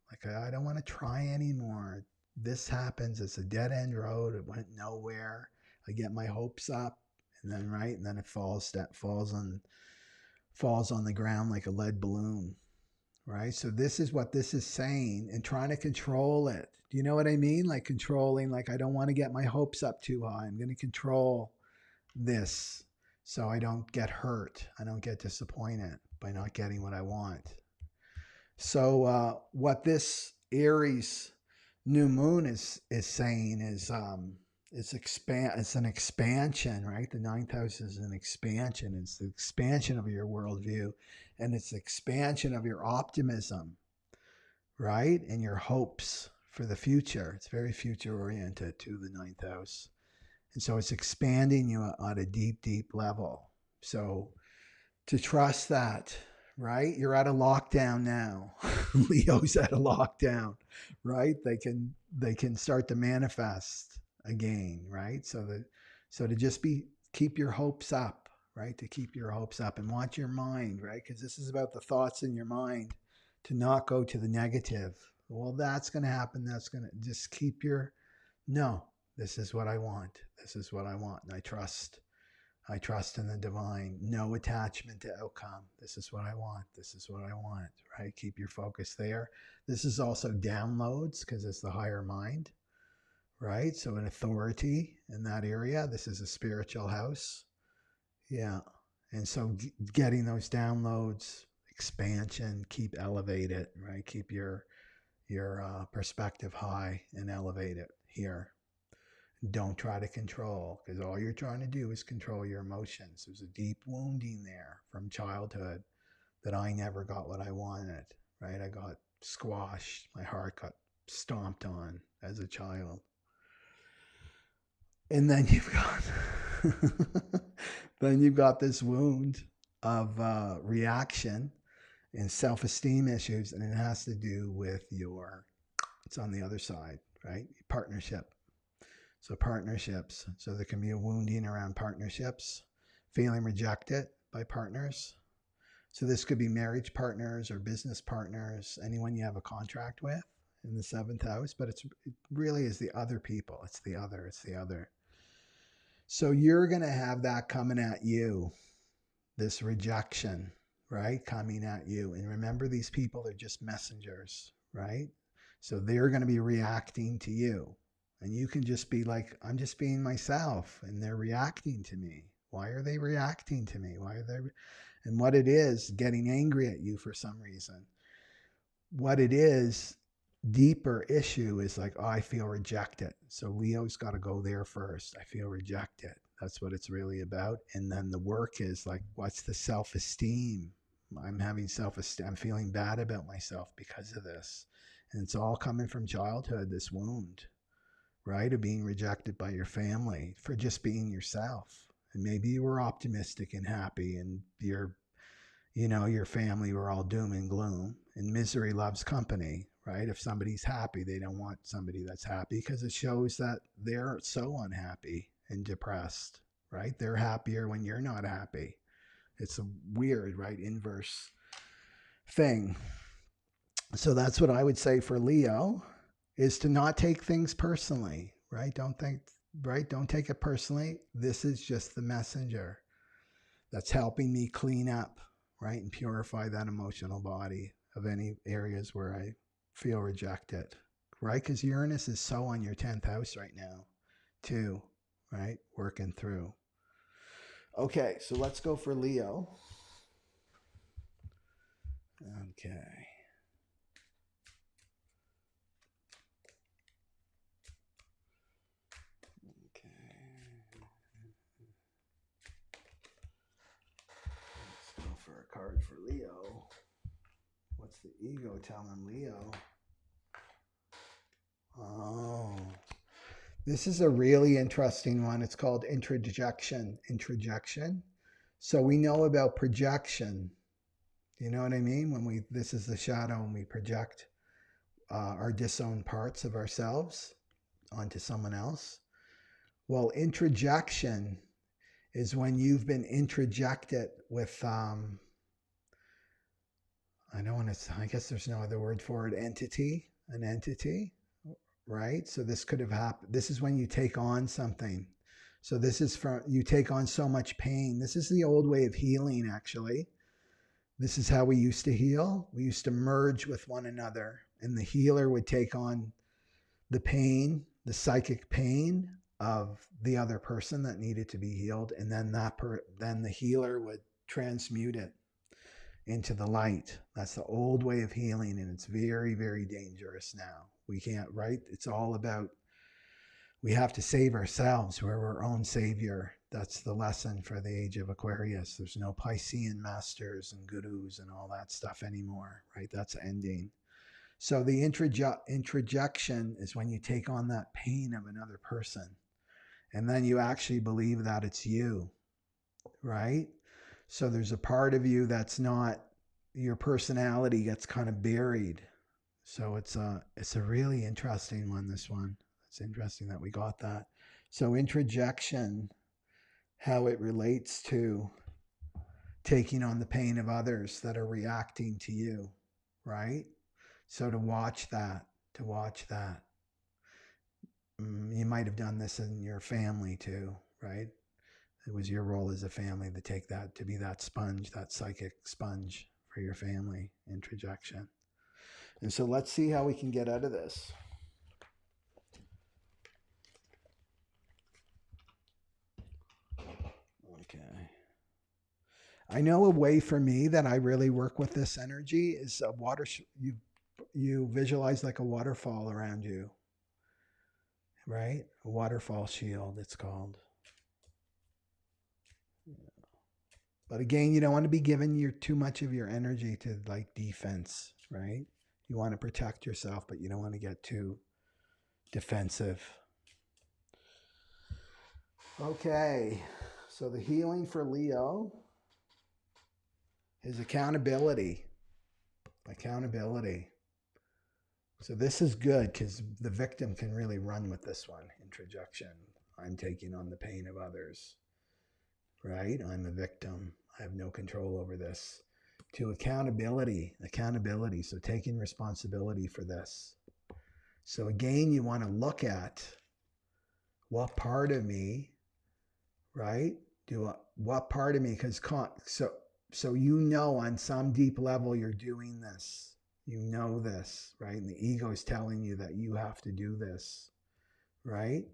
S1: Like, I don't want to try anymore. This happens. It's a dead end road. It went nowhere. I get my hopes up, and then and then it falls on the ground like a lead balloon, right? So this is what this is saying, and trying to control it. Do you know what I mean? Like controlling, like I don't want to get my hopes up too high. I'm going to control this so I don't get hurt. I don't get disappointed by not getting what I want. So what this Aries new moon is saying is it's an expansion, right? The 9th house is an expansion. It's the expansion of your worldview, and it's the expansion of your optimism, right? And your hopes for the future. It's very future oriented to the 9th house. And so it's expanding you at a deep, deep level. So to trust that, right? You're at a lockdown now. Leo's at a lockdown, right? They can start to manifest again, right? So to just keep your hopes up, right? To keep your hopes up and watch your mind, right? Because this is about the thoughts in your mind, to not go to the negative. Well, that's going to happen. That's going to just keep no, this is what I want. This is what I want. And I trust in the divine. No attachment to outcome. This is what I want. This is what I want, right? Keep your focus there. This is also downloads, because it's the higher mind, right? So an authority in that area. This is a spiritual house. Yeah. And so getting those downloads, expansion, keep elevated, right? Keep your perspective high and elevate it here. Don't try to control, because all you're trying to do is control your emotions. There's a deep wounding there from childhood that I never got what I wanted, right? I got squashed. My heart got stomped on as a child. And then you've got this wound of reaction and self-esteem issues, and it has to do with it's on the other side, right? Partnership. So partnerships. So there can be a wounding around partnerships, feeling rejected by partners. So this could be marriage partners or business partners, anyone you have a contract with in the 7th house, but it really is the other people. It's the other. So you're going to have that coming at you, this rejection, right? Coming at you. And remember, these people are just messengers, right? So they're going to be reacting to you. And you can just be like, I'm just being myself, and they're reacting to me. Why are they reacting to me? And what it is, getting angry at you for some reason. What it is, deeper issue is like, oh, I feel rejected. So Leo's got to go there first. I feel rejected. That's what it's really about. And then the work is like, what's the self-esteem? I'm having self-esteem. I'm feeling bad about myself because of this. And it's all coming from childhood, this wound, right? Of being rejected by your family for just being yourself. And maybe you were optimistic and happy, and your family were all doom and gloom, and misery loves company, right? If somebody's happy, they don't want somebody that's happy, because it shows that they're so unhappy and depressed, right? They're happier when you're not happy. It's a weird, right? Inverse thing. So that's what I would say for Leo, is to not take things personally, right? Don't take it personally. This is just the messenger that's helping me clean up, right? And purify that emotional body. of any areas where I feel rejected, right? Because Uranus is so on your 10th house right now, too, right? Working through. Okay, so let's go for Leo. Okay. Let's go for a card for Leo. What's the ego telling Leo? Oh, this is a really interesting one. It's called introjection. Introjection. So we know about projection. You know what I mean? When this is the shadow and we project our disowned parts of ourselves onto someone else. Well, introjection is when you've been introjected with, I don't want to, I guess there's no other word for it, entity, an entity, right? So this could have happened. This is when you take on something. So this is from, you take on so much pain. This is the old way of healing, actually. This is how we used to heal. We used to merge with one another, and the healer would take on the pain, the psychic pain of the other person that needed to be healed, and then then the healer would transmute it into the light. That's the old way of healing, and it's very, very dangerous now. We can't, right? It's all about, we have to save ourselves. We're our own savior. That's the lesson for the age of Aquarius. There's no Piscean masters and gurus and all that stuff anymore, right? That's ending. So the introjection is when you take on that pain of another person, and then you actually believe that it's you, right? So there's a part of you that's not, your personality gets kind of buried. So it's a really interesting one, this one. It's interesting that we got that. So introjection, how it relates to taking on the pain of others that are reacting to you, right? So to watch that. You might have done this in your family too, right? It was your role as a family to take that, to be that sponge, that psychic sponge for your family, introjection. And so let's see how we can get out of this. Okay. I know a way for me that I really work with this energy is a water. You visualize like a waterfall around you, right? A waterfall shield, it's called. But again, you don't want to be giving too much of your energy to like defense, right? You want to protect yourself, but you don't want to get too defensive. Okay, so the healing for Leo is accountability. Accountability. So this is good because the victim can really run with this one. Introjection. I'm taking on the pain of others, right? I'm a victim. I have no control over this. To accountability. So taking responsibility for this. So again, you want to look at what part of me, right? What part of me, because so you know on some deep level you're doing this. You know this, right? And the ego is telling you that you have to do this, right?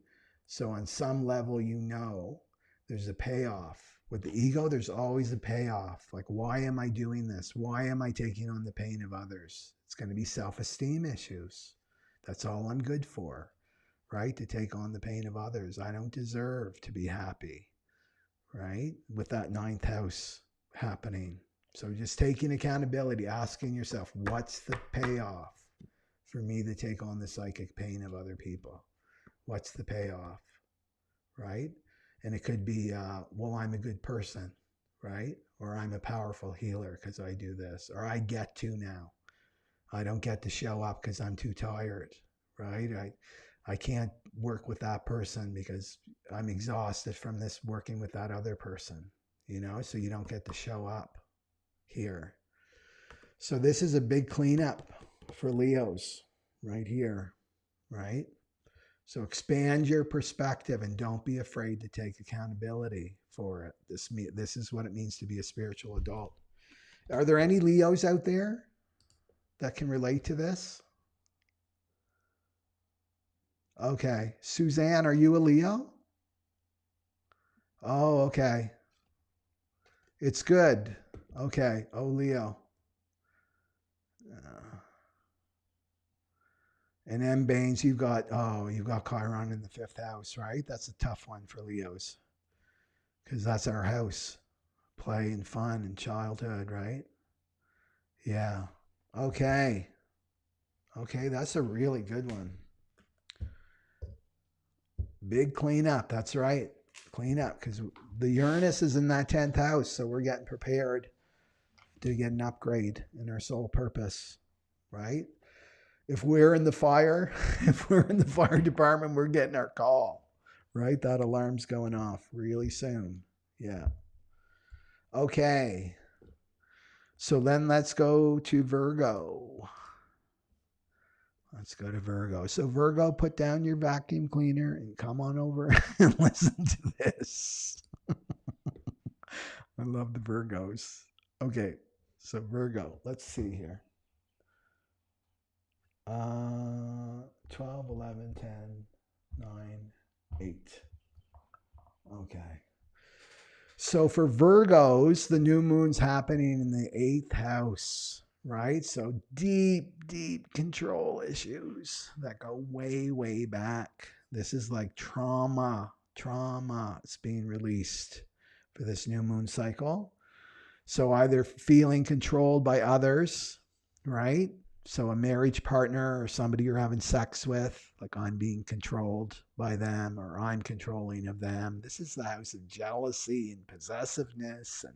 S1: So on some level, you know there's a payoff. With the ego, there's always a payoff. Like, why am I doing this? Why am I taking on the pain of others? It's going to be self-esteem issues. That's all I'm good for, right? To take on the pain of others. I don't deserve to be happy, right? With that 9th house happening. So just taking accountability, asking yourself, what's the payoff for me to take on the psychic pain of other people? What's the payoff, right? And it could be, well, I'm a good person, right? Or I'm a powerful healer because I do this. Or I get to now. I don't get to show up because I'm too tired, right? I can't work with that person because I'm exhausted from this working with that other person, you know? So you don't get to show up here. So this is a big cleanup for Leos right here, right? So expand your perspective and don't be afraid to take accountability for it. This is what it means to be a spiritual adult. Are there any Leos out there? that can relate to this? Okay. Suzanne, are you a Leo? Oh, okay. It's good. Okay. Oh, Leo. And M. Baines, you've got Chiron in the 5th house, right? That's a tough one for Leos because that's our house. Play and fun and childhood, right? Yeah. Okay. Okay, that's a really good one. Big cleanup. That's right. Clean up because the Uranus is in that 10th house, so we're getting prepared to get an upgrade in our soul purpose, right? If we're in the fire, if we're in the fire department, we're getting our call, right? That alarm's going off really soon. Yeah. Okay. So then let's go to Virgo. Let's go to Virgo. So Virgo, put down your vacuum cleaner and come on over and listen to this. I love the Virgos. Okay. So Virgo, let's see here. 12, 11, 10, 9, 8. Okay. So for Virgos, the new moon's happening in the 8th house, right? So deep, deep control issues that go way, way back. This is like trauma. It's being released for this new moon cycle. So either feeling controlled by others, right? So a marriage partner or somebody you're having sex with, like I'm being controlled by them or I'm controlling of them. This is the house of jealousy and possessiveness and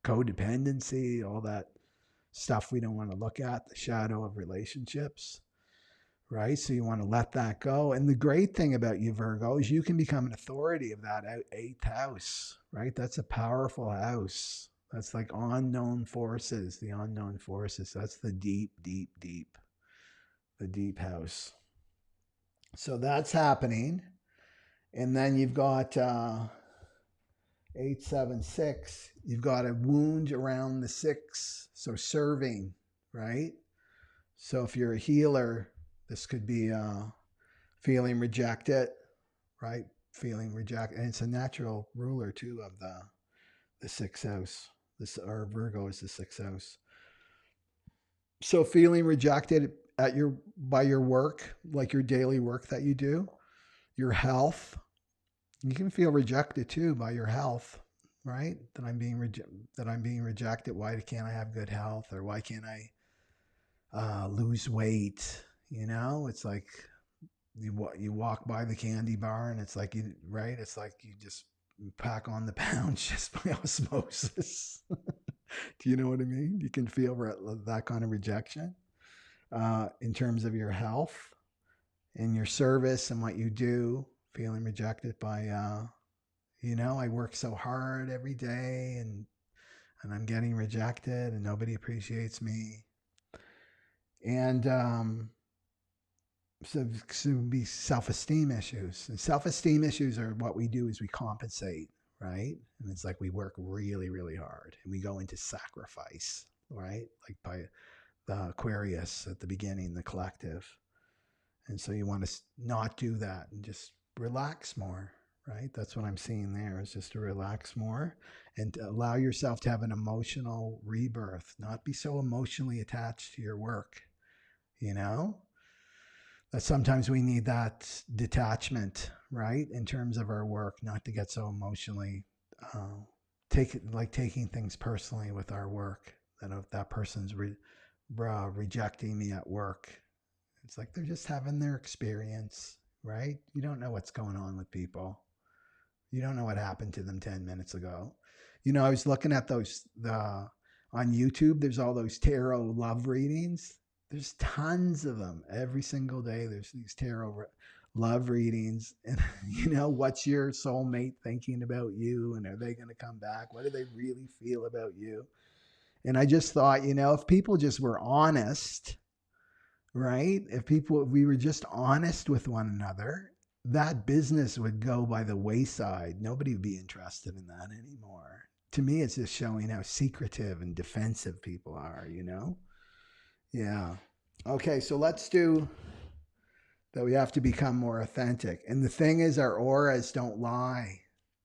S1: codependency, all that stuff we don't want to look at, the shadow of relationships, right? So you want to let that go. And the great thing about you, Virgo, is you can become an authority of that 8th house, right? That's a powerful house. That's like unknown forces, the unknown forces. That's the deep, deep, deep, the deep house. So that's happening. And then you've got 876. You've got a wound around the 6. So serving, right? So if you're a healer, this could be feeling rejected, right? Feeling rejected. And it's a natural ruler too of the 6th house. Or Virgo is the 6th house. So feeling rejected by your work, like your daily work that you do, your health. You can feel rejected too by your health, right? That I'm being rejected. Why can't I have good health? Or why can't I lose weight? You know, it's like you walk by the candy bar and it's like right? It's like you just pack on the pounds just by osmosis. Do you know what I mean? You can feel that kind of rejection in terms of your health and your service and what you do, feeling rejected by, I work so hard every day and I'm getting rejected and nobody appreciates me. And so be self-esteem issues. And self-esteem issues are what we do is we compensate, right? And it's like we work really, really hard and we go into sacrifice, right? Like by the Aquarius at the beginning, the collective. And so you want to not do that and just relax more, right? That's what I'm seeing there is just to relax more and to allow yourself to have an emotional rebirth, not be so emotionally attached to your work, that sometimes we need that detachment, right? In terms of our work, not to get so emotionally taking things personally with our work. That if that person's rejecting me at work, it's like they're just having their experience, right? You don't know what's going on with people. You don't know what happened to them 10 minutes ago. I was looking at on YouTube, there's all those tarot love readings. There's tons of them every single day. There's these tarot love readings. And, what's your soulmate thinking about you? And are they going to come back? What do they really feel about you? And I just thought, if people just were honest, right? If we were just honest with one another, that business would go by the wayside. Nobody would be interested in that anymore. To me, it's just showing how secretive and defensive people are, Yeah. Okay, so let's do that. We have to become more authentic. And the thing is, our auras don't lie.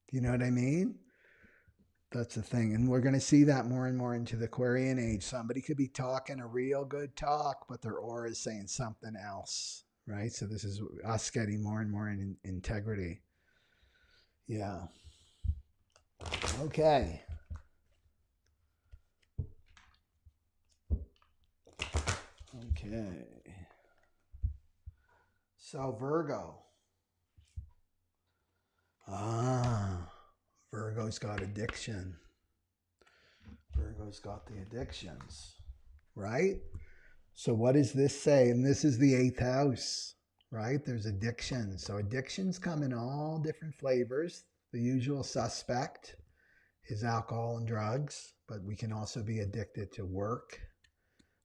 S1: Do you know what I mean? That's the thing. And we're going to see that more and more into the Aquarian age. Somebody could be talking a real good talk, but their aura is saying something else, right? So this is us getting more and more in integrity. Yeah. Okay. Okay. So Virgo. Virgo's got addiction. Virgo's got the addictions, right? So what does this say? And this is the 8th house, right? There's addiction. So addictions come in all different flavors. The usual suspect is alcohol and drugs, but we can also be addicted to work.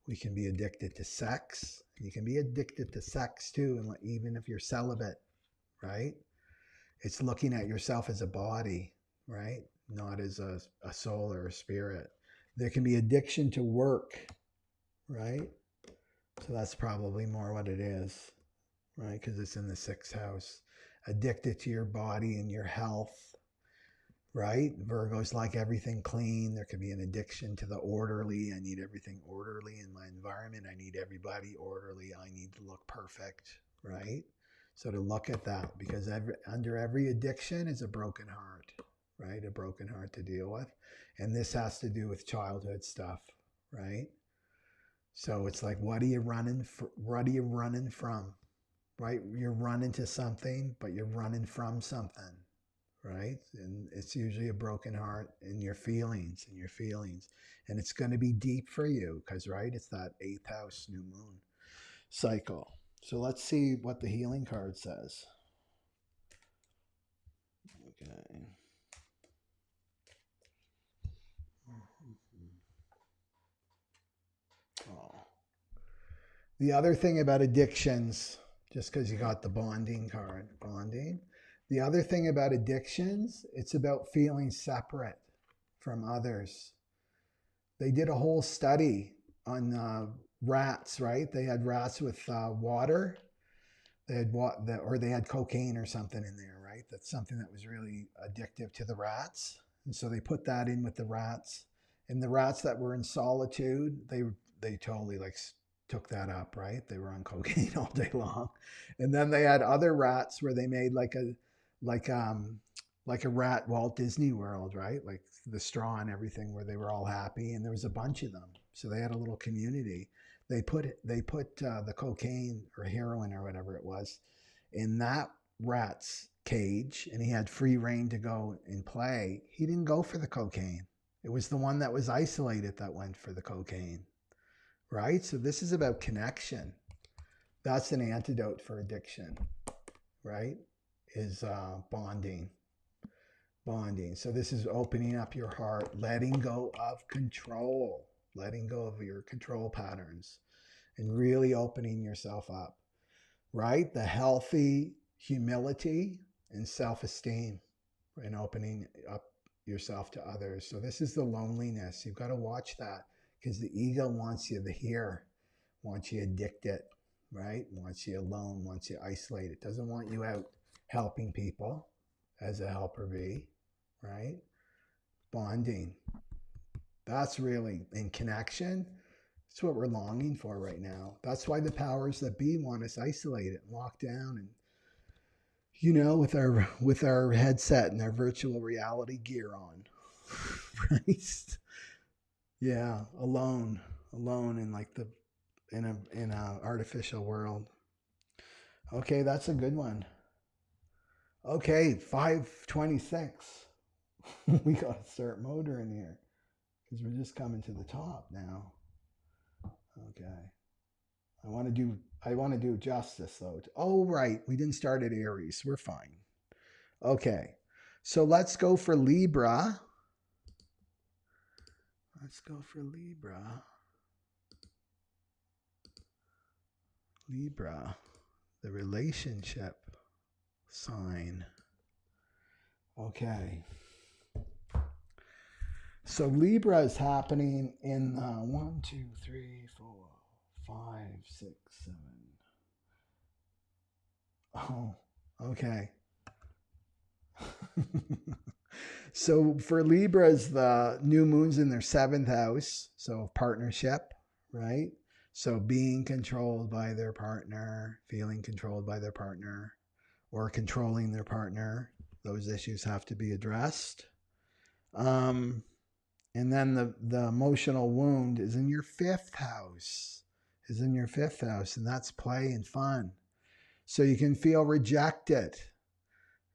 S1: We can be addicted to sex. You can be addicted to sex too, even if you're celibate, right? It's looking at yourself as a body, right? Not as a soul or a spirit. There can be addiction to work, right? So that's probably more what it is, right? Because it's in the 6th house. Addicted to your body and your health, right? Virgo's like everything clean. There could be an addiction to the orderly. I need everything orderly in my environment. I need everybody orderly. I need to look perfect, right? So to look at that, because under every addiction is a broken heart, right? A broken heart to deal with. And this has to do with childhood stuff, right? So it's like, what are you running from? Right? You're running to something, but you're running from something, right? And it's usually a broken heart in your feelings, And it's going to be deep for you because, right, it's that 8th house new moon cycle. So let's see what the healing card says. Okay. Oh. The other thing about addictions, just because you got the bonding card, the other thing about addictions, it's about feeling separate from others. They did a whole study on rats, right? They had rats with water. They had cocaine or something in there, right? That's something that was really addictive to the rats. And so they put that in with the rats. And the rats that were in solitude, they totally like took that up, right? They were on cocaine all day long. And then they had other rats where they made like a rat Walt Disney World, right? Like the straw and everything where they were all happy, and there was a bunch of them. So they had a little community. They put the cocaine or heroin or whatever it was in that rat's cage, and he had free reign to go and play. He didn't go for the cocaine. It was the one that was isolated that went for the cocaine, right? So this is about connection. That's an antidote for addiction, right? Is bonding. So this is opening up your heart, letting go of control, letting go of your control patterns, and really opening yourself up, right? The healthy humility and self-esteem, and opening up yourself to others. So this is the loneliness. You've got to watch that because the ego wants you to hear, wants you addicted, right? Wants you alone, wants you isolated. Doesn't want you out helping people as a helper bee, right? Bonding. That's really in connection. That's what we're longing for right now. That's why the powers that be want us isolated and locked down, and with our headset and our virtual reality gear on. Right? Yeah, alone in like in a artificial world. Okay, that's a good one. Okay, 526. We got to start motoring here because we're just coming to the top now. Okay. I want to do justice though. Oh, right. We didn't start at Aries. We're fine. Okay. So let's go for Libra. Let's go for Libra. Libra, the relationship sign. Okay. So Libra is happening in 1, 2, 3, 4, 5, 6, 7. Oh, okay. So for Libras, the new moon's in their 7th house, so partnership, right? So being controlled by their partner, feeling controlled by their partner, or controlling their partner. Those issues have to be addressed. And then the emotional wound is in your 5th house, and that's play and fun. So you can feel rejected,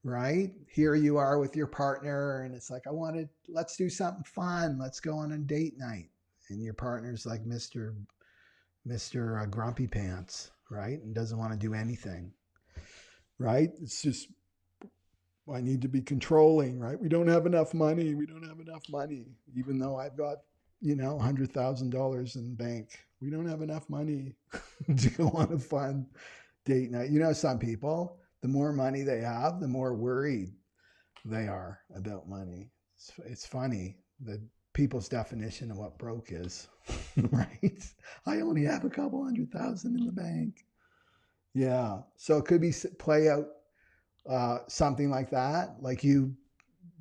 S1: right? Here you are with your partner, and it's like, let's do something fun. Let's go on a date night. And your partner's like Mr. Grumpy Pants, right? And doesn't want to do anything, right? It's just, I need to be controlling, right? We don't have enough money. Even though I've got, $100,000 in the bank. We don't have enough money to go on a fun date night. Some people, the more money they have, the more worried they are about money. It's funny that people's definition of what broke is, right? I only have a couple $100,000 in the bank. Yeah. So it could be play out something like that, like you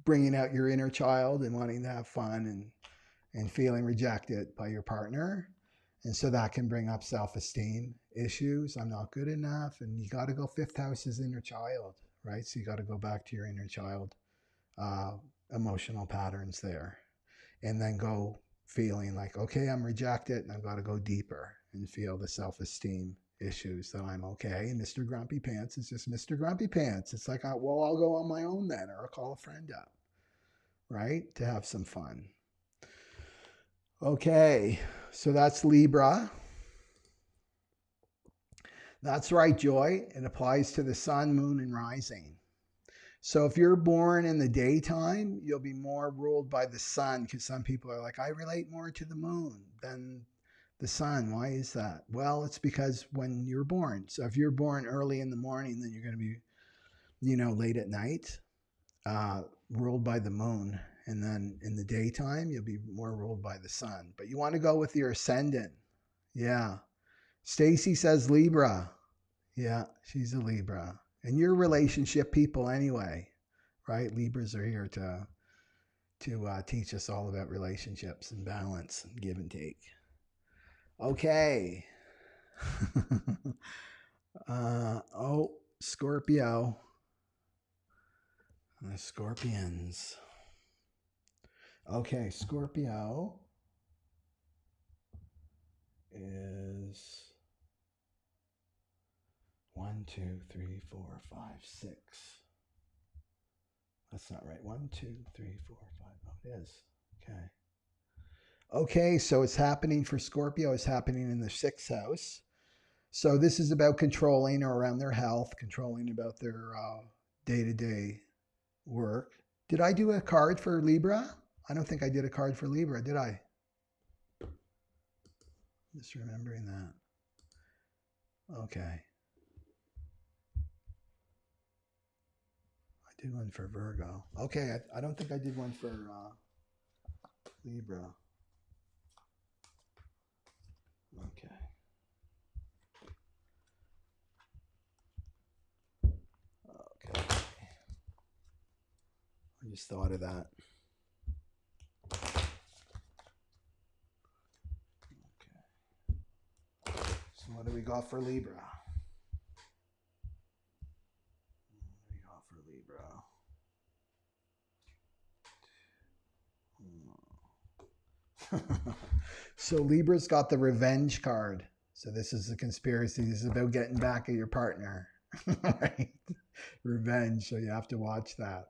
S1: bringing out your inner child and wanting to have fun and feeling rejected by your partner. And so that can bring up self-esteem issues. I'm not good enough. And you got to go 5th house is inner child, right? So you got to go back to your inner child emotional patterns there. And then go feeling like, okay, I'm rejected, and I've got to go deeper and feel the self-esteem issues that I'm okay. And Mr. Grumpy Pants is just Mr. Grumpy Pants. It's like, well, I'll go on my own then, or I'll call a friend up, right? To have some fun. Okay, so that's Libra. That's right, Joy. It applies to the sun, moon, and rising. So if you're born in the daytime, you'll be more ruled by the sun, because some people are like, I relate more to the moon than the sun. Why is that? Well, it's because when you're born. So if you're born early in the morning, then you're going to be, late at night, ruled by the moon. And then in the daytime, you'll be more ruled by the sun. But you want to go with your ascendant. Yeah. Stacy says Libra. Yeah, she's a Libra. And you're relationship people anyway, right? Libras are here to teach us all about relationships and balance and give and take. Okay. Scorpio. The Scorpions. Okay, Scorpio is 1, 2, 3, 4, 5, 6. That's not right. 1, 2, 3, 4, 5. Oh, it is. Okay. Okay, so it's happening for Scorpio. It's happening in the 6th house. So this is about controlling or around their health, controlling about their day-to-day work. Did I do a card for Libra? I don't think I did a card for Libra, did I? Just remembering that. Okay. I did one for Virgo. Okay, I don't think I did one for Libra. Okay. Okay. I just thought of that. So what do we got for Libra? So Libra's got the revenge card. So this is a conspiracy. This is about getting back at your partner. Right? Revenge. So you have to watch that.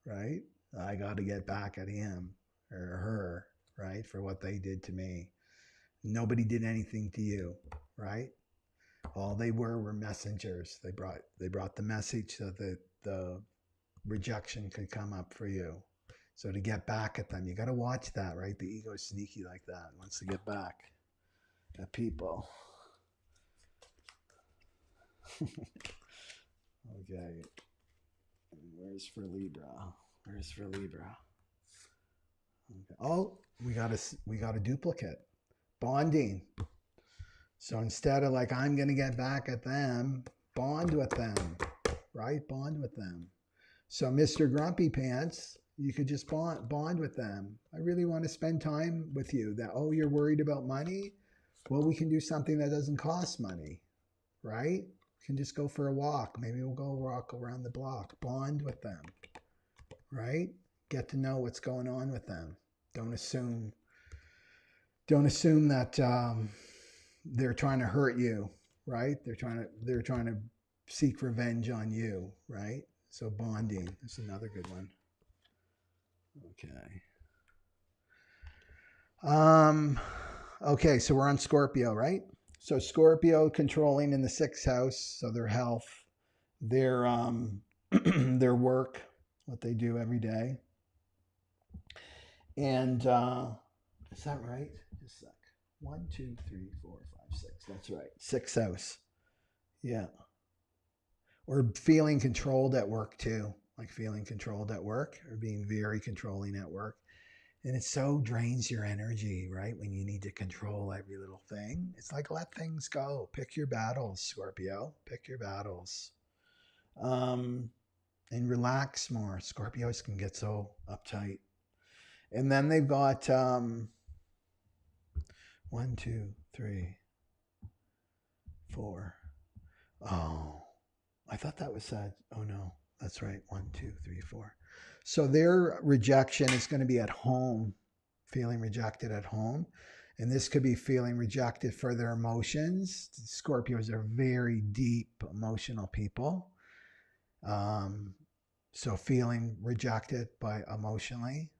S1: Right? I got to get back at him or her, right? For what they did to me. Nobody did anything to you, right? All they were messengers. They brought the message so that the rejection could come up for you. So to get back at them, you got to watch that, right? The ego's sneaky like that. It wants to get back at people. Okay. Where's for Libra? Okay. Oh, we got a duplicate. Bonding. So instead of like, I'm going to get back at them, bond with them, right? Bond with them. So Mr. Grumpy Pants, you could just bond with them. I really want to spend time with you. That, oh, you're worried about money? Well, we can do something that doesn't cost money, right? We can just go for a walk. Maybe we'll go walk around the block. Bond with them, right? Get to know what's going on with them. Don't assume that they're trying to hurt you, right? They're trying to seek revenge on you, right? So bonding is another good one. Okay, so we're on Scorpio, right? So Scorpio controlling in the 6th house, so their health, their their work, what they do every day. And is that right? Just a sec. 1, 2, 3, 4, 5, 6. That's right. 6th house. Yeah. Or feeling controlled at work too. Like feeling controlled at work or being very controlling at work. And it so drains your energy, right? When you need to control every little thing. It's like, let things go. Pick your battles, Scorpio. Pick your battles. And relax more. Scorpios can get so uptight. And then they've got 1, 2, 3, 4. Oh, I thought that was sad. Oh no, that's right. 1, 2, 3, 4. So their rejection is going to be at home, feeling rejected at home. And this could be feeling rejected for their emotions. Scorpios are very deep emotional people. So feeling rejected by emotionally.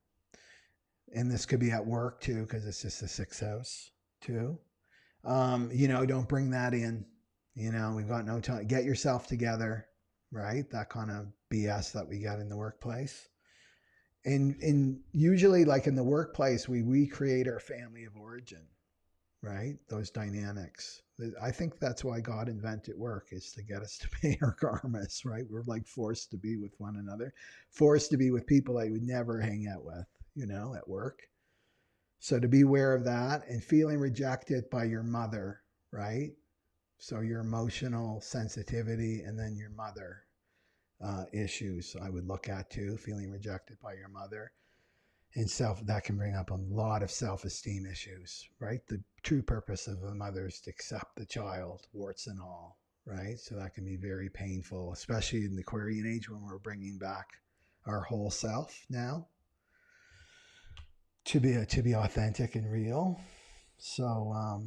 S1: And this could be at work too, because it's just the 6th house too. Don't bring that in. We've got no time. Get yourself together, right? That kind of BS that we get in the workplace. And usually, like in the workplace, we recreate our family of origin, right? Those dynamics. I think that's why God invented work, is to get us to pay our karmas, right? We're like forced to be with one another, forced to be with people I would never hang out with, at work. So to be aware of that and feeling rejected by your mother, right? So your emotional sensitivity and then your mother issues I would look at too, feeling rejected by your mother. And that can bring up a lot of self-esteem issues, right? The true purpose of a mother is to accept the child, warts and all, right? So that can be very painful, especially in the Aquarian age when we're bringing back our whole self now to be authentic and real. So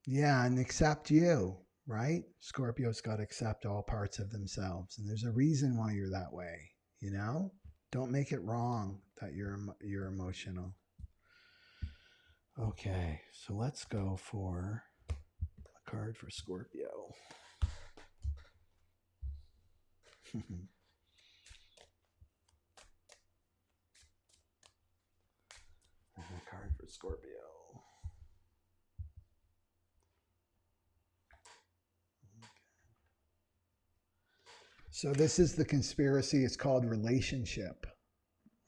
S1: yeah, and accept you, right? Scorpio's got to accept all parts of themselves, and there's a reason why you're that way. Don't make it wrong that you're emotional. Okay, so let's go for a card for Scorpio. A card for Scorpio. So this is the conspiracy. It's called relationship,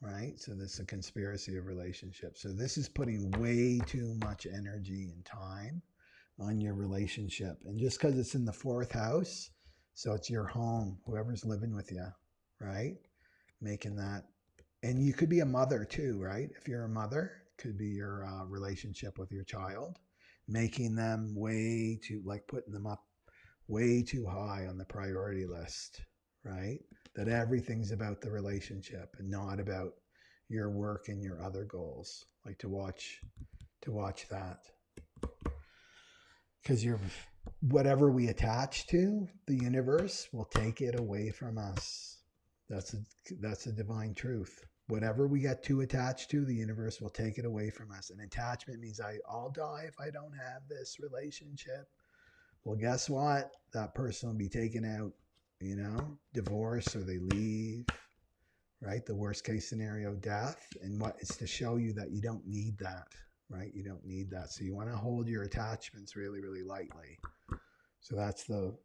S1: right? So this is a conspiracy of relationship. So this is putting way too much energy and time on your relationship. And just because it's in the 4th house, so it's your home, whoever's living with you, right? Making that. And you could be a mother too, right? If you're a mother, it could be your relationship with your child, making them putting them up way too high on the priority list, right? That everything's about the relationship and not about your work and your other goals. Like to watch that. Because whatever we attach to, the universe will take it away from us. That's a divine truth. Whatever we get too attached to, the universe will take it away from us. And attachment means I'll die if I don't have this relationship. Well, guess what? That person will be taken out, divorce, or they leave, right? The worst case scenario, death. And what it's to show you that you don't need that, right? You don't need that. So you want to hold your attachments really, really lightly. So that's the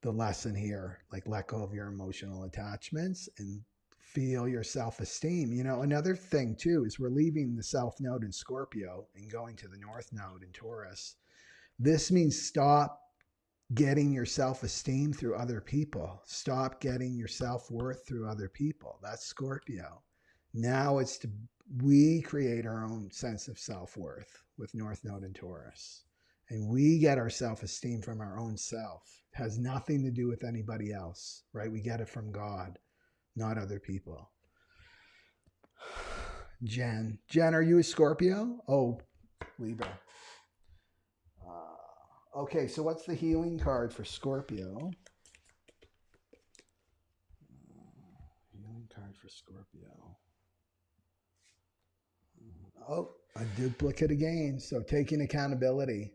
S1: lesson here. Like, let go of your emotional attachments and feel your self-esteem. Another thing too is we're leaving the South Node in Scorpio and going to the North Node in Taurus. This means stop getting your self-esteem through other people. Stop getting your self-worth through other people. That's Scorpio. Now we create our own sense of self-worth with North Node and Taurus. And we get our self-esteem from our own self. It has nothing to do with anybody else, right? We get it from God, not other people. Jen, are you a Scorpio? Oh, Libra. Okay, so what's the healing card for Scorpio? Healing card for Scorpio. Oh, a duplicate again. So taking accountability.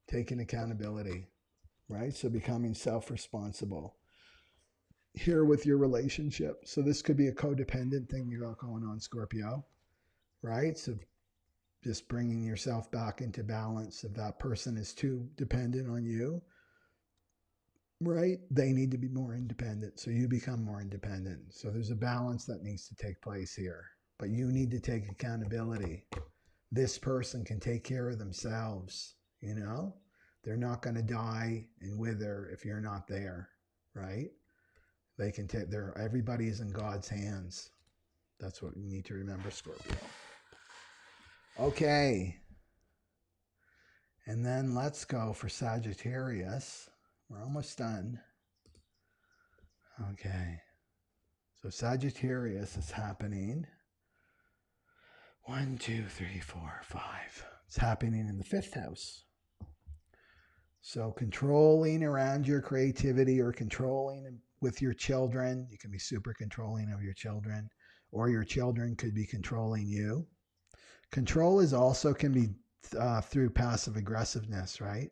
S1: Taking accountability, right? So becoming self-responsible. Here with your relationship. So this could be a codependent thing you got going on, Scorpio, right? So just bringing yourself back into balance. If that person is too dependent on you, right? They need to be more independent. So you become more independent. So there's a balance that needs to take place here. But you need to take accountability. This person can take care of themselves, you know? They're not going to die and wither if you're not there, right? They can take everybody is in God's hands. That's what you need to remember, Scorpio. Okay. And then let's go for Sagittarius. We're almost done. Okay. So Sagittarius is happening. 1, 2, 3, 4, 5. It's happening in the 5th house. So controlling around your creativity or controlling with your children. You can be super controlling of your children, or your children could be controlling you. Control is also can be through passive aggressiveness, right?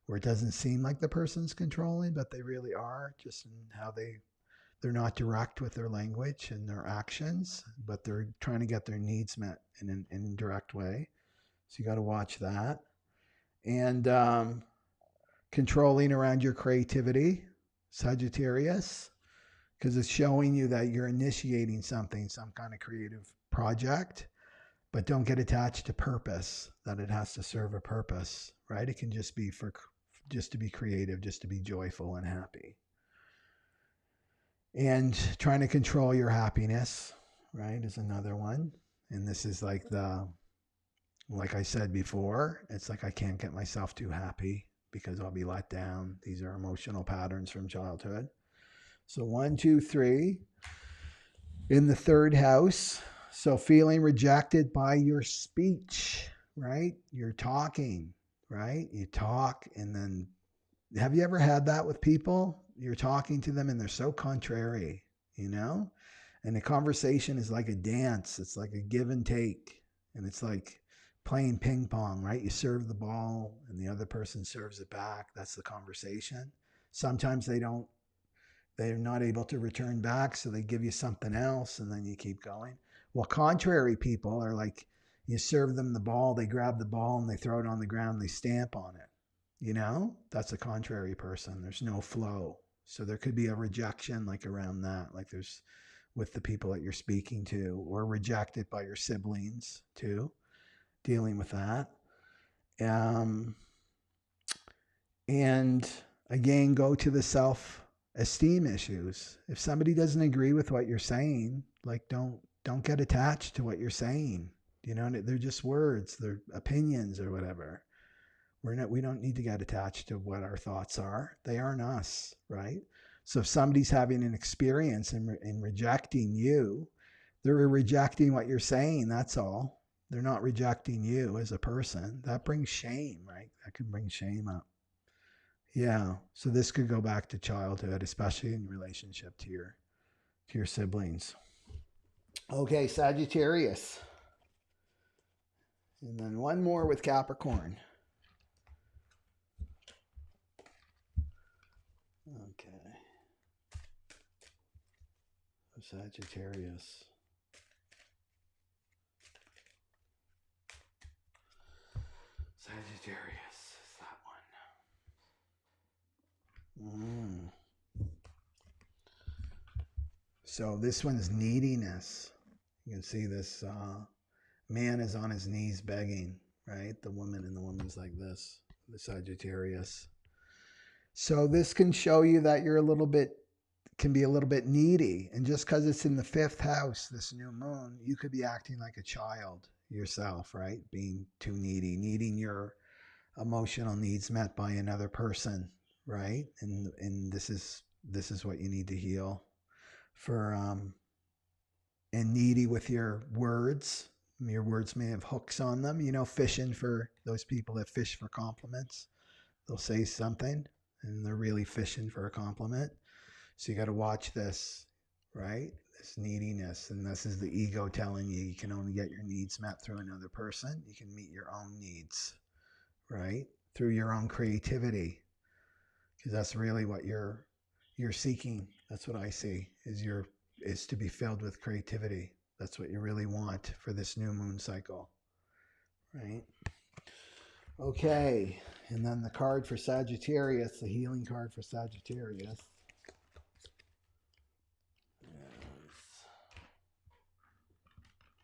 S1: Where it doesn't seem like the person's controlling, but they really are, just in how they're not direct with their language and their actions, but they're trying to get their needs met in an indirect way. So you got to watch that. And controlling around your creativity, Sagittarius, because it's showing you that you're initiating something, some kind of creative project, but don't get attached to purpose, that it has to serve a purpose, right? It can just be just to be creative, just to be joyful and happy. And trying to control your happiness, right, is another one. And this is like I said before, it's like I can't get myself too happy because I'll be let down. These are emotional patterns from childhood. So 1, 2, 3 in the 3rd house. So feeling rejected by your speech, right? You're talking, right? You talk, and then have you ever had that with people? You're talking to them and they're so contrary, you know? And the conversation is like a dance. It's like a give and take. And it's like playing ping pong, right? You serve the ball and the other person serves it back. That's the conversation. Sometimes they're not able to return back, so they give you something else and then you keep going. Well, contrary people are like, you serve them the ball, they grab the ball and they throw it on the ground, they stamp on it. You know, that's a contrary person. There's no flow. So there could be a rejection like around that, like there's with the people that you're speaking to, or rejected by your siblings too, dealing with that. And again, go to the self-esteem issues. If somebody doesn't agree with what you're saying, like don't get attached to what you're saying. You know, they're just words, they're opinions or whatever. We don't need to get attached to what our thoughts are. They aren't us, right? So if somebody's having an experience in rejecting you, they're rejecting what you're saying, that's all. They're not rejecting you as a person. That brings shame, right? That can bring shame up. Yeah, so this could go back to childhood, especially in relationship to your siblings. Okay, Sagittarius. And then one more with Capricorn. Okay. Sagittarius. Sagittarius is that one. So this one's neediness. You can see this man is on his knees begging, right? The woman's like this. the Sagittarius. So this can show you that you're can be a little bit needy. And just because it's in the 5th house, this new moon, you could be acting like a child yourself, right? Being too needy, needing your emotional needs met by another person, right? And this is what you need to heal for. And needy with your words. Your words may have hooks on them. You know, fishing for those people that fish for compliments. They'll say something and they're really fishing for a compliment. So you got to watch this, right? This neediness. And this is the ego telling you can only get your needs met through another person. You can meet your own needs, right? Through your own creativity. Because that's really what you're seeking. That's what I see is to be filled with creativity. That's what you really want for this new moon cycle, right? Okay, and then the card for Sagittarius, the healing card for Sagittarius.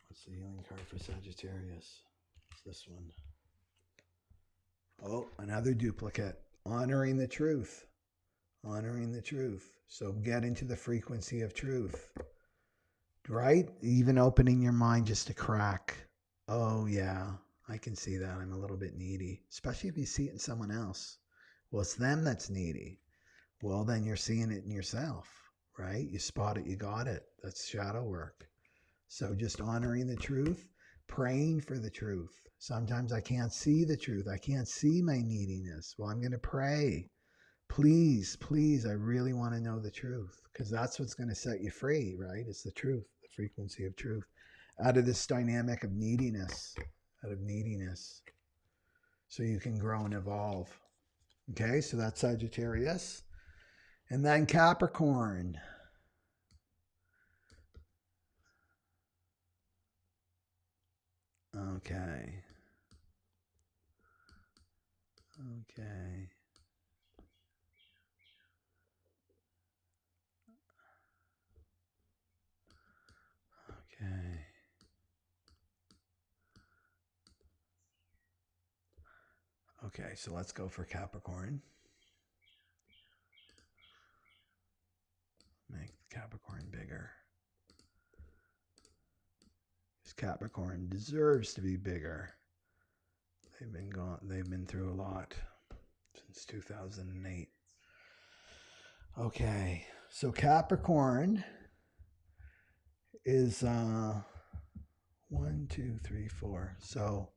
S1: What's the healing card for Sagittarius? It's this one. Oh, another duplicate. Honoring the truth. Honoring the truth. So get into the frequency of truth, right? Even opening your mind just a crack. Oh yeah, I can see that. I'm a little bit needy, especially if you see it in someone else. Well, it's them that's needy. Well, then you're seeing it in yourself, right? You spot it, you got it. That's shadow work. So just honoring the truth, praying for the truth. Sometimes I can't see the truth. I can't see my neediness. Well, I'm going to pray. Please, please, I really want to know the truth, because that's what's going to set you free, right? It's the truth, the frequency of truth. Out of this dynamic of neediness, so you can grow and evolve. Okay, so that's Sagittarius. And then Capricorn. Okay. Okay. Okay. Okay, so let's go for Capricorn. Make Capricorn bigger. Because Capricorn deserves to be bigger. They've been through a lot since 2008. Okay, so Capricorn is 1, 2, 3, 4. So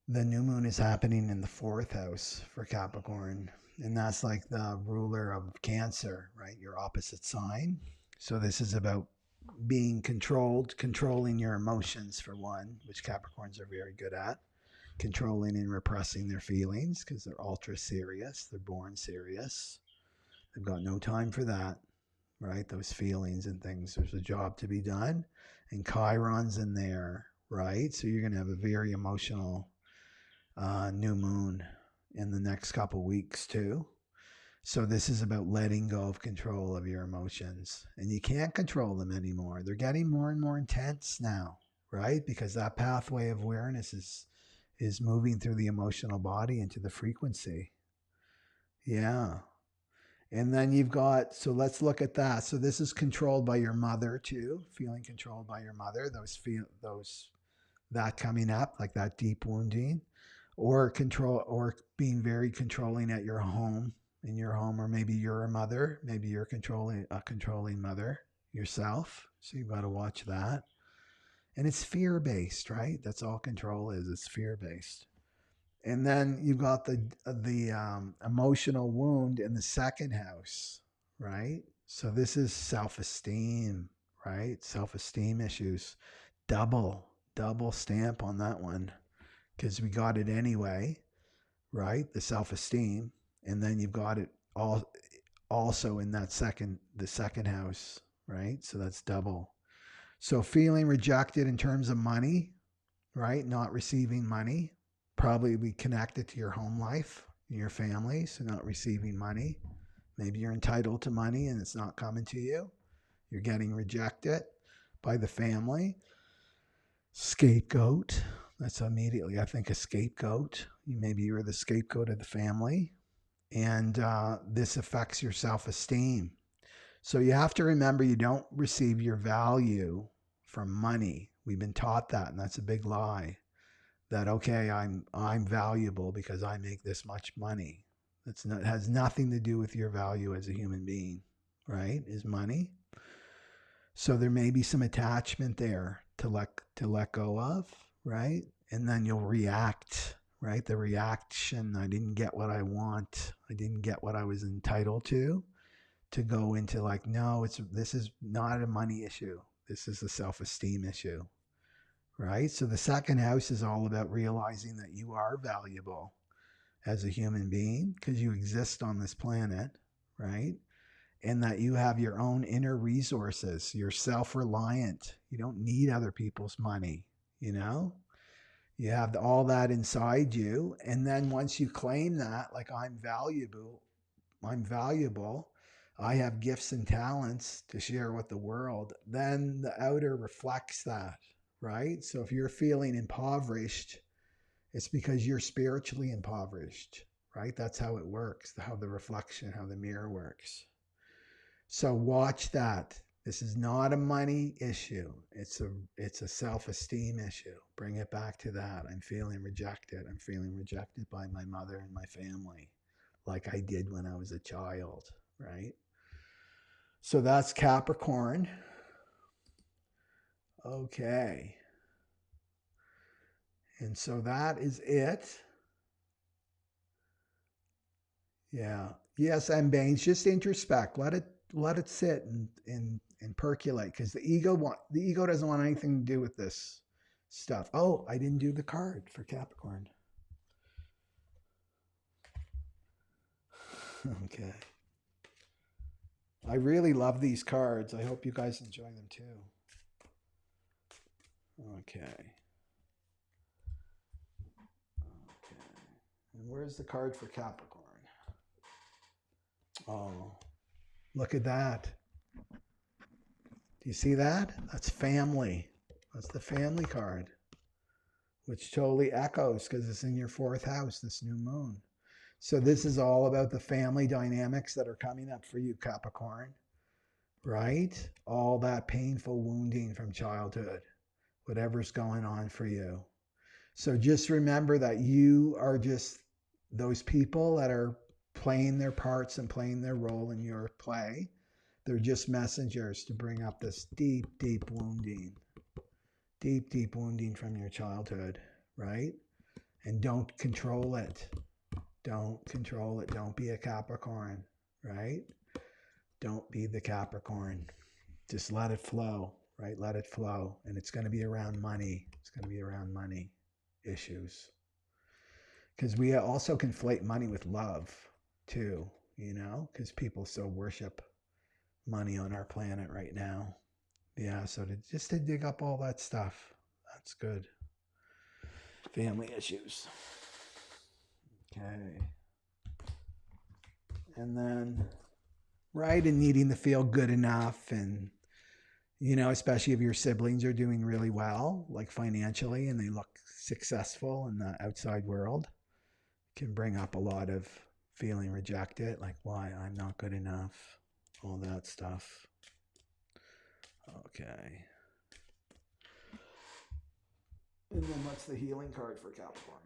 S1: the new moon is happening in the 4th house for Capricorn, and that's like the ruler of Cancer, right? Your opposite sign. So this is about being controlling your emotions for one, which Capricorns are very good at. Controlling and repressing their feelings because they're ultra serious. They're born serious. They've got no time for that, right? Those feelings and things. There's a job to be done. And Chiron's in there, right? So you're going to have a very emotional new moon in the next couple weeks too. So this is about letting go of control of your emotions. And you can't control them anymore. They're getting more and more intense now, right? Because that pathway of awareness is moving through the emotional body into the frequency. Yeah. And then you've got, so let's look at that. So this is controlled by your mother too, feeling controlled by your mother, that coming up, like that deep wounding, or being very controlling at your home, in your home, or maybe you're a mother, maybe you're a controlling mother yourself. So you've got to watch that. And it's fear-based, right? That's all control is. It's fear-based. And then you've got the emotional wound in the 2nd house, right? So this is self-esteem, right? Self-esteem issues. Double stamp on that one, because we got it anyway, right? The self-esteem. And then you've got it also in the second house, right? So that's double. So feeling rejected in terms of money, right? Not receiving money. Probably be connected to your home life, your family, so not receiving money. Maybe you're entitled to money and it's not coming to you. You're getting rejected by the family. Scapegoat. That's immediately, I think, a scapegoat. Maybe you're the scapegoat of the family. And this affects your self-esteem. So you have to remember you don't receive your value from money. We've been taught that, and that's a big lie. That, okay, I'm valuable because I make this much money. It has nothing to do with your value as a human being, right? Is money. So there may be some attachment there to let go of, right? And then you'll react, right? The reaction, I didn't get what I want. I didn't get what I was entitled to go into like, no, this is not a money issue. This is a self-esteem issue, right? So the second house is all about realizing that you are valuable as a human being because you exist on this planet, right? And that you have your own inner resources. You're self-reliant. You don't need other people's money, you know? You have all that inside you. And then once you claim that, like, I'm valuable, I have gifts and talents to share with the world, then the outer reflects that, right? So if you're feeling impoverished, it's because you're spiritually impoverished, right? That's how it works, how the mirror works. So watch that. This is not a money issue. It's a self-esteem issue. Bring it back to that. I'm feeling rejected. I'm feeling rejected by my mother and my family, like I did when I was a child, right? So that's Capricorn. Okay. And so that is it. Yeah. Yes, and Baines, just introspect. Let it sit and percolate, because the ego doesn't want anything to do with this stuff. Oh, I didn't do the card for Capricorn. Okay. I really love these cards. I hope you guys enjoy them too. Okay. And where's the card for Capricorn? Oh, look at that. Do you see that? That's family. That's the family card, which totally echoes because it's in your fourth house, this new moon. So this is all about the family dynamics that are coming up for you, Capricorn, right? All that painful wounding from childhood, whatever's going on for you. So just remember that you are just those people that are playing their parts and playing their role in your play. They're just messengers to bring up this deep, deep wounding. Deep, deep wounding from your childhood, right? And don't control it. Don't control it. Don't be a Capricorn, right? Don't be the Capricorn. Just let it flow, right? Let it flow. And it's going to be around money. It's going to be around money issues. Because we also conflate money with love too, you know, because people so worship money on our planet right now. Yeah, so to dig up all that stuff, that's good. Family issues. Okay. And then, right, and needing to feel good enough, and, you know, especially if your siblings are doing really well, like financially, and they look successful in the outside world, can bring up a lot of feeling rejected, like, why I'm not good enough, all that stuff. Okay. And then what's the healing card for Capricorn?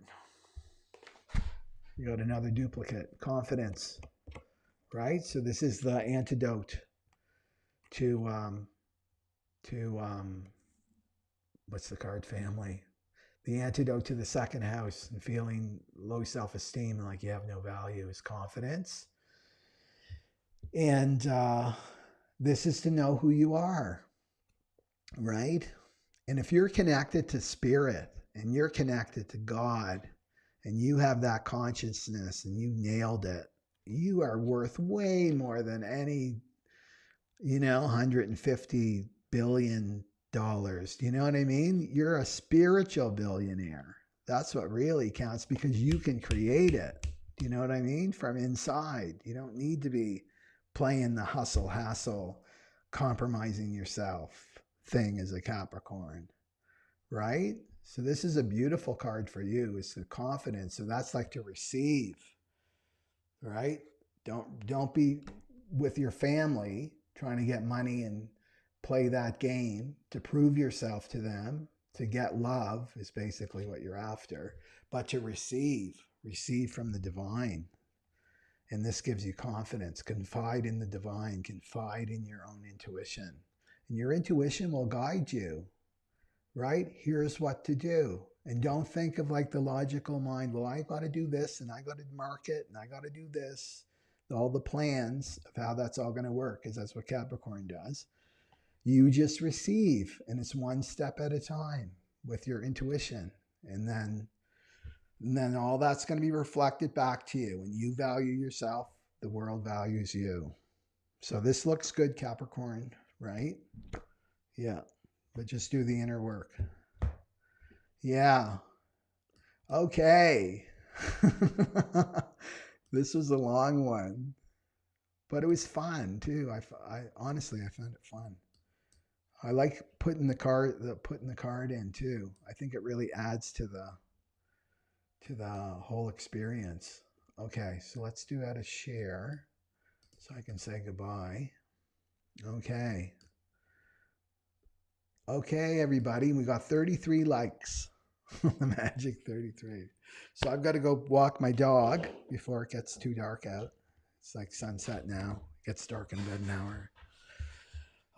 S1: You got another duplicate, confidence, right? So this is the antidote to what's the card family? The antidote to the second house and feeling low self-esteem and like you have no value is confidence. And this is to know who you are, right? And if you're connected to spirit and you're connected to God and you have that consciousness and you nailed it, you are worth way more than any, you know, $150 billion. Do you know what I mean? You're a spiritual billionaire. That's what really counts because you can create it. Do you know what I mean? From inside. You don't need to be playing the hustle, hassle, compromising yourself thing as a Capricorn, right? So this is a beautiful card for you. It's the confidence. So that's like to receive, right? Don't be with your family trying to get money and play that game to prove yourself to them. To get love is basically what you're after, but to receive from the divine. And this gives you confidence. Confide in the divine, confide in your own intuition. And your intuition will guide you, right? Here's what to do. And don't think of like the logical mind, well, I got to do this and I got to market and I got to do this. All the plans of how that's all going to work, because that's what Capricorn does. You just receive, and it's one step at a time with your intuition. And then all that's going to be reflected back to you. When you value yourself, the world values you. So this looks good, Capricorn, right? Yeah. But just do the inner work. Yeah. Okay. This was a long one, but it was fun too. I honestly, I found it fun. I like putting the card in too. I think it really adds to the whole experience. Okay, so let's do that as share so I can say goodbye. Okay. Okay, everybody, we got 33 likes. The magic 33. So I've got to go walk my dog before it gets too dark out. It's like sunset now. It gets dark in about an hour.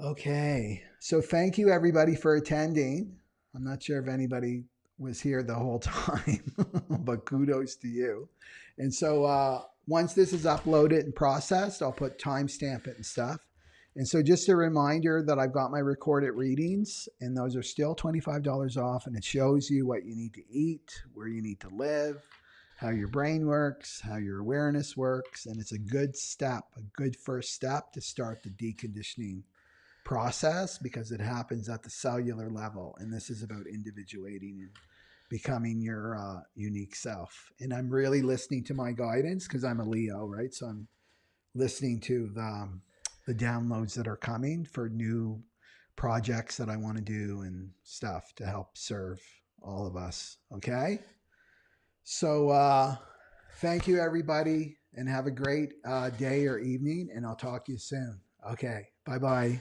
S1: Okay, so thank you everybody for attending. I'm not sure if anybody was here the whole time, but kudos to you. And so once this is uploaded and processed, I'll put timestamp it and stuff. And so just a reminder that I've got my recorded readings, and those are still $25 off, and it shows you what you need to eat, where you need to live, how your brain works, how your awareness works, and it's a good step, a good first step to start the deconditioning process, because it happens at the cellular level, and this is about individuating and becoming your unique self. And I'm really listening to my guidance because I'm a Leo, right? So I'm listening to the downloads that are coming for new projects that I want to do and stuff to help serve all of us. Okay. So thank you everybody, and have a great day or evening, and I'll talk to you soon. Okay. Bye-bye.